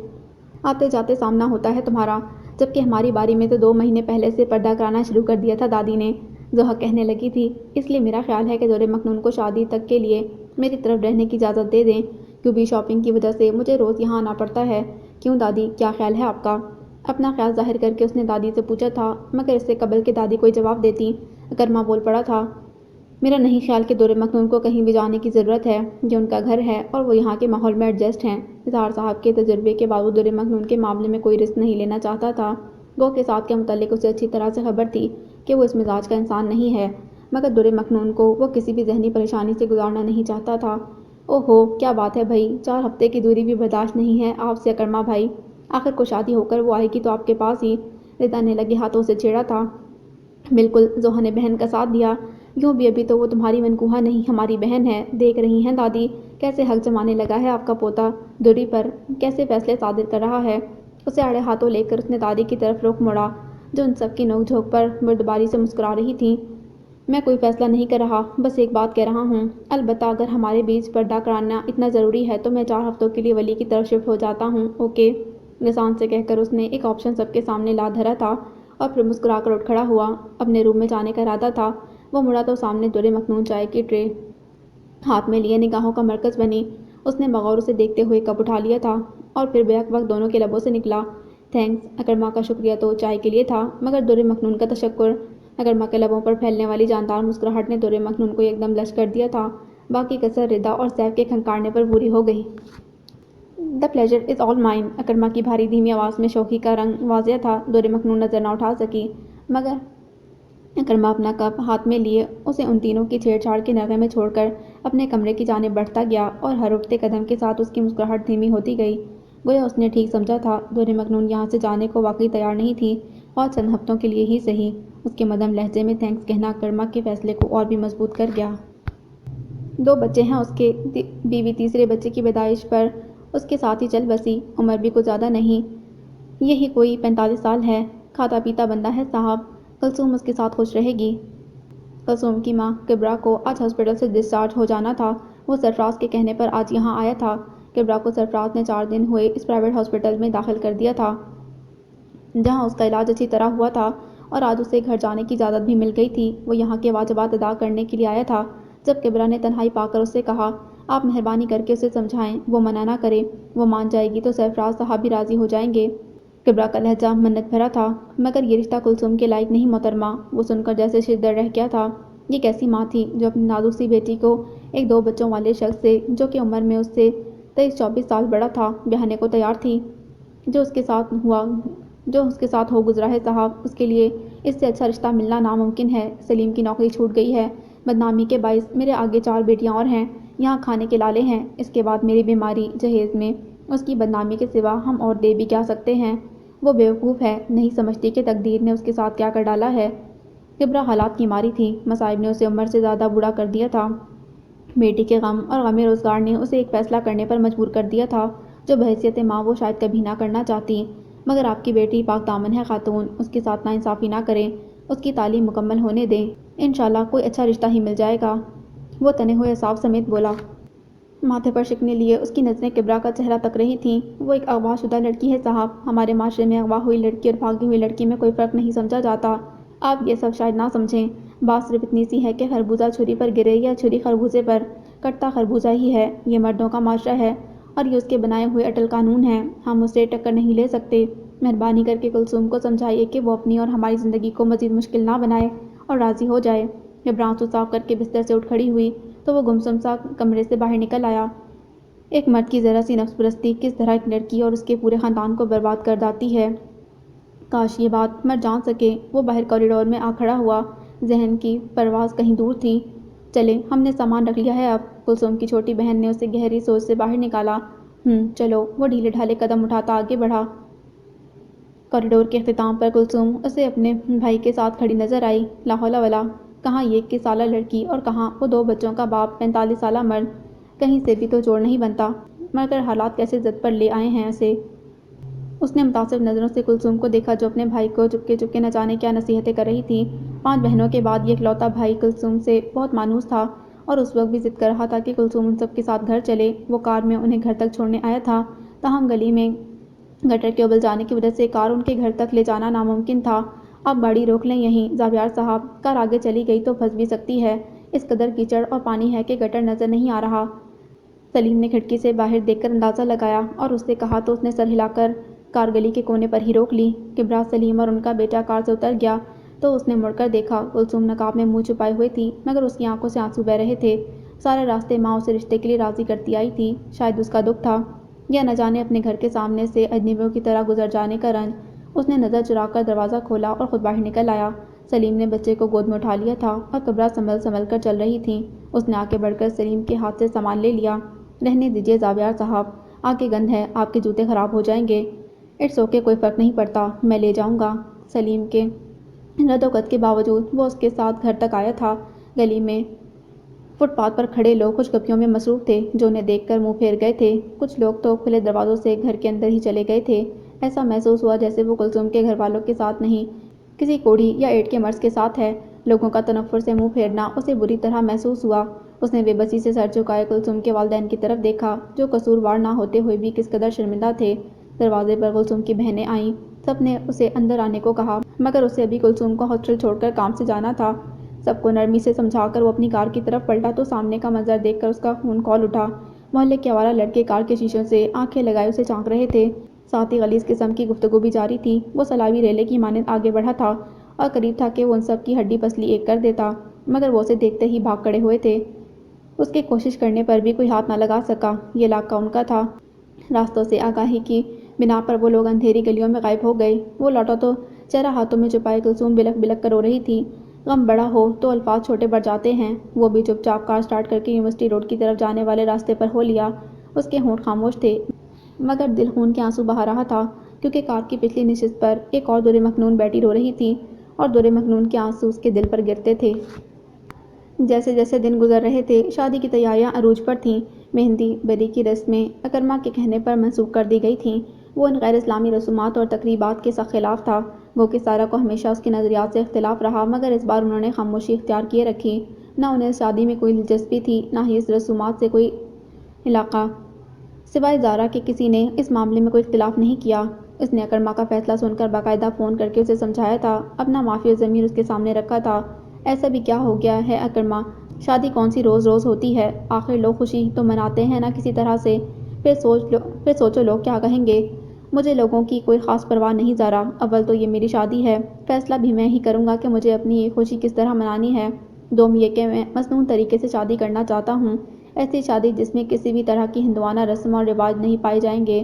آتے جاتے سامنا ہوتا ہے تمہارا، جبکہ ہماری باری میں تو 2 مہینے پہلے سے پردہ کرانا شروع کر دیا تھا دادی نے، زوہا کہنے لگی تھی۔ اس لیے میرا خیال ہے کہ دور مکنون کو شادی تک کے لیے میری طرف رہنے کی اجازت دے دیں، کیوں بھی شاپنگ کی وجہ سے مجھے روز یہاں آنا پڑتا ہے۔ کیوں دادی، کیا خیال ہے آپ کا؟ اپنا خیال ظاہر کر کے اس نے دادی سے پوچھا تھا، مگر اس سے قبل کہ دادی کوئی جواب دیتی، اکرما بول پڑا تھا۔ میرا نہیں خیال کہ دور مکنون کو کہیں بھی جانے کی ضرورت ہے، یہ ان کا گھر ہے اور وہ یہاں کے ماحول میں ایڈجسٹ ہیں۔ اظہار صاحب کے تجربے کے باوجود دور مکنون کے معاملے میں کوئی رسک نہیں لینا چاہتا تھا۔ گو کے ساتھ کے متعلق اسے اچھی طرح سے خبر تھی کہ وہ اس مزاج کا انسان نہیں ہے، مگر دور مکنون کو وہ کسی بھی ذہنی پریشانی سے گزارنا نہیں چاہتا تھا۔ اوہ ہو، کیا بات ہے بھائی، 4 ہفتے کی دوری بھی برداشت نہیں ہے آپ سے اکرما بھائی؟ آخر کو شادی ہو کر وہ آئے گی تو آپ کے پاس ہی، ردا نے لگے ہاتھوں سے چھیڑا تھا۔ بالکل، زوہا نے بہن کا ساتھ دیا۔ یوں بھی ابھی تو وہ تمہاری منکوہا نہیں ہماری بہن ہے، دیکھ رہی ہیں دادی کیسے حق جمانے لگا ہے آپ کا پوتا دوری پر، کیسے فیصلے صادر کر رہا ہے۔ اسے آڑے ہاتھوں لے کر اس نے دادی کی طرف رخ موڑا، جو ان سب کی نوک جھونک پر بردباری سے مسکرا رہی تھیں۔ میں کوئی فیصلہ نہیں کر رہا، بس ایک بات کہہ رہا ہوں، البتہ اگر ہمارے بیچ پردہ کرانا اتنا ضروری ہے تو میں 4 ہفتوں کے لیے ولی کی طرف شفٹ ہو جاتا ہوں، اوکے؟ لسان سے کہہ کر اس نے ایک آپشن سب کے سامنے لا دھرا تھا، اور پھر مسکرا کر اٹھ کھڑا ہوا۔ اپنے روم میں جانے کا ارادہ تھا، وہ مڑا تو سامنے دور مکنون چائے کی ٹرے ہاتھ میں لیے نگاہوں کا مرکز بنی۔ اس نے بغور اسے دیکھتے ہوئے کپ اٹھا لیا تھا، اور پھر بیک وقت دونوں کے لبوں سے نکلا، تھینکس۔ اکرما کا شکریہ تو چائے کے لیے تھا، مگر دور مکنون کا تشکر اکرما کے لبوں پر پھیلنے والی جاندار مسکراہٹ نے دور مکنون کو ایک دم لش کر دیا تھا۔ باقی کسر ردا اور سیف کے کھنکارنے پر پوری ہو گئی۔ "The pleasure is all mine." اکرما کی بھاری دھیمی آواز میں شوخی کا رنگ واضح تھا۔ دور مکنون نظر نہ اٹھا سکی، مگر اکرما اپنا کپ ہاتھ میں لیے اسے ان تینوں کی چھیڑ چھاڑ کے نغے میں چھوڑ کر اپنے کمرے کی جانب بڑھتا گیا اور ہر اٹھتے قدم کے ساتھ اس کی مسکراہٹ دھیمی ہوتی گئی۔ گویا اس نے ٹھیک سمجھا تھا، دور مکنون یہاں سے جانے کو واقعی تیار نہیں تھی، اور چند ہفتوں کے لیے ہی سہی۔ اس کے مدھم لہجے میں تھینکس کہنا اکرما کے فیصلے کو اور بھی مضبوط کر گیا۔ 2 بچے ہیں اس کے، بیوی تیسرے بچے کی پیدائش پر اس کے ساتھ ہی چل بسی۔ عمر بھی کچھ زیادہ نہیں، یہی کوئی 45 سال ہے۔ کھاتا پیتا بندہ ہے صاحب۔ کلثوم اس کے ساتھ خوش رہے گی۔ کلثوم کی ماں کبریٰ کو آج ہاسپٹل سے ڈسچارج ہو جانا تھا۔ وہ سرفراز کے کہنے پر آج یہاں آیا تھا۔ کبریٰ کو سرفراز نے 4 دن ہوئے اس پرائیویٹ ہاسپٹل میں داخل کر دیا تھا، جہاں اس کا علاج اچھی طرح ہوا تھا، اور آج اسے گھر جانے کی اجازت بھی مل گئی تھی۔ وہ یہاں کے واجبات ادا کرنے کے لیے آیا تھا۔ جب کبریٰ نے تنہائی پا کر اس سے کہا، "آپ مہربانی کر کے اسے سمجھائیں، وہ منع نہ کرے، وہ مان جائے گی تو سرفراز صاحب بھی راضی ہو جائیں گے۔" کبریٰ کا لہجہ منت بھرا تھا، "مگر یہ رشتہ کلثوم کے لائق نہیں محترمہ۔" وہ سن کر جیسے ششدر رہ گیا تھا۔ یہ کیسی ماں تھی جو اپنی نازک سی بیٹی کو ایک 2 بچوں والے شخص سے، جو کہ عمر میں اس سے 23-24 سال بڑا تھا، بیاہنے کو تیار تھی؟ جو اس کے ساتھ ہو گزرا ہے صاحب، اس کے لیے اس سے اچھا رشتہ ملنا ناممکن ہے۔ سلیم کی نوکری چھوٹ گئی ہے، بدنامی کے باعث۔ میرے آگے 4 بیٹیاں اور ہیں، یہاں کھانے کے لالے ہیں۔ اس کے بعد میری بیماری، جہیز میں اس کی بدنامی کے سوا ہم اور دے بھی کیا سکتے ہیں؟ وہ بیوقوف ہے، نہیں سمجھتی کہ تقدیر نے اس کے ساتھ کیا کر ڈالا ہے۔ کبریٰ حالات کی ماری تھی، مصائب نے اسے عمر سے زیادہ بوڑھا کر دیا تھا۔ بیٹی کے غم اور غم روزگار نے اسے ایک فیصلہ کرنے پر مجبور کر دیا تھا، جو بحیثیت ماں وہ شاید کبھی نہ کرنا چاہتی۔ مگر آپ کی بیٹی پاک دامن ہے خاتون، اس کے ساتھ ناانصافی نہ کریں، اس کی تعلیم مکمل ہونے دیں، انشاءاللہ کوئی اچھا رشتہ ہی مل جائے گا۔ وہ تنے ہوئے اعصاب سمیت بولا۔ ماتھے پر شکنی لیے اس کی نظریں کبریٰ کا چہرہ تک رہی تھیں۔ "وہ ایک اغوا شدہ لڑکی ہے صاحب۔ ہمارے معاشرے میں اغوا ہوئی لڑکی اور بھاگی ہوئی لڑکی میں کوئی فرق نہیں سمجھا جاتا۔ آپ یہ سب شاید نہ سمجھیں۔ بات صرف اتنی سی ہے کہ خربوزہ چھری پر گرے یا چھری خربوزے پر، کٹتا خربوزہ ہی ہے۔ یہ مردوں کا معاشرہ ہے، اور یہ اس کے بنائے ہوئے اٹل قانون ہیں۔ ہم اس سے ٹکر نہیں لے سکتے۔ مہربانی کر کے کلثوم کو سمجھائیے کہ وہ اپنی اور ہماری زندگی کو مزید مشکل نہ بنائے اور راضی ہو جائے۔" کبریٰ آنسو صاف کر کے بستر سے اٹھ کھڑی ہوئی تو وہ گمسم سا کمرے سے باہر نکل آیا۔ ایک مرد کی ذرا سی نفس پرستی کس طرح ایک لڑکی اور اس کے پورے خاندان کو برباد کر ڈالتی ہے، کاش یہ بات مرد جان سکے۔ وہ باہر کوریڈور میں آ کھڑا ہوا، ذہن کی پرواز کہیں دور تھی۔ "چلیں، ہم نے سامان رکھ لیا ہے اب۔" کلثوم کی چھوٹی بہن نے اسے گہری سوچ سے باہر نکالا۔ چلو۔ وہ ڈھیلے ڈھالے قدم اٹھاتا آگے بڑھا۔ کوریڈور کے اختتام پر کلثوم اسے اپنے بھائی کے ساتھ کھڑی نظر آئی۔ لا حول ولا، کہاں یہ 21 سالہ لڑکی اور کہاں وہ 2 بچوں کا باپ 45 سالہ مرد، کہیں سے بھی تو جوڑ نہیں بنتا، مگر حالات کیسے ضد پر لے آئے ہیں اسے۔ اس نے متاثر نظروں سے کلثوم کو دیکھا جو اپنے بھائی کو چپکے چپکے نہ جانے کیا نصیحتیں کر رہی تھی۔ 5 بہنوں کے بعد یہ اکلوتا بھائی کلثوم سے بہت مانوس تھا، اور اس وقت بھی ضد کر رہا تھا کہ کلثوم ان سب کے ساتھ گھر چلے۔ وہ کار میں انہیں گھر تک چھوڑنے آیا تھا، تاہم گلی میں گٹر کے ابل جانے کی وجہ سے کار ان کے گھر تک لے جانا ناممکن تھا۔ "آپ گاڑی روک لیں یہیں زاویار صاحب، کار آگے چلی گئی تو پھنس بھی سکتی ہے۔ اس قدر کیچڑ اور پانی ہے کہ گٹر نظر نہیں آ رہا۔" سلیم نے کھڑکی سے باہر دیکھ کر اندازہ لگایا، اور اس سے کہا تو اس نے سر ہلا کر کار گلی کے کونے پر ہی روک لی۔ کبریٰ، سلیم اور ان کا بیٹا کار سے اتر گیا تو اس نے مڑ کر دیکھا۔ کلثوم نقاب میں منہ چھپائے ہوئے تھی، مگر اس کی آنکھوں سے آنسو بہہ رہے تھے۔ سارے راستے ماں اسے رشتے کے لیے راضی کرتی آئی تھی، شاید اس کا دکھ تھا، یا نہ جانے اپنے گھر کے سامنے سے اجنبیوں کی طرح گزر جانے کا رنج۔ اس نے نظر چرا کر دروازہ کھولا اور خود باہر نکل آیا۔ سلیم نے بچے کو گود میں اٹھا لیا تھا، اور کبریٰ سنبھل سنبھل کر چل رہی تھیں۔ اس نے آگے بڑھ کر سلیم کے ہاتھ سے سامان لے لیا۔ "رہنے دیجیے زاویار صاحب، آگے گند ہے، آپ کے جوتے خراب ہو جائیں گے۔" "اٹس اوکے، کوئی فرق نہیں پڑتا، میں لے جاؤں گا۔" سلیم کے رد و قت کے باوجود وہ اس کے ساتھ گھر تک آیا تھا۔ گلی میں فٹ پاتھ پر کھڑے لوگ خوش گپیوں میں مصروف تھے، جو انہیں دیکھ کر منہ پھیر گئے تھے۔ کچھ لوگ تو کھلے دروازوں سے گھر کے اندر ہی چلے گئے تھے۔ ایسا محسوس ہوا جیسے وہ کلثوم کے گھر والوں کے ساتھ نہیں، کسی کوڑھی یا ایڈ کے مرض کے ساتھ ہے۔ لوگوں کا تنفر سے منہ پھیرنا اسے بری طرح محسوس ہوا۔ اس نے بے بسی سے سر جھکائے کلثوم کے والدین کی طرف دیکھا، جو قصوروار نہ ہوتے ہوئے بھی کس قدر شرمندہ تھے۔ دروازے پر کلثوم کی بہنیں آئیں، سب نے اسے اندر آنے کو کہا، مگر اسے ابھی کلثوم کو ہاسٹل چھوڑ کر کام سے جانا تھا۔ سب کو نرمی سے سمجھا کر وہ اپنی کار کی طرف پلٹا تو سامنے کا منظر دیکھ کر اس کا خون کھول اٹھا۔ محلے کے آوارہ لڑکے کار کے شیشوں سے آنکھیں لگائے اسے چانک رہے تھے، ساتھ ہی غلیظ قسم کی گفتگو بھی جاری تھی۔ وہ سلاوی ریلے کی مانند آگے بڑھا تھا اور قریب تھا کہ وہ ان سب کی ہڈی پسلی ایک کر دیتا، مگر وہ اسے دیکھتے ہی بھاگ کھڑے ہوئے تھے۔ اس کے کوشش کرنے پر بھی کوئی ہاتھ نہ لگا سکا۔ یہ علاقہ ان کا تھا۔ راستوں سے آگاہی کی بنا پر وہ لوگ اندھیری گلیوں میں غائب ہو گئے۔ وہ لوٹا تو چہرہ ہاتھوں میں چھپائے کلثوم بلک بلک کر رو رہی تھی۔ غم بڑا ہو تو الفاظ چھوٹے پڑ جاتے ہیں۔ وہ بھی چپ چاپ کار سٹارٹ کر کے یونیورسٹی روڈ کی طرف جانے والے راستے پر ہو لیا۔ اس کے ہونٹ خاموش تھے، مگر دل خون کے آنسو بہا رہا تھا، کیونکہ کار کی پچھلی نشست پر ایک اور در مکنون بیٹھی رو رہی تھی، اور در مکنون کے آنسو اس کے دل پر گرتے تھے۔ جیسے جیسے دن گزر رہے تھے، شادی کی تیاریاں عروج پر تھیں۔ مہندی بری کی رسمیں اکرما کے کہنے پر منسوخ کر دی گئی تھیں۔ وہ ان غیر اسلامی رسومات اور تقریبات کے سخت خلاف تھا۔ گو کہ سارہ کو ہمیشہ اس کے نظریات سے اختلاف رہا، مگر اس بار انہوں نے خاموشی اختیار کیے رکھی۔ نہ انہیں اس شادی میں کوئی دلچسپی تھی، نہ ہی اس رسومات سے کوئی علاقہ۔ سوائے زارا کے کسی نے اس معاملے میں کوئی اختلاف نہیں کیا۔ اس نے اکرما کا فیصلہ سن کر باقاعدہ فون کر کے اسے سمجھایا تھا، اپنا معافی اور ضمیر اس کے سامنے رکھا تھا۔ ایسا بھی کیا ہو گیا ہے اکرما، شادی کون سی روز روز ہوتی ہے؟ آخر لوگ خوشی تو مناتے ہیں نا کسی طرح سے۔ پھر سوچو لوگ کیا کہیں گے۔ مجھے لوگوں کی کوئی خاص پرواہ نہیں زارا۔ اول تو یہ میری شادی ہے، فیصلہ بھی میں ہی کروں گا کہ مجھے اپنی یہ خوشی کس طرح منانی ہے۔ دوم یہ کہ میں مسنون طریقے سے شادی کرنا چاہتا ہوں، ایسی شادی جس میں کسی بھی طرح کی ہندوانہ رسم اور رواج نہیں پائے جائیں گے۔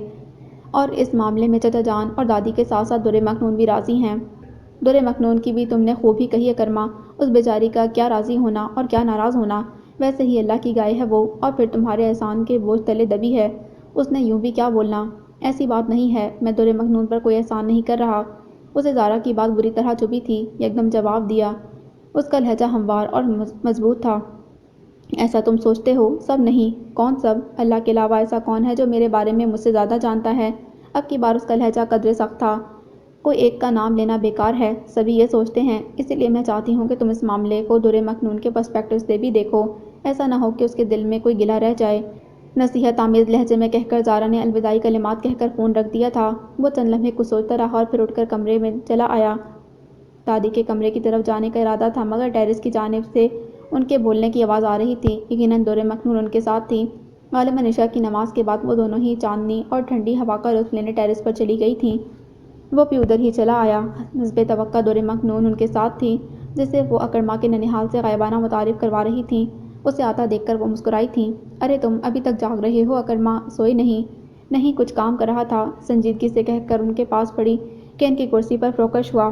اور اس معاملے میں چچا جان اور دادی کے ساتھ ساتھ در مکنون بھی راضی ہیں۔ در مکنون کی بھی تم نے خوب ہی کہی اکرما، اس بیچاری کا کیا راضی ہونا اور کیا ناراض ہونا، ویسے ہی اللہ کی گائے ہے وہ، اور پھر تمہارے احسان کے بوجھ تلے دبی ہے۔ اس نے یوں بھی کیا بولنا؟ ایسی بات نہیں ہے، میں در مکنون پر کوئی احسان نہیں کر رہا۔ اسے زارا کی بات بری طرح چبھی تھی، یکدم جواب دیا۔ اس کا لہجہ ہموار اور مضبوط تھا۔ ایسا تم سوچتے ہو؟ سب نہیں۔ کون سب؟ اللہ کے علاوہ ایسا کون ہے جو میرے بارے میں مجھ سے زیادہ جانتا ہے؟ اب کی بار اس کا لہجہ قدرے سخت تھا۔ کوئی ایک کا نام لینا بیکار ہے، سبھی یہ سوچتے ہیں، اسی لیے میں چاہتی ہوں کہ تم اس معاملے کو در مکنون کے پرسپیکٹو سے بھی دیکھو۔ ایسا نہ ہو کہ اس کے دل میں کوئی گلہ رہ جائے۔ نصیحت آمیز لہجے میں کہہ کر زارا نے الوداعی کلمات کہہ کر فون رکھ دیا تھا۔ وہ چند لمحے کچھ سوچتا رہا اور پھر اٹھ کر کمرے میں چلا آیا۔ دادی کے کمرے کی طرف جانے کا ارادہ تھا، مگر ٹیرس کی جانب سے ان کے بولنے کی آواز آ رہی تھی۔ یقیناً در مکنون ان کے ساتھ تھی۔ غالباً عشاء کی نماز کے بعد وہ دونوں ہی چاندنی اور ٹھنڈی ہوا کا لطف لینے ٹیرس پر چلی گئی تھیں۔ وہ بھی ادھر ہی چلا آیا۔ حسب توقع در مکنون ان کے ساتھ تھی، جسے وہ اکرما کے ننھیال سے غائبانہ متعارف کروا رہی تھیں۔ اسے آتا دیکھ کر وہ مسکرائی تھیں۔ ارے تم ابھی تک جاگ رہے ہو اکرما، سوئی نہیں؟ نہیں، کچھ کام کر رہا تھا، سنجیدگی سے کہہ کر ان کے پاس پڑی کہ ان کی کرسی پر فروکش ہوا،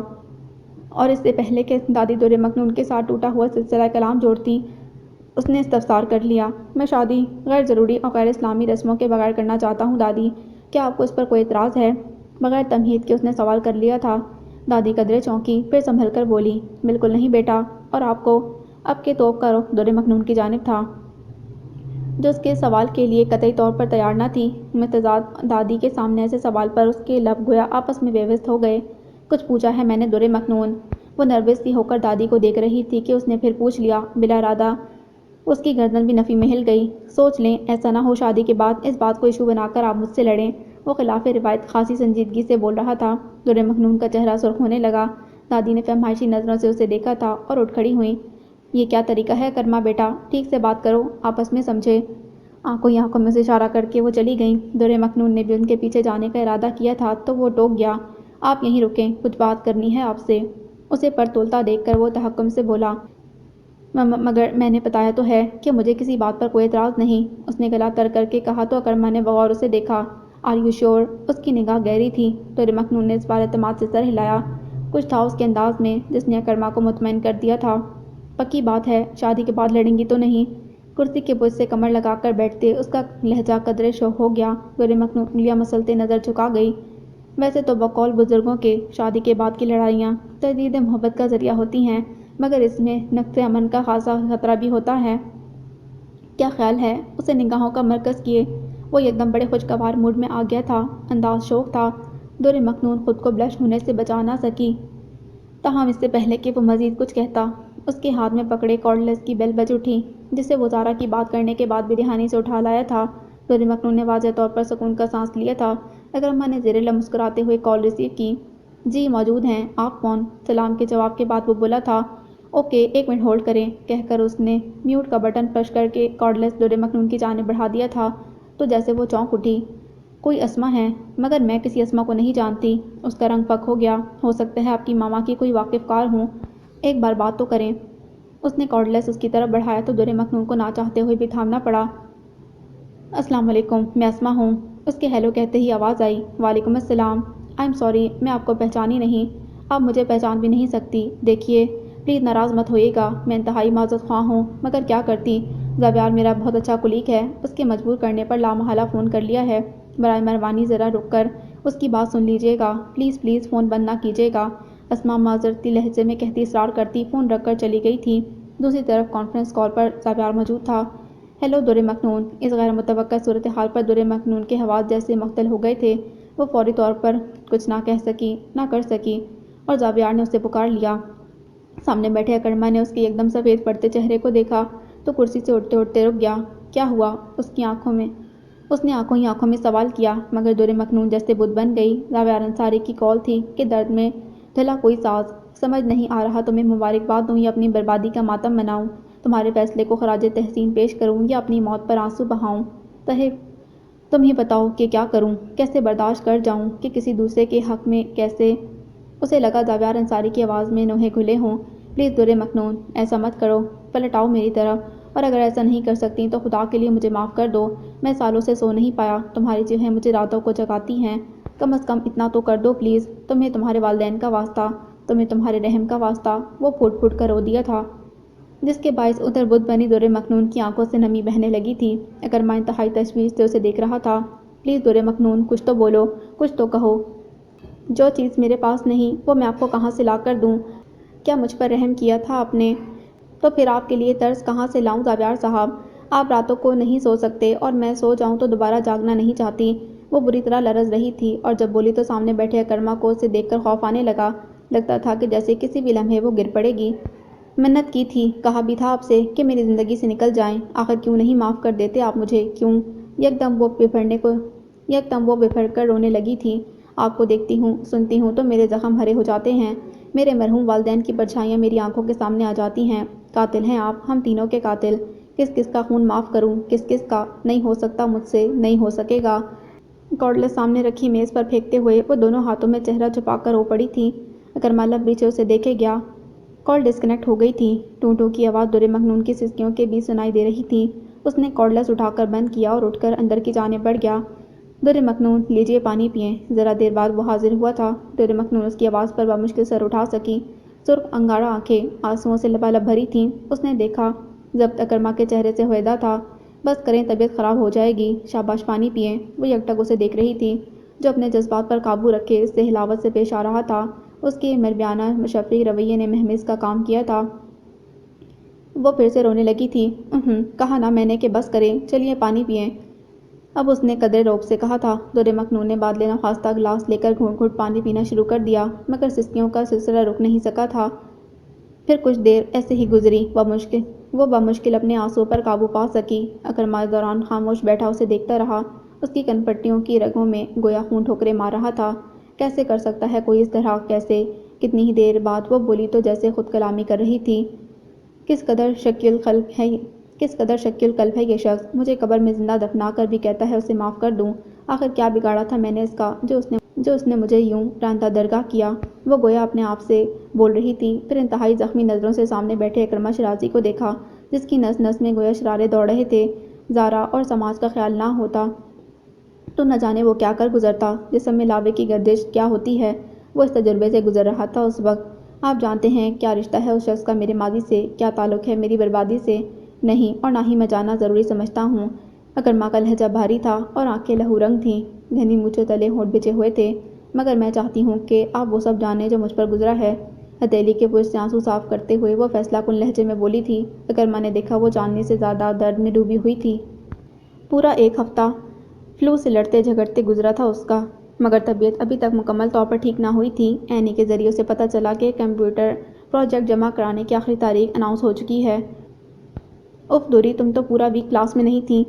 اور اس سے پہلے کہ دادی در مکنون کے ساتھ ٹوٹا ہوا سلسلہ کلام جوڑتی، اس نے استفسار کر لیا۔ میں شادی غیر ضروری اور غیر اسلامی رسموں کے بغیر کرنا چاہتا ہوں دادی، کیا آپ کو اس پر کوئی اعتراض ہے؟ بغیر تمہید کے اس نے سوال کر لیا تھا۔ دادی قدرے چونکی، پھر سنبھل کر بولی، بالکل نہیں بیٹا۔ اور آپ کو؟ اب کے توپ کا رخ در مکنون کی جانب تھا، جو اس کے سوال کے لیے قطعی طور پر تیار نہ تھی۔ متضاد دادی کے سامنے ایسے سوال پر اس کے لب گویا آپس میں بے وست ہو گئے۔ کچھ پوچھا ہے میں نے در مکنون؟ وہ نروس سی ہو کر دادی کو دیکھ رہی تھی کہ اس نے پھر پوچھ لیا۔ بلا ارادہ اس کی گردن بھی نفی میں ہل گئی۔ سوچ لیں، ایسا نہ ہو شادی کے بعد اس بات کو ایشو بنا کر آپ مجھ سے لڑیں۔ وہ خلاف روایت خاصی سنجیدگی سے بول رہا تھا۔ در مکنون کا چہرہ سرخ ہونے لگا۔ دادی نے فہمائشی نظروں سے اسے دیکھا تھا اور اٹھ کھڑی ہوئیں۔ یہ کیا طریقہ ہے اکرما بیٹا، ٹھیک سے بات کرو، آپس میں سمجھے۔ آنکھوں ہی آنکھوں میں اسے اشارہ کر کے وہ چلی گئیں۔ در مکنون نے بھی ان کے پیچھے جانے کا ارادہ کیا تھا تو وہ ٹوک گیا۔ آپ یہیں رکیں، کچھ بات کرنی ہے آپ سے۔ اسے پر تولتا دیکھ کر وہ تحکم سے بولا، مگر میں نے بتایا تو ہے کہ مجھے کسی بات پر کوئی اعتراض نہیں۔ اس نے گلا تر کر کے کہا تو اکرما نے بغور اسے دیکھا۔ Are you sure? اس کی نگاہ گہری تھی۔ در مکنون نے اس بار اعتماد سے سر ہلایا۔ کچھ تھا اس کے انداز میں جس نے اکرما کو مطمئن کر دیا تھا۔ پکی بات ہے، شادی کے بعد لڑیں گی تو نہیں؟ کرسی کے بوجھ سے کمر لگا کر بیٹھتے اس کا لہجہ قدرے شوخ ہو گیا۔ در مکنون انگلیاں مسلتے نظر جھکا گئی۔ ویسے تو بقول بزرگوں کے شادی کے بعد کی لڑائیاں تجدید محبت کا ذریعہ ہوتی ہیں، مگر اس میں نقص امن کا خاصا خطرہ بھی ہوتا ہے۔ کیا خیال ہے؟ اسے نگاہوں کا مرکز کیے وہ یکدم بڑے خوشگوار موڈ میں آ گیا تھا، انداز شوخ تھا۔ در مکنون خود کو بلش ہونے سے بچا نہ سکی، تاہم اس سے پہلے کہ وہ مزید کچھ کہتا، اس کے ہاتھ میں پکڑے کارڈلیس کی بیل بج اٹھی، جسے وہ زارا کی بات کرنے کے بعد بھی دہانی سے اٹھا لایا تھا۔ در مکنون نے واضح طور پر سکون کا سانس لیا تھا۔ اکرما نے زیر لب مسکراتے ہوئے کال ریسیو کی۔ جی موجود ہیں، آپ کون؟ سلام کے جواب کے بعد وہ بولا تھا۔ اوکے، ایک منٹ ہولڈ کریں، کہہ کر اس نے میوٹ کا بٹن پش کر کے کارڈلیس در مکنون کی جانب بڑھا دیا تھا تو جیسے وہ چونک اٹھی۔ کوئی اسما ہے، مگر میں کسی اسما کو نہیں جانتی۔ اس کا رنگ فک ہو گیا۔ ہو سکتا ہے آپ کی ماما کی کوئی واقف کار ہوں، ایک بار بات تو کریں۔ اس نے کارڈلیس اس کی طرف بڑھایا تو در مکنون کو نہ چاہتے ہوئے بھی تھامنا پڑا۔ السلام علیکم، میں اسما ہوں۔ اس کے ہیلو کہتے ہی آواز آئی۔ وعلیکم السلام، آئی ایم سوری، میں آپ کو پہچانی نہیں، آپ مجھے پہچان بھی نہیں سکتی۔ دیکھیے، پلیز ناراض مت ہوئیے گا، میں انتہائی معذرت خواہ ہوں، مگر کیا کرتی، زاویار میرا بہت اچھا کلیگ ہے، اس کے مجبور کرنے پر لامحالہ فون کر لیا ہے۔ برائے مہربانی ذرا رک کر اس کی بات سن لیجیے گا، پلیز پلیز فون بند نہ کیجیے گا، اسما معذرتی لہجے میں کہتی اصرار کرتی فون رکھ کر چلی گئی تھی۔ دوسری طرف کانفرنس کال پر زاویار موجود تھا۔ ہیلو در مکنون۔ اس غیر متوقع صورتحال پر در مکنون کے حواس جیسے مختل ہو گئے تھے۔ وہ فوری طور پر کچھ نہ کہہ سکی، نہ کر سکی، اور زاویار نے اسے پکار لیا۔ سامنے بیٹھے اکرما نے اس کے ایک دم سفید پڑتے چہرے کو دیکھا تو کرسی سے اٹھتے اٹھتے رک گیا۔ کیا ہوا؟ اس نے آنکھوں ہی آنکھوں میں سوال کیا، مگر در مکنون جیسے بت بن گئی۔ زاویار انصاری کی کال تھی کہ درد میں ڈھلا کوئی ساز۔ سمجھ نہیں آ رہا تمہیں مبارکباد دوں یا اپنی بربادی کا ماتم مناؤں، تمہارے فیصلے کو خراج تحسین پیش کروں یا اپنی موت پر آنسو بہاؤں۔ تم ہی بتاؤ کہ کیا کروں، کیسے برداشت کر جاؤں کہ کسی دوسرے کے حق میں کیسے؟ اسے لگا زاویار انصاری کی آواز میں نوحے گھلے ہوں۔ پلیز در مکنون، ایسا مت کرو، پلٹ آؤ میری طرف، اور اگر ایسا نہیں کر سکتی تو خدا کے لیے مجھے معاف کر دو۔ میں سالوں سے سو نہیں پایا، تمہاری چیخیں مجھے راتوں کو جگاتی ہیں، کم از کم اتنا تو کر دو پلیز۔ تمہیں تمہارے والدین کا واسطہ، تمہیں تمہارے رحم کا واسطہ۔ وہ پھوٹ پھوٹ کر رو دیا تھا، جس کے باعث ادھر بت بنی در مکنون کی آنکھوں سے نمی بہنے لگی تھی۔ اکرما انتہائی تشویش سے اسے دیکھ رہا تھا۔ پلیز در مکنون، کچھ تو بولو، کچھ تو کہو۔ جو چیز میرے پاس نہیں وہ میں آپ کو کہاں سے لا کر دوں؟ کیا مجھ پر رحم کیا تھا آپ نے؟ تو پھر آپ کے لیے ترس کہاں سے لاؤں زاویار صاحب؟ آپ راتوں کو نہیں سو سکتے اور میں سو جاؤں تو دوبارہ جاگنا نہیں چاہتی۔ وہ بری طرح لرز رہی تھی اور جب بولی تو سامنے بیٹھے اکرما کو اسے دیکھ کر خوف آنے لگا۔ لگتا تھا کہ جیسے کسی بھی لمحے وہ گر پڑے گی۔ منت کی تھی، کہا بھی تھا آپ سے کہ میری زندگی سے نکل جائیں، آخر کیوں نہیں معاف کر دیتے آپ مجھے؟ کیوں؟ یک دم وہ بفر کر رونے لگی تھی۔ آپ کو دیکھتی ہوں، سنتی ہوں تو میرے زخم ہرے ہو جاتے ہیں، میرے مرحوم والدین کی پرچھائیاں میری آنکھوں کے سامنے آ جاتی ہیں۔ قاتل ہیں آپ، ہم تینوں کے قاتل۔ کس کس کا خون معاف کروں، کس کس کا؟ نہیں ہو سکتا مجھ سے، نہیں ہو سکے گا۔ کارڈلیس سامنے رکھی میز پر پھینکتے ہوئے وہ دونوں ہاتھوں میں چہرہ چھپا کر رو پڑی تھی۔ اکرما لب پیچھے اسے دیکھے گیا۔ کال ڈسکنیکٹ ہو گئی تھی۔ ٹوں ٹوں کی آواز در مکنون کی سسکیوں کے بیچ سنائی دے رہی تھی۔ اس نے کارڈلیس اٹھا کر بند کیا اور اٹھ کر اندر کی جانب بڑھ گیا۔ در مکنون، لیجیے پانی پئیں۔ ذرا دیر بعد وہ حاضر ہوا تھا۔ در مکنون اس کی آواز پر بمشکل سر اٹھا سکی۔ سرخ انگارہ آنکھیں آنسوؤں سے لبالب بھری تھیں۔ اس نے دیکھا، ضبط اکرما کے چہرے سے ہویدا تھا۔ بس کریں، طبیعت خراب ہو جائے گی، شاباش پانی پئیں۔ وہ یکٹک اسے دیکھ رہی تھی، جو اپنے جذبات پر قابو رکھے اس سے حلاوت سے پیش آ رہا تھا۔ اس کے مربیانہ مشفق رویے نے مہمز کا کام کیا تھا۔ وہ پھر سے رونے لگی تھی۔ کہا نا میں نے کہ بس کریں، چلیے پانی پئیں۔ اب اس نے قدرے رعب سے کہا تھا۔ در مکنون نے بادلِ نخواستہ گلاس لے کر گھونٹ گھونٹ پانی پینا شروع کر دیا، مگر سسکیوں کا سلسلہ رک نہیں سکا تھا۔ پھر کچھ دیر ایسے ہی گزری۔ وہ بمشکل اپنے آنسوؤں پر قابو پا سکی۔ اکرما اس دوران خاموش بیٹھا اسے دیکھتا رہا۔ اس کی کنپٹیوں کی رگوں میں گویا خون ٹھوکریں مار رہا تھا۔ کیسے کر سکتا ہے کوئی اس طرح؟ کیسے؟ کتنی ہی دیر بعد وہ بولی تو جیسے خود کلامی کر رہی تھی۔ کس قدر شکی القلب ہے یہ شخص، مجھے قبر میں زندہ دفنا کر بھی کہتا ہے اسے معاف کر دوں۔ آخر کیا بگاڑا تھا میں نے اس کا، جو اس نے مجھے یوں راندہ درگاہ کیا؟ وہ گویا اپنے آپ سے بول رہی تھی، پھر انتہائی زخمی نظروں سے سامنے بیٹھے اکرما شرازی کو دیکھا، جس کی نس نس میں گویا شرارے دوڑ رہے تھے۔ زارا اور سماج کا خیال نہ ہوتا تو نہ جانے وہ کیا کر گزرتا۔ جسم میں لاوے کی گردش کیا ہوتی ہے، وہ اس تجربے سے گزر رہا تھا اس وقت۔ آپ جانتے ہیں کیا رشتہ ہے اس شخص کا میرے ماضی سے، کیا تعلق ہے میری بربادی سے؟ نہیں، اور نہ ہی میں جاننا ضروری سمجھتا ہوں۔ اکرما کا لہجہ بھاری تھا اور آنکھیں لہو رنگ تھیں، گھنی مونچھوں تلے ہونٹ بچے ہوئے تھے۔ مگر میں چاہتی ہوں کہ آپ وہ سب جانیں جو مجھ پر گزرا ہے۔ ہتھیلی کے پرش سے آنسو صاف کرتے ہوئے وہ فیصلہ کن لہجے میں بولی تھی۔ اکرما نے دیکھا وہ چاندنی سے زیادہ درد میں ڈوبی ہوئی تھی۔ پورا ایک ہفتہ فلو سے لڑتے جھگڑتے گزرا تھا اس کا، مگر طبیعت ابھی تک مکمل طور پر ٹھیک نہ ہوئی تھی۔ اینی کے ذریعے اسے پتہ چلا کہ کمپیوٹر پروجیکٹ جمع کرانے کی آخری تاریخ اناؤنس ہو چکی ہے۔ اف دوری، تم تو پورا ویک کلاس میں نہیں تھیں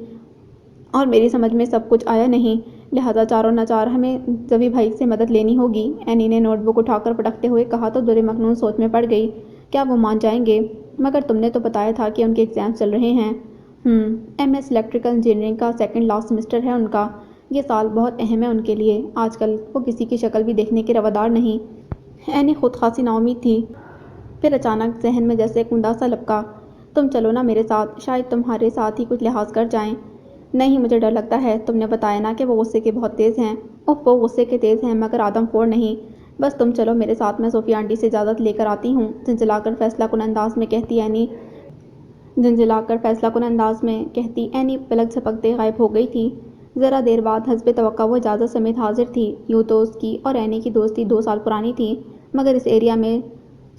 اور میری سمجھ میں سب کچھ آیا نہیں، لہٰذا چاروں ناچار ہمیں زوی بھائی سے مدد لینی ہوگی۔ اینی نے نوٹ بک اٹھا کر پٹکتے ہوئے کہا تو در مکنون سوچ میں پڑ گئی، کیا وہ مان جائیں گے؟ مگر تم نے تو بتایا تھا کہ ان کے ایگزامز چل رہے ہیں۔ ایم ایس الیکٹریکل انجینئرنگ کا سیکنڈ لاسٹ سمسٹر ہے ان کا۔ یہ سال بہت اہم ہے ان کے لیے۔ آج کل وہ کسی کی شکل بھی دیکھنے کے روادار نہیں۔ اینی خود خاصی ناامید تھی، پھر اچانک ذہن میں جیسے ایک انداز سا لپکا۔ تم چلو نا میرے ساتھ، شاید تمہارے ساتھ ہی کچھ لحاظ کر جائیں۔ نہیں، مجھے ڈر لگتا ہے، تم نے بتایا نا کہ وہ غصے کے بہت تیز ہیں۔ وہ غصے کے تیز ہیں مگر آدم خور نہیں۔ بس تم چلو میرے ساتھ، میں صوفیہ آنٹی سے اجازت لے کر آتی ہوں، جھنجھلا کر فیصلہ کن انداز میں کہتی اینی پلک جھپکتے غائب ہو گئی تھی۔ ذرا دیر بعد حسب توقع وہ اجازت سمیت حاضر تھی۔ یوں تو اس کی اور اینی کی دوستی 2 سال پرانی تھی، مگر اس ایریا میں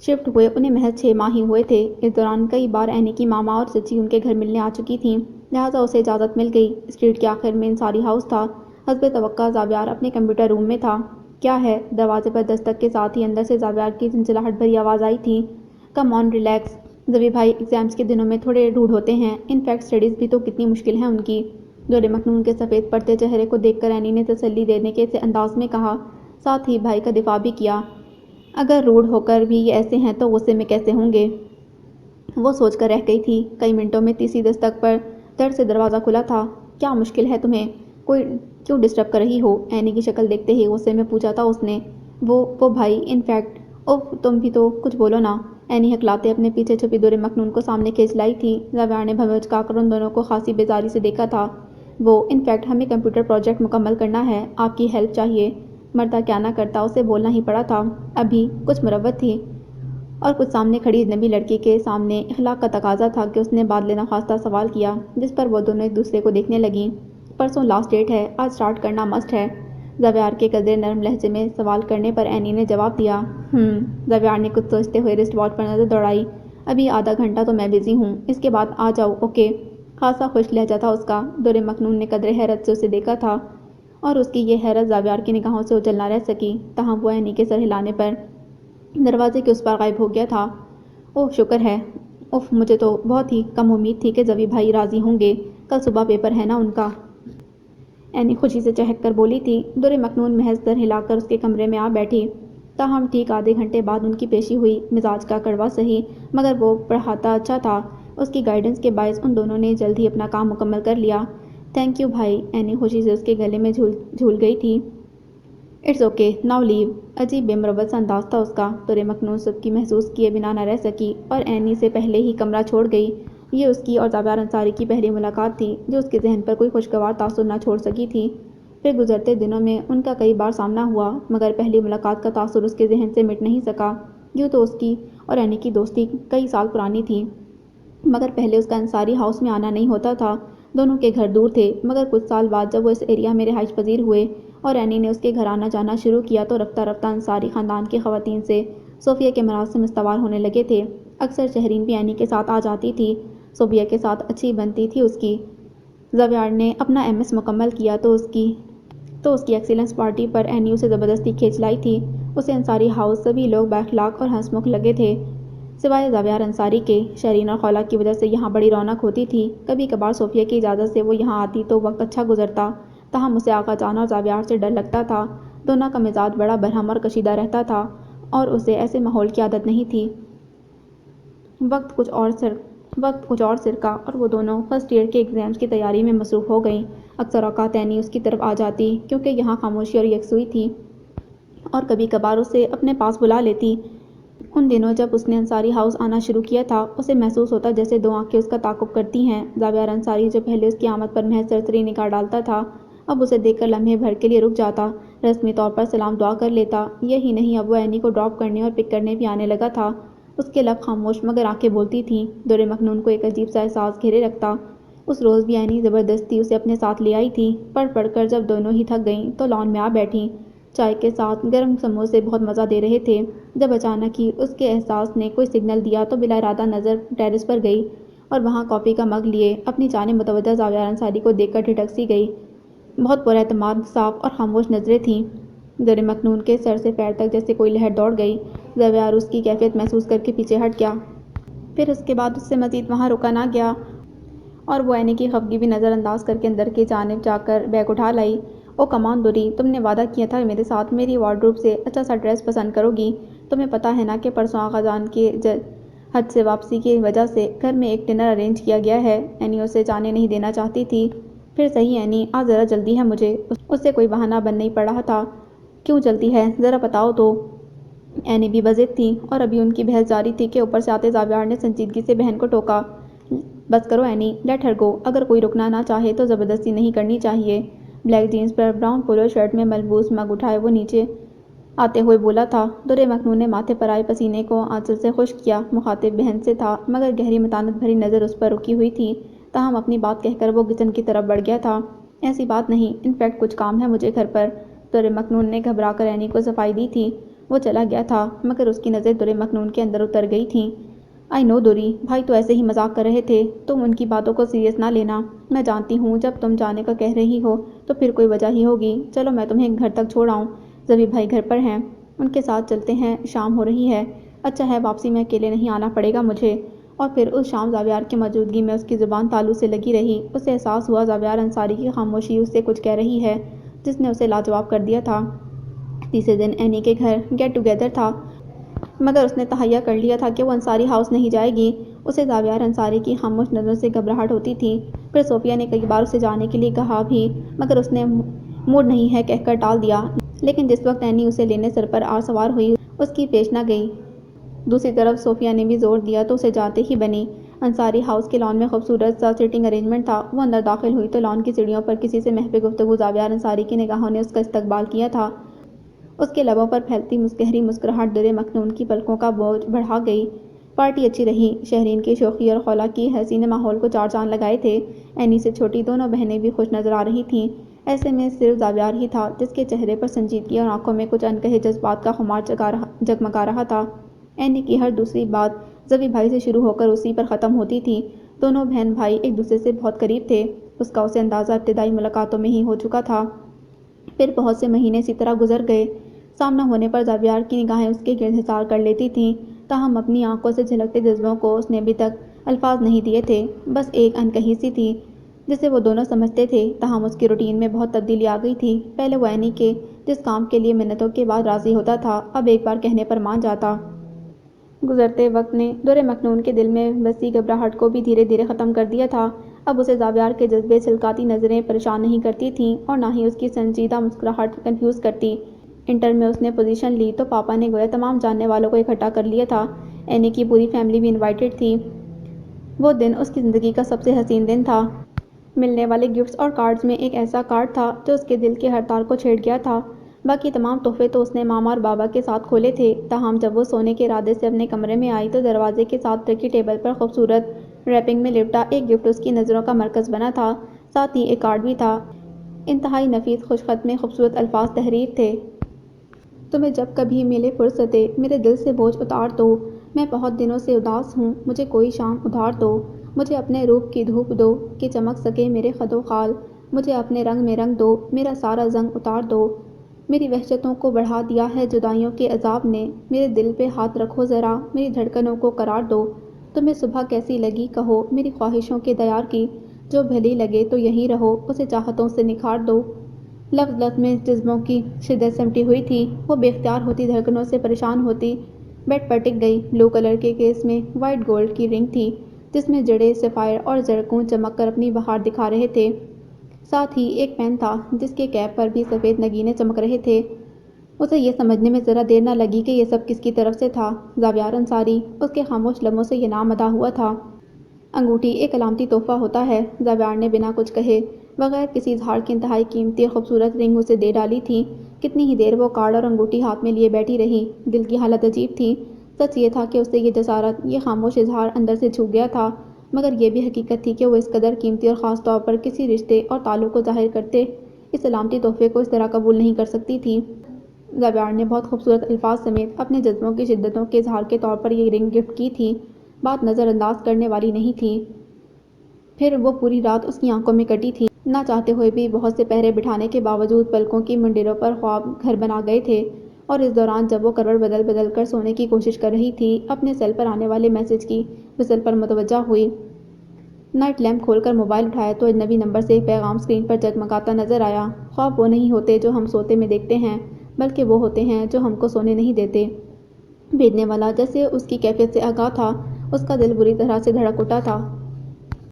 شفٹ ہوئے انہیں محض 6 ماہ ہی ہوئے تھے۔ اس دوران کئی بار اینی کی ماما اور چچی ان کے گھر ملنے آ چکی تھیں، لہٰذا اسے اجازت مل گئی۔ اسٹریٹ کے آخر میں انصاری ہاؤس تھا۔ حسب توقع زاویار اپنے کمپیوٹر روم میں تھا۔ کیا ہے؟ دروازے پر دستک کے ساتھ ہی اندر سے زاویار کی جھنجھلاہٹ بھری آواز آئی تھی۔ کم آن ریلیکس زوی بھائی، ایگزامز کے دنوں میں تھوڑے روڈ ہوتے ہیں، ان فیکٹ اسٹڈیز بھی تو کتنی مشکل ہیں ان کی۔ دور مکنون کے سفید پڑتے چہرے کو دیکھ کر اینی نے تسلی دینے کے انداز میں کہا، ساتھ ہی بھائی کا دفاع بھی کیا۔ اگر روڈ ہو کر بھی یہ ایسے ہیں تو غصے میں کیسے ہوں گے؟ وہ سوچ کر رہ گئی تھی۔ کئی منٹوں میں تیسری دستک پر دڑ سے دروازہ کھلا تھا۔ کیا مشکل ہے تمہیں؟ کوئی کیوں ڈسٹرب کر رہی ہو؟ اینی کی شکل دیکھتے ہی غصے میں پوچھا تھا اس نے۔ وہ بھائی، ان فیکٹ تم بھی تو کچھ بولو نا۔ اینی ہکلاتے اپنے پیچھے چھپی دور مکنون کو سامنے کھینچ لائی تھی۔ زاویار نے بھویں چکا کر ان دونوں کو خاصی بیزاری سے دیکھا تھا۔ ان فیکٹ ہمیں کمپیوٹر پروجیکٹ مکمل کرنا ہے، آپ کی ہیلپ چاہیے۔ مرتا کیا نہ کرتا، اسے بولنا ہی پڑا تھا۔ ابھی کچھ مروت تھی اور کچھ سامنے کھڑی اجنبی لڑکی کے سامنے اخلاق کا تقاضا تھا کہ اس نے بعد ناخواستہ سوال کیا، جس پر وہ دونوں ایک دوسرے کو دیکھنے لگیں۔ پرسوں لاسٹ ڈیٹ ہے، آج سٹارٹ کرنا مسٹ ہے۔ زاویار کے قدرے نرم لہجے میں سوال کرنے پر اینی نے جواب دیا۔ زاویار نے کچھ سوچتے ہوئے رسٹ واچ پر نظر دوڑائی۔ ابھی آدھا گھنٹہ تو میں بزی ہوں، اس کے بعد آ جاؤ، اوکے؟ خاصا خوش لہجہ تھا اس کا۔ دور مکنون نے قدرے حیرت سے اسے دیکھا تھا اور اس کی یہ حیرت زاویار کی نگاہوں سے اوجھل نہ رہ سکی، تاہم وہ اینی کے سر ہلانے پر دروازے کے اس پار غائب ہو گیا تھا۔ اوہ شکر ہے۔ مجھے تو بہت ہی کم امید تھی کہ زوی بھائی راضی ہوں گے، کل صبح پیپر ہے نا ان کا۔ اینی خوشی سے چہک کر بولی تھی۔ دور مکنون محض سر ہلا کر اس کے کمرے میں آ بیٹھی، تاہم ٹھیک آدھے گھنٹے بعد ان کی پیشی ہوئی۔ مزاج کا کڑوا سہی مگر وہ پڑھاتا اچھا تھا، اس کی گائیڈنس کے باعث ان دونوں نے جلد ہی اپنا کام مکمل کر لیا۔ تھینک یو بھائی، اینی خوشی سے اس کے گلے میں جھول گئی تھی۔ اٹس اوکے، ناؤ لیو۔ عجیب بے مروت سا انداز تھا اس کا۔ دور مکنون سب کی محسوس کیے بنا نہ رہ سکی اور اینی سے پہلے ہی کمرہ چھوڑ گئی۔ یہ اس کی اور زاویار انصاری کی پہلی ملاقات تھی جو اس کے ذہن پر کوئی خوشگوار تاثر نہ چھوڑ سکی تھی۔ پھر گزرتے دنوں میں ان کا کئی بار سامنا ہوا، مگر پہلی ملاقات کا تاثر اس کے ذہن سے مٹ نہیں سکا۔ یوں تو اس کی اور اینی کی دوستی کئی سال پرانی تھی، مگر پہلے اس کا انصاری ہاؤس میں آنا نہیں ہوتا تھا۔ دونوں کے گھر دور تھے، مگر کچھ سال بعد جب وہ اس ایریا میں رہائش پذیر ہوئے اور اینی نے اس کے گھر آنا جانا شروع کیا تو رفتہ رفتہ انصاری خاندان کی خواتین سے صوفیہ کے مراسم استوار ہونے لگے تھے۔ اکثر شہرین بھی اینی کے ساتھ آ جاتی تھی۔ صوفیہ کے ساتھ اچھی بنتی تھی اس کی۔ زاویار نے اپنا MS مکمل کیا تو اس کی ایکسیلنس پارٹی پر اینی اسے زبردستی کھینچ لائی تھی۔ اسے انصاری ہاؤس سبھی لوگ بااخلاق اور ہنس مکھ لگے تھے، سوائے زاویار انصاری کے۔ شرین اور خولا کی وجہ سے یہاں بڑی رونق ہوتی تھی۔ کبھی کبھار صوفیہ کی اجازت سے وہ یہاں آتی تو وقت اچھا گزرتا، تاہم اسے آقا جان اور زاویار سے ڈر لگتا تھا۔ دونوں کا مزاج بڑا برہم اور کشیدہ رہتا تھا اور اسے ایسے ماحول کی عادت نہیں تھی۔ وقت کچھ اور سرکا اور وہ دونوں فرسٹ ایئر کے ایگزامز کی تیاری میں مصروف ہو گئیں۔ اکثر اوقات اینی اس کی طرف آ جاتی کیونکہ یہاں خاموشی اور یکسوئی تھی، اور کبھی کبھار اسے اپنے پاس بلا لیتی۔ ان دنوں جب اس نے انصاری ہاؤس آنا شروع کیا تھا، اسے محسوس ہوتا جیسے 2 آنکھیں اس کا تعاقب کرتی ہیں۔ زاویار انصاری جو پہلے اس کی آمد پر محض سرسری نگاہ ڈالتا تھا، اب اسے دیکھ کر لمحے بھر کے لیے رک جاتا، رسمی طور پر سلام دعا کر لیتا۔ یہی نہیں، اب وہ اینی کو ڈراپ کرنے اور پک کرنے بھی آنے لگا تھا۔ اس کے لب خاموش مگر آنکھیں بولتی تھیں۔ دور مکنون کو ایک عجیب سا احساس گھیرے رکھتا۔ اس روز بھی اینی زبردستی اسے اپنے ساتھ لے آئی تھی۔ پڑھ کر جب دونوں ہی تھک گئیں تو لان میں آ بیٹھیں۔ چائے کے ساتھ گرم سموسے بہت مزہ دے رہے تھے، جب اچانک ہی اس کے احساس نے کوئی سگنل دیا تو بلا ارادہ نظر ٹیرس پر گئی اور وہاں کافی کا مگ لیے اپنی جانب متوجہ زاویار انصاری کو دیکھ کر ٹھٹک سی گئی۔ بہت پر اعتماد، صاف اور خاموش نظریں تھیں۔ دور مکنون کے سر سے پیر تک جیسے کوئی لہر دوڑ گئی۔ زاویار اس کی کیفیت محسوس کر کے پیچھے ہٹ گیا، پھر اس کے بعد اس سے مزید وہاں رکا نہ گیا اور وہ اینی کی خفگی بھی نظر انداز کر کے اندر کی جانب جا کر بیگ اٹھا لائی۔ او کمان دوری، تم نے وعدہ کیا تھا میرے ساتھ میری وارڈروب سے اچھا سا ڈریس پسند کرو گی۔ تمہیں پتہ ہے نا کہ پرسوں آقا جان کے حج سے واپسی کی وجہ سے گھر میں ایک ڈنر ارینج کیا گیا ہے۔ اینی اسے جانے نہیں دینا چاہتی تھی، پھر صحیح اینی، آج ذرا جلدی ہے مجھے۔ اس سے کوئی بہانہ بن نہیں پڑ رہا تھا۔ کیوں جلدی ہے، ذرا بتاؤ تو۔ اینی بھی بضد تھی اور ابھی ان کی بحث جاری تھی کہ اوپر سے آتے زاویار نے سنجیدگی سے بہن کو ٹوکا۔ بس کرو اینی، لیٹ ہر گو۔ اگر کوئی رکنا نہ چاہے تو زبردستی نہیں کرنی چاہیے۔ بلیک جینس پر براؤن پولو شرٹ میں ملبوس مگ اٹھائے وہ نیچے آتے ہوئے بولا تھا۔ در مکنون نے ماتھے پر آئے پسینے کو آنچل سے خشک کیا۔ مخاطب بہن سے تھا مگر گہری متانت بھری نظر اس پر رکی ہوئی تھی، تاہم اپنی بات کہہ کر وہ کچن کی طرف بڑھ گیا تھا۔ ایسی بات نہیں، انفیکٹ کچھ کام ہے مجھے گھر پر۔ در مکنون نے گھبرا کر اینی کو صفائی دی تھی۔ وہ چلا گیا تھا مگر اس کی نظریں در مکنون کے اندر اتر گئی تھیں۔ آئی نو دوری، بھائی تو ایسے ہی مذاق کر رہے تھے، تم ان کی باتوں کو سیریس نہ لینا۔ میں جانتی ہوں جب تم جانے کا کہہ رہی ہو تو پھر کوئی وجہ ہی ہوگی۔ چلو میں تمہیں گھر تک چھوڑ آؤں، زبی بھائی گھر پر ہیں، ان کے ساتھ چلتے ہیں، شام ہو رہی ہے۔ اچھا ہے واپسی میں اکیلے نہیں آنا پڑے گا مجھے۔ اور پھر اس شام زاویار کی موجودگی میں اس کی زبان تالو سے لگی رہی۔ اسے احساس ہوا زاویار انصاری کی خاموشی اس سے کچھ کہہ رہی ہے جس نے اسے لاجواب کر دیا تھا۔ تیسرے دن اینی کے گھر گیٹ ٹوگیدر تھا مگر اس نے تہیہ کر لیا تھا کہ وہ انصاری ہاؤس نہیں جائے گی۔ اسے زاویار انصاری کی خاموش نظروں سے گھبراہٹ ہوتی تھی۔ پھر صوفیہ نے کئی بار اسے جانے کے لیے کہا بھی مگر اس نے موڈ نہیں ہے کہہ کر ٹال دیا۔ لیکن جس وقت اینی اسے لینے سر پر سوار ہوئی اس کی پیش نہ گئی۔ دوسری طرف صوفیہ نے بھی زور دیا تو اسے جاتے ہی بنی۔ انصاری ہاؤس کے لان میں خوبصورت سا سٹنگ ارینجمنٹ تھا۔ وہ اندر داخل ہوئی تو لان کی سیڑھیوں پر کسی سے محو گفتگو زاویار انصاری کی نگاہوں نے اس کا استقبال کیا تھا۔ اس کے لبوں پر پھیلتی گہری مسکراہٹ در مکنون کی پلکوں کا بوجھ بڑھا گئی۔ پارٹی اچھی رہی۔ شہرین کی شوخی اور خولا کی حسین نے ماحول کو چار چاند لگائے تھے۔ اینی سے چھوٹی دونوں بہنیں بھی خوش نظر آ رہی تھیں۔ ایسے میں صرف زاویار ہی تھا جس کے چہرے پر سنجیدگی اور آنکھوں میں کچھ انکہے جذبات کا خمار جگمگا رہا تھا۔ اینی کی ہر دوسری بات زبی بھائی سے شروع ہو کر اسی پر ختم ہوتی تھی۔ دونوں بہن بھائی ایک دوسرے سے بہت قریب تھے، اس کا اسے اندازہ ابتدائی ملاقاتوں میں ہی ہو چکا تھا۔ پھر بہت سے مہینے اسی طرح گزر گئے۔ سامنا ہونے پر زاویار کی نگاہیں اس کے گرد حصار کر لیتی تھیں، تاہم اپنی آنکھوں سے جھلکتے جذبوں کو اس نے ابھی تک الفاظ نہیں دیے تھے۔ بس ایک انکہی سی تھی جسے وہ دونوں سمجھتے تھے، تاہم اس کی روٹین میں بہت تبدیلی آ گئی تھی۔ پہلے وہ اینی کے جس کام کے لیے منتوں کے بعد راضی ہوتا تھا اب ایک بار کہنے پر مان جاتا۔ گزرتے وقت نے در مکنون کے دل میں بسی گھبراہٹ کو بھی دھیرے دھیرے ختم کر دیا تھا۔ اب اسے زاویار کے جذبے چھلکاتی نظریں پریشان نہیں کرتی تھیں اور نہ ہی اس کی سنجیدہ مسکراہٹ کنفیوز کرتی۔ انٹر میں اس نے پوزیشن لی تو پاپا نے گویا تمام جاننے والوں کو اکٹھا کر لیا تھا۔ اینی کی پوری فیملی بھی انوائٹڈ تھی۔ وہ دن اس کی زندگی کا سب سے حسین دن تھا۔ ملنے والے گفٹس اور کارڈز میں ایک ایسا کارڈ تھا جو اس کے دل کے ہر تار کو چھیڑ گیا تھا۔ باقی تمام تحفے تو اس نے ماما اور بابا کے ساتھ کھولے تھے، تاہم جب وہ سونے کے ارادے سے اپنے کمرے میں آئی تو دروازے کے ساتھ رکھی ٹیبل پر خوبصورت ریپنگ میں لپٹا ایک گفٹ اس کی نظروں کا مرکز بنا تھا۔ ساتھ ہی ایک کارڈ بھی تھا، انتہائی نفیس خوش خط میں خوبصورت الفاظ تحریر تھے۔ تمہیں جب کبھی ملے فرصتیں میرے دل سے بوجھ اتار دو، میں بہت دنوں سے اداس ہوں، مجھے کوئی شام ادھار دو، مجھے اپنے روپ کی دھوپ دو کہ چمک سکے میرے خد و خال، مجھے اپنے رنگ میں رنگ دو، میرا سارا زنگ اتار دو، میری وحشتوں کو بڑھا دیا ہے جدائیوں کے عذاب نے، میرے دل پہ ہاتھ رکھو ذرا، میری دھڑکنوں کو قرار دو، تمہیں صبح کیسی لگی کہو میری خواہشوں کے دیار کی، جو بھلی لگے تو یہیں رہو، اسے چاہتوں سے نکھار دو۔ لفظ لفظ میں جذبوں کی شدت سمٹی ہوئی تھی۔ وہ بے اختیار ہوتی، دھڑکنوں سے پریشان ہوتی، بیڈ پر ٹک گئی۔ بلو کلر کے کیس میں وائٹ گولڈ کی رنگ تھی جس میں جڑے سفائر اور زرکون چمک کر اپنی بہار دکھا رہے تھے۔ ساتھ ہی ایک پین تھا جس کے کیپ پر بھی سفید نگینے چمک رہے تھے۔ اسے یہ سمجھنے میں ذرا دیر نہ لگی کہ یہ سب کس کی طرف سے تھا۔ زاویار انصاری۔ اس کے خاموش لبوں سے یہ نام ادا ہوا تھا۔ انگوٹھی ایک علامتی تحفہ ہوتا ہے، زاویار نے بنا کچھ کہے بغیر کسی اظہار کے انتہائی قیمتی اور خوبصورت رنگ اسے دے ڈالی تھی۔ کتنی ہی دیر وہ کارڈ اور انگوٹھی ہاتھ میں لیے بیٹھی رہی۔ دل کی حالت عجیب تھی۔ سچ یہ تھا کہ اسے یہ جسارت، یہ خاموش اظہار اندر سے چھو گیا تھا، مگر یہ بھی حقیقت تھی کہ وہ اس قدر قیمتی اور خاص طور پر کسی رشتے اور تعلق کو ظاہر کرتے اس علامتی تحفے کو اس طرح قبول نہیں کر سکتی تھی۔ زاویار نے بہت خوبصورت الفاظ سمیت اپنے جذبوں کی شدتوں کے اظہار کے طور پر یہ رنگ گفٹ کی تھی۔ بات نظر انداز کرنے والی نہیں تھی۔ پھر وہ پوری رات اس کی آنکھوں میں کٹی تھی۔ نہ چاہتے ہوئے بھی بہت سے پہرے بٹھانے کے باوجود پلکوں کی منڈیروں پر خواب گھر بنا گئے تھے، اور اس دوران جب وہ کروٹ بدل بدل کر سونے کی کوشش کر رہی تھی اپنے سیل پر آنے والے میسج کی وصل پر متوجہ ہوئی۔ نائٹ لیمپ کھول کر موبائل اٹھایا تو اجنبی نمبر سے ایک پیغام اسکرین پر جگمگاتا نظر آیا۔ خواب وہ نہیں ہوتے جو ہم سوتے میں دیکھتے ہیں، بلکہ وہ ہوتے ہیں جو ہم کو سونے نہیں دیتے۔ بھیجنے والا جیسے اس کی کیفیت سے آگاہ تھا، اس کا دل بری طرح سے دھڑک اٹھا تھا۔